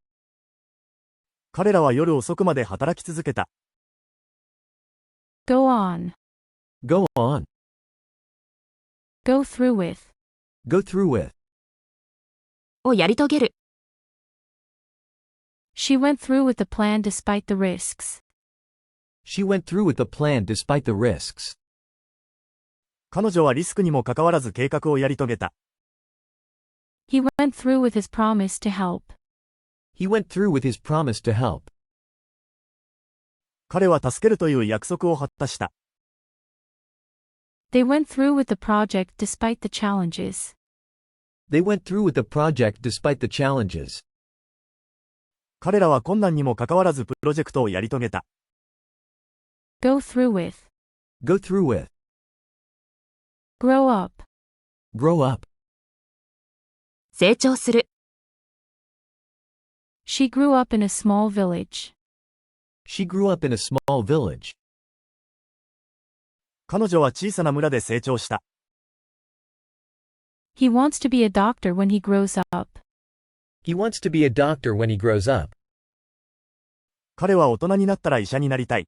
彼らは夜遅くまで働き続けた。Go on. Go on. Go through with. Go through with. をやり遂げる。She went through with the plan despite the risks. She went through with the plan despite the risks. 彼女はリスクにもかかわらず計画をやり遂げた。He went through with his promise to help. He went through with his promise to help. 彼は助けるという約束を果たした。They went through with the project despite the challenges. They went through with the project despite the challenges. 彼らは困難にもかかわらずプロジェクトをやり遂げた。Go through with. Go through with. Grow up. Grow up. 成長する。She grew up in a small village. She grew up in a small village. 彼女は小さな村で成長した。He wants to be a doctor when he grows up. He wants to be a doctor when he grows up. 彼は大人になったら医者になりたい。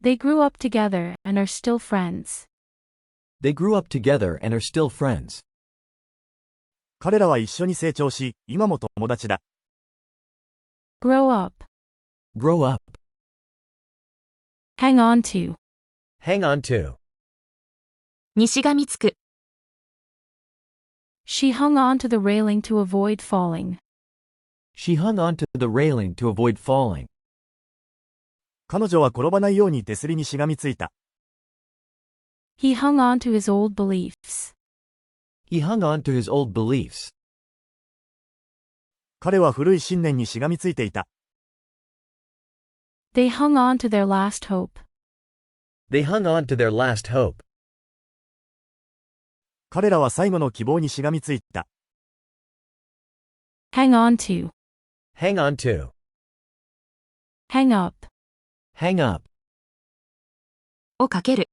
They grew up together and are still friends. They grew up together and are still friends. 彼らは一緒に成長し、今も友達だ。Grow up. Grow up. Hang on to. Hang on to. にしがみつく。She hung on to the railing to avoid falling. She hung onto the railing to avoid falling. 彼女は転ばないように手すりにしがみついた。He hung on to his old beliefs. He hung on to his old beliefs. 彼は古い信念にしがみついていた。They hung on to their last hope. They hung on to their last hope. 彼らは最後の希望にしがみついた。Hang on to. Hang on to. Hang up. Hang up. をかける。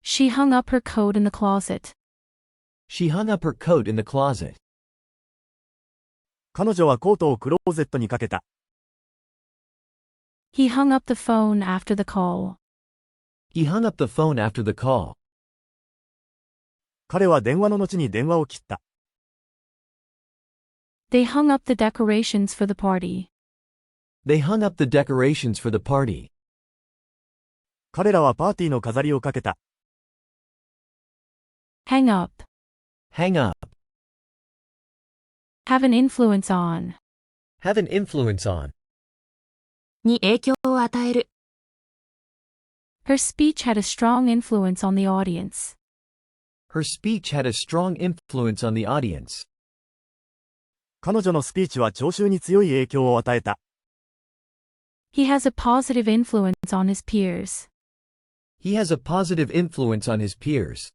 She hung up her coat in the closet. She hung up her coat in the closet. 彼女はコートをクローゼットにかけた。He hung up the phone after the call. He hung up the phone after the call. 彼は電話の後に電話を切った。They hung up the decorations for the party. They hung up the decorations for the party. 彼らはパーティーの飾りをかけた。Hang up. Hang up. Have an influence on. Have an influence on. に影響を与える。Her speech had a strong influence on the audience. Her speech had a strong influence on the audience. 彼女のスピーチは聴衆に強い影響を与えた。He has a positive influence on his peers. He has a positive influence on his peers.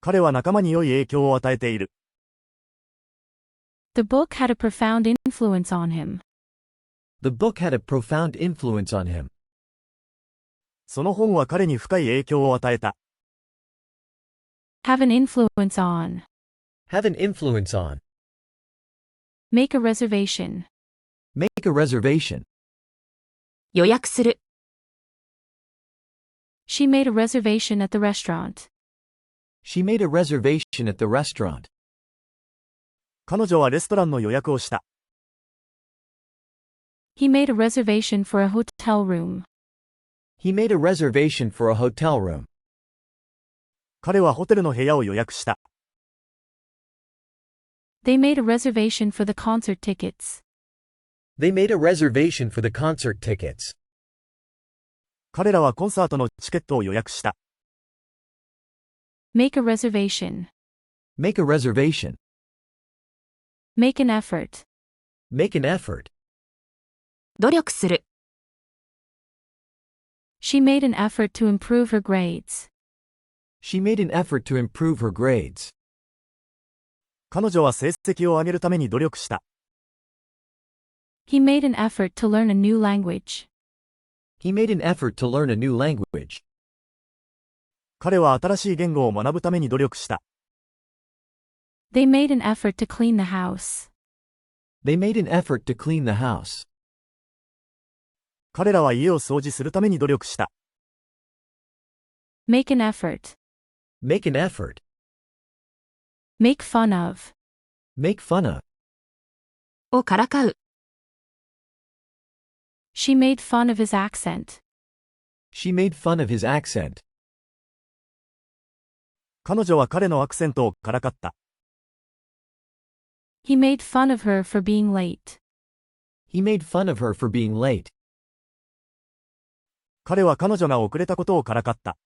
彼は仲間に良い影響を与えている。The book had a profound influence on him. The book had a profound influence on him. その本は彼に深い影響を与えた。Have an influence on. Have an influence on. Make a reservation. Make a reservation. 予約する。She made a reservation at the restaurant. She made a reservation at the restaurant. 彼女はレストランの予約をした。He made a reservation for a hotel room. He made a reservation for a hotel room. 彼はホテルの部屋を予約した。They made a reservation for the concert tickets. They made a reservation for the concert tickets. 彼らはコンサートのチケットを予約した。Make a reservation. Make a reservation. Make an effort. Make an effort. 努力する。She made an effort to improve her grades. She made an effort to improve her grades. 彼女は成績を上げるために努力した。He made an effort to learn a new language. He made an effort to learn a new language. 彼は新しい言語を学ぶために努力した。They made an effort to clean the house. They made an effort to clean the house. 彼らは家を掃除するために努力した。Make an effort. Make an effort. Make fun of. Make fun of. をからかう。She made fun of his accent. She made fun of his accent. 彼女は彼のアクセントをからかった。He made fun of her for being late. He made fun of her for being late. 彼は彼女が遅れたことをからかった。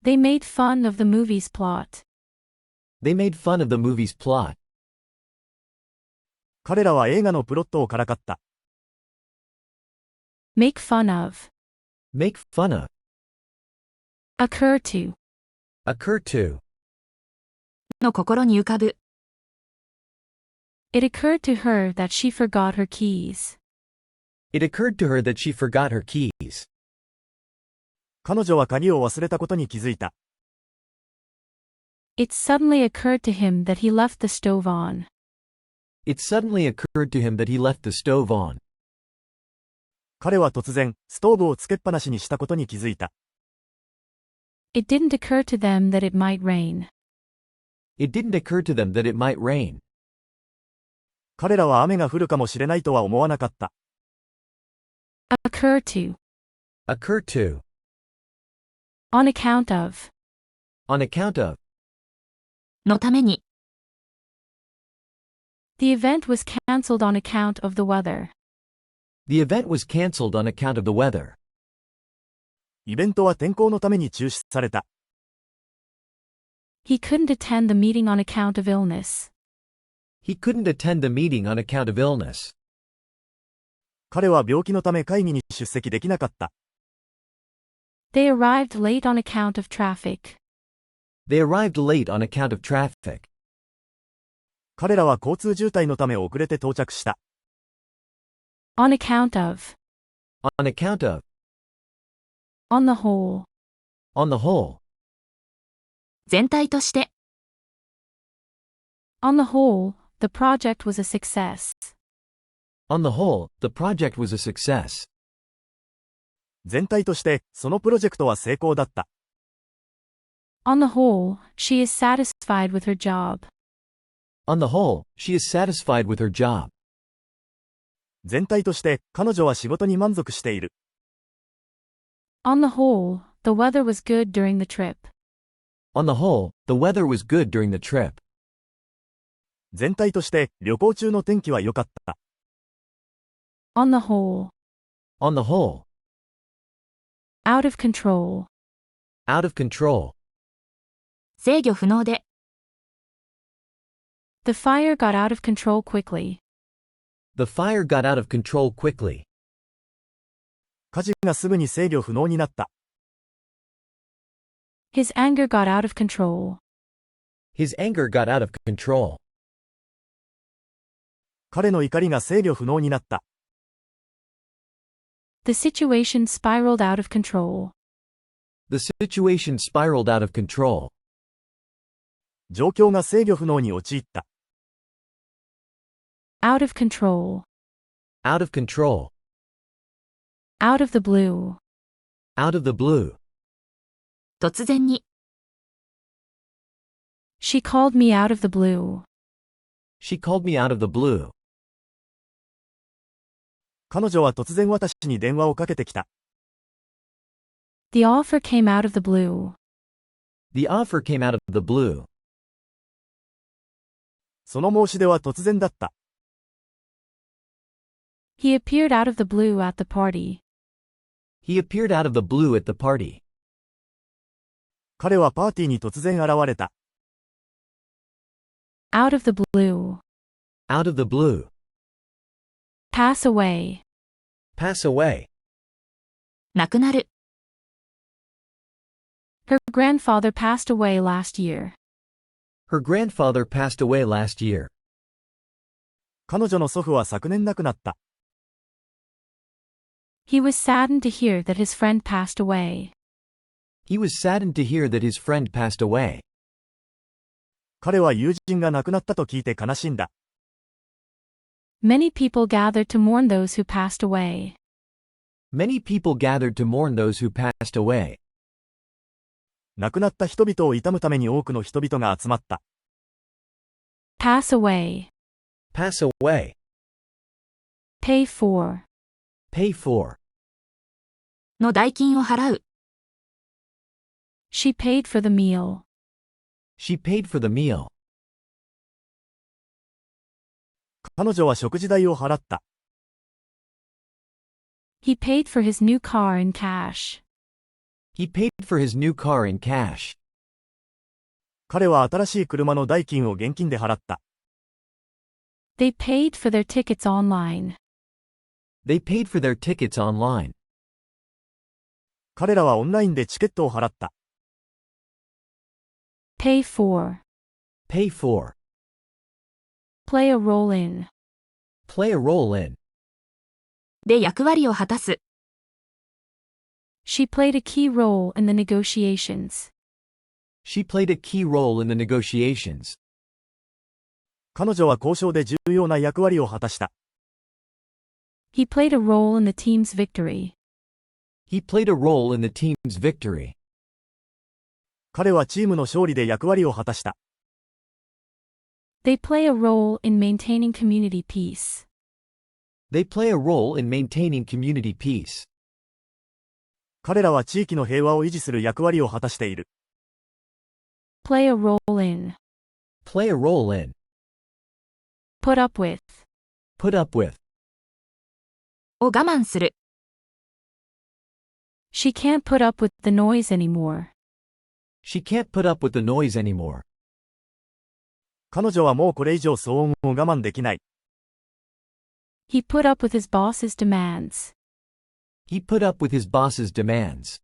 They made fun of the movie's plot. They made fun of the movie's plot. 彼らは映画のプロットをからかった。Make fun of. Make fun of. Occur to. Occur to. の心に浮かぶ。It occurred to her that she forgot her keys. It occurred to her that she forgot her keys. 彼女は鍵を忘れたことに気づいた。It suddenly occurred to him that he left the stove on. It suddenly occurred to him that he left the stove on. 彼は突然、ストーブをつけっぱなしにしたことに気づいた。It didn't occur to them that it might rain. It didn't occur to them that it might rain. 彼らは雨が降るかもしれないとは思わなかった。Occur to. Occur to. On account of. On account of. のために。The event was cancelled on account of the weather. The event was cancelled on account of the weather. イベントは天候のために中止された。He couldn't attend the meeting on account of illness. He couldn't attend the meeting on account of illness. 彼は病気のため会議に出席できなかった。They arrived late on account of traffic. They arrived late on account of traffic. 彼らは交通渋滞のため遅れて到着した。On account of. On account of. On the whole. On the whole. 全体として。On the whole, the project was a success. On the whole, the project was a success. 全体として、そのプロジェクトは成功だった。On the whole, she is satisfied with her job. On the whole, she is satisfied with her job. 全体として、彼女は仕事に満足している。On the whole, the weather was good during the trip. On the whole, the weather was good during the trip. 全体として、旅行中の天気は良かった。On the whole. On the whole. Out of control. Out of control. 制御不能で。The fire got out of control quickly. The fire got out of control quickly. 火事がすぐに制御不能になった。His anger got out of control. His anger got out of control. 彼の怒りが制御不能になった。The situation spiraled out of control. The situation spiraled out of control. 状況が制御不能に陥った。Out of control. Out of control. Out of the blue. Out of the blue. 突然に。She called me out of the blue. She called me out of the blue. 彼女は突然私に電話をかけてきた。The offer came out of the blue. The offer came out of the blue. その申し出は突然だった。He appeared out of the blue at the party. He appeared out of the blue at the party. 彼はパーティーに突然現れた。Out of the blue. Out of the blue. Pass away. Pass away. 亡くなる。Her grandfather passed away last year. Her grandfather passed away last year. 彼女の祖父は昨年亡くなった。He was saddened to hear that his friend passed away. He was saddened to hear that his friend passed away. 彼は友人が亡くなったと聞いて悲しんだ。Many people gathered to mourn those who passed away. Many people gathered to mourn those who passed away. 亡くなった人々を悼むために多くの人々が集まった。Pass away. Pass away. Pay for. Pay for. の代金を払う。She paid for the meal. She paid for the meal. 彼女は食事代を払った。He paid for his new car in cash. He paid for his new car in cash. 彼は新しい車の代金を現金で払った。They paid for their tickets online. They paid for their tickets online. 彼らはオンラインでチケットを払った。Pay for. Pay for. Play a role in. Play a role in. で役割を果たす。She played a key role in the negotiations. She played a key role in the negotiations. 彼女は交渉で重要な役割を果たした。He played a role in the team's victory. He played a role in the team's victory. 彼はチームの勝利で役割を果たした。They play a role in maintaining community peace. They play a role in maintaining community peace. 彼らは地域の平和を維持する役割を果たしている。Play a role in. Play a role in. Put up with. Put up with. を我慢する。She can't put up with the noise anymore. She can't put up with the noise anymore. 彼女はもうこれ以上騒音を我慢できない。He put up with his boss's demands. He put up with his boss's demands.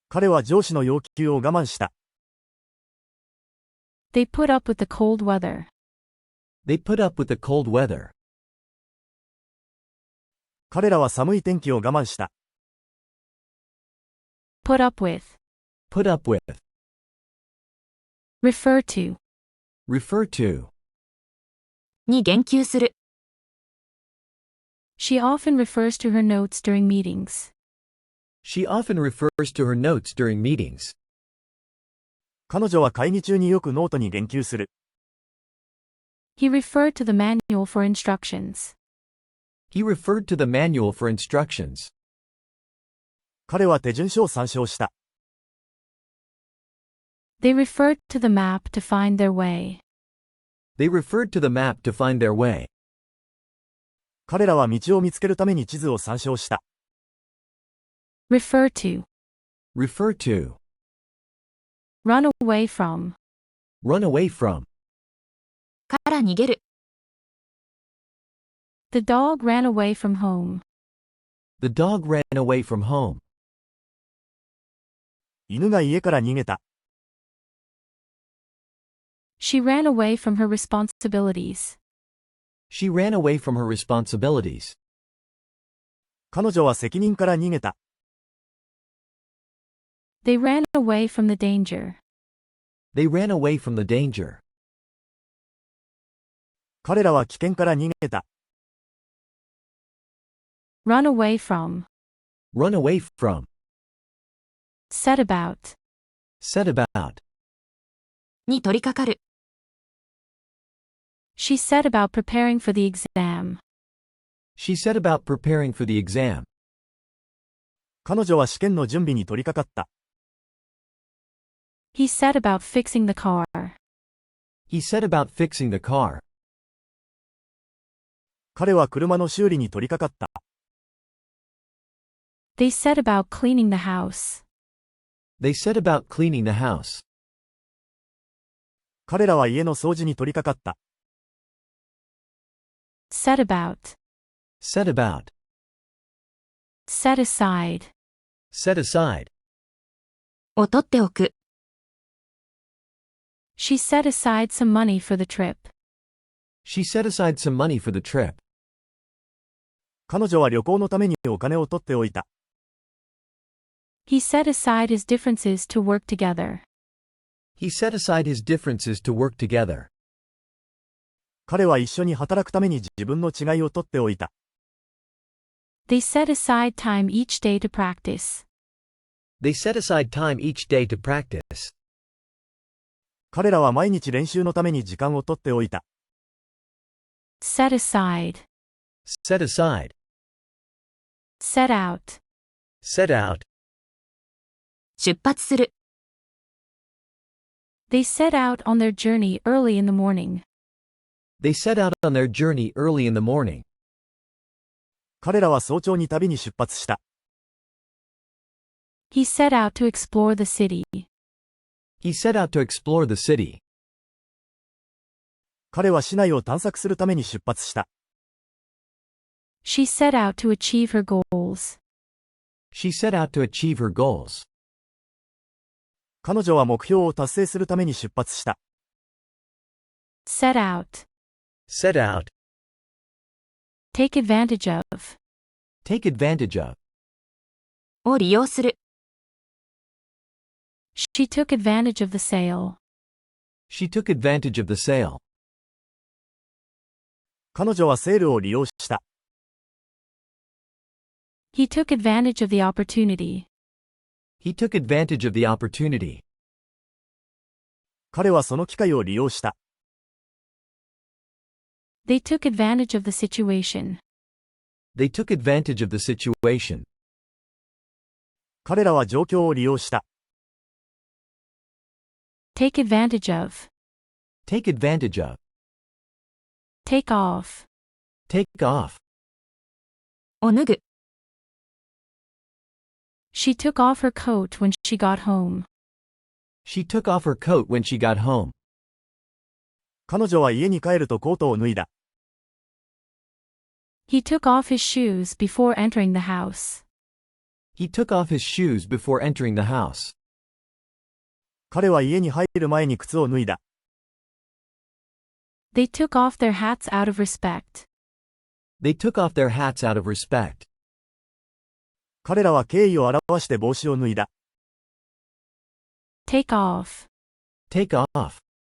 彼は上司の要求を我慢した。They put up with the cold weather. They put up with the cold weather. 彼らは寒い天気を我慢した。Put up with. Put up with. Refer to. Refer to. に言及する。She often refers to her notes during meetings. She often refers to her notes during meetings. 彼女は会議中によくノートに言及する。He referred to the manual for instructions. He referred to the manual for instructions. 彼は手順書を参照した。They referred to the map to find their way. They referred to the map to find their way. 彼らは道を見つけるために地図を参照した。Refer to. Refer to. Run away from. Run away from. から逃げる。The dog ran away from home. The dog ran away from home. 犬が家から逃げた。She ran away from her responsibilities. She ran away from her responsibilities. 彼女は責任から逃げた。They ran away from the danger. They ran away from the danger. 彼らは危険から逃げた。Run away from. Run away from. Set about. Set about. に取り掛かる。She set about preparing for the exam. She set about preparing for the exam. 彼女は試験の準備に取り掛かった。He set about fixing the car. He set about fixing the car. 彼は車の修理に取り掛かった。They set about cleaning the house. They set about cleaning the house. 彼らは家の掃除に取り掛かった。Set about. Set about. Set aside. Set aside. を取っておく。She set aside some money for the trip. She set aside some money for the trip. 彼女は旅行のためにお金を取っておいた。He set aside his differences to work together. He set aside his differences to work together. 彼は一緒に働くために自分の違いを取っておいた。They set aside time each day to practice. They set aside time each day to practice. 彼らは毎日練習のために時間を取っておいた。Set aside. Set aside. Set out. Set out. 出発する。They set out on their journey early in the morning. They set out on their journey early in the morning. 彼らは早朝に旅に出発した。He set out to explore the city. He set out to explore the city. 彼は市内を探索するために出発した。She set out to achieve her goals. She set out to achieve her goals. 彼女は目標を達成するために出発した。Set out. Set out. Take advantage of. Take advantage of. を利用する。She took advantage of the sale. She took advantage of the sale. 彼女はセールを利用した。He took advantage of the opportunity. He took advantage of the opportunity. 彼はその機会を利用した。They took advantage of the situation. They took advantage of the situation. 彼らは状況を利用した。Take advantage of. Take advantage of. Take off. Take off. を脱ぐ。She took off her coat when she got home. She took off her coat when she got home. 彼女は家に帰るとコートを脱いだ。He took off his shoes before entering the house. He took off his shoes before entering the house. 彼は家に入る前に靴を脱いだ。They took off their hats out of respect. They took off their hats out of respect. 彼らは敬意を表して帽子を脱いだ。Take off. Take off.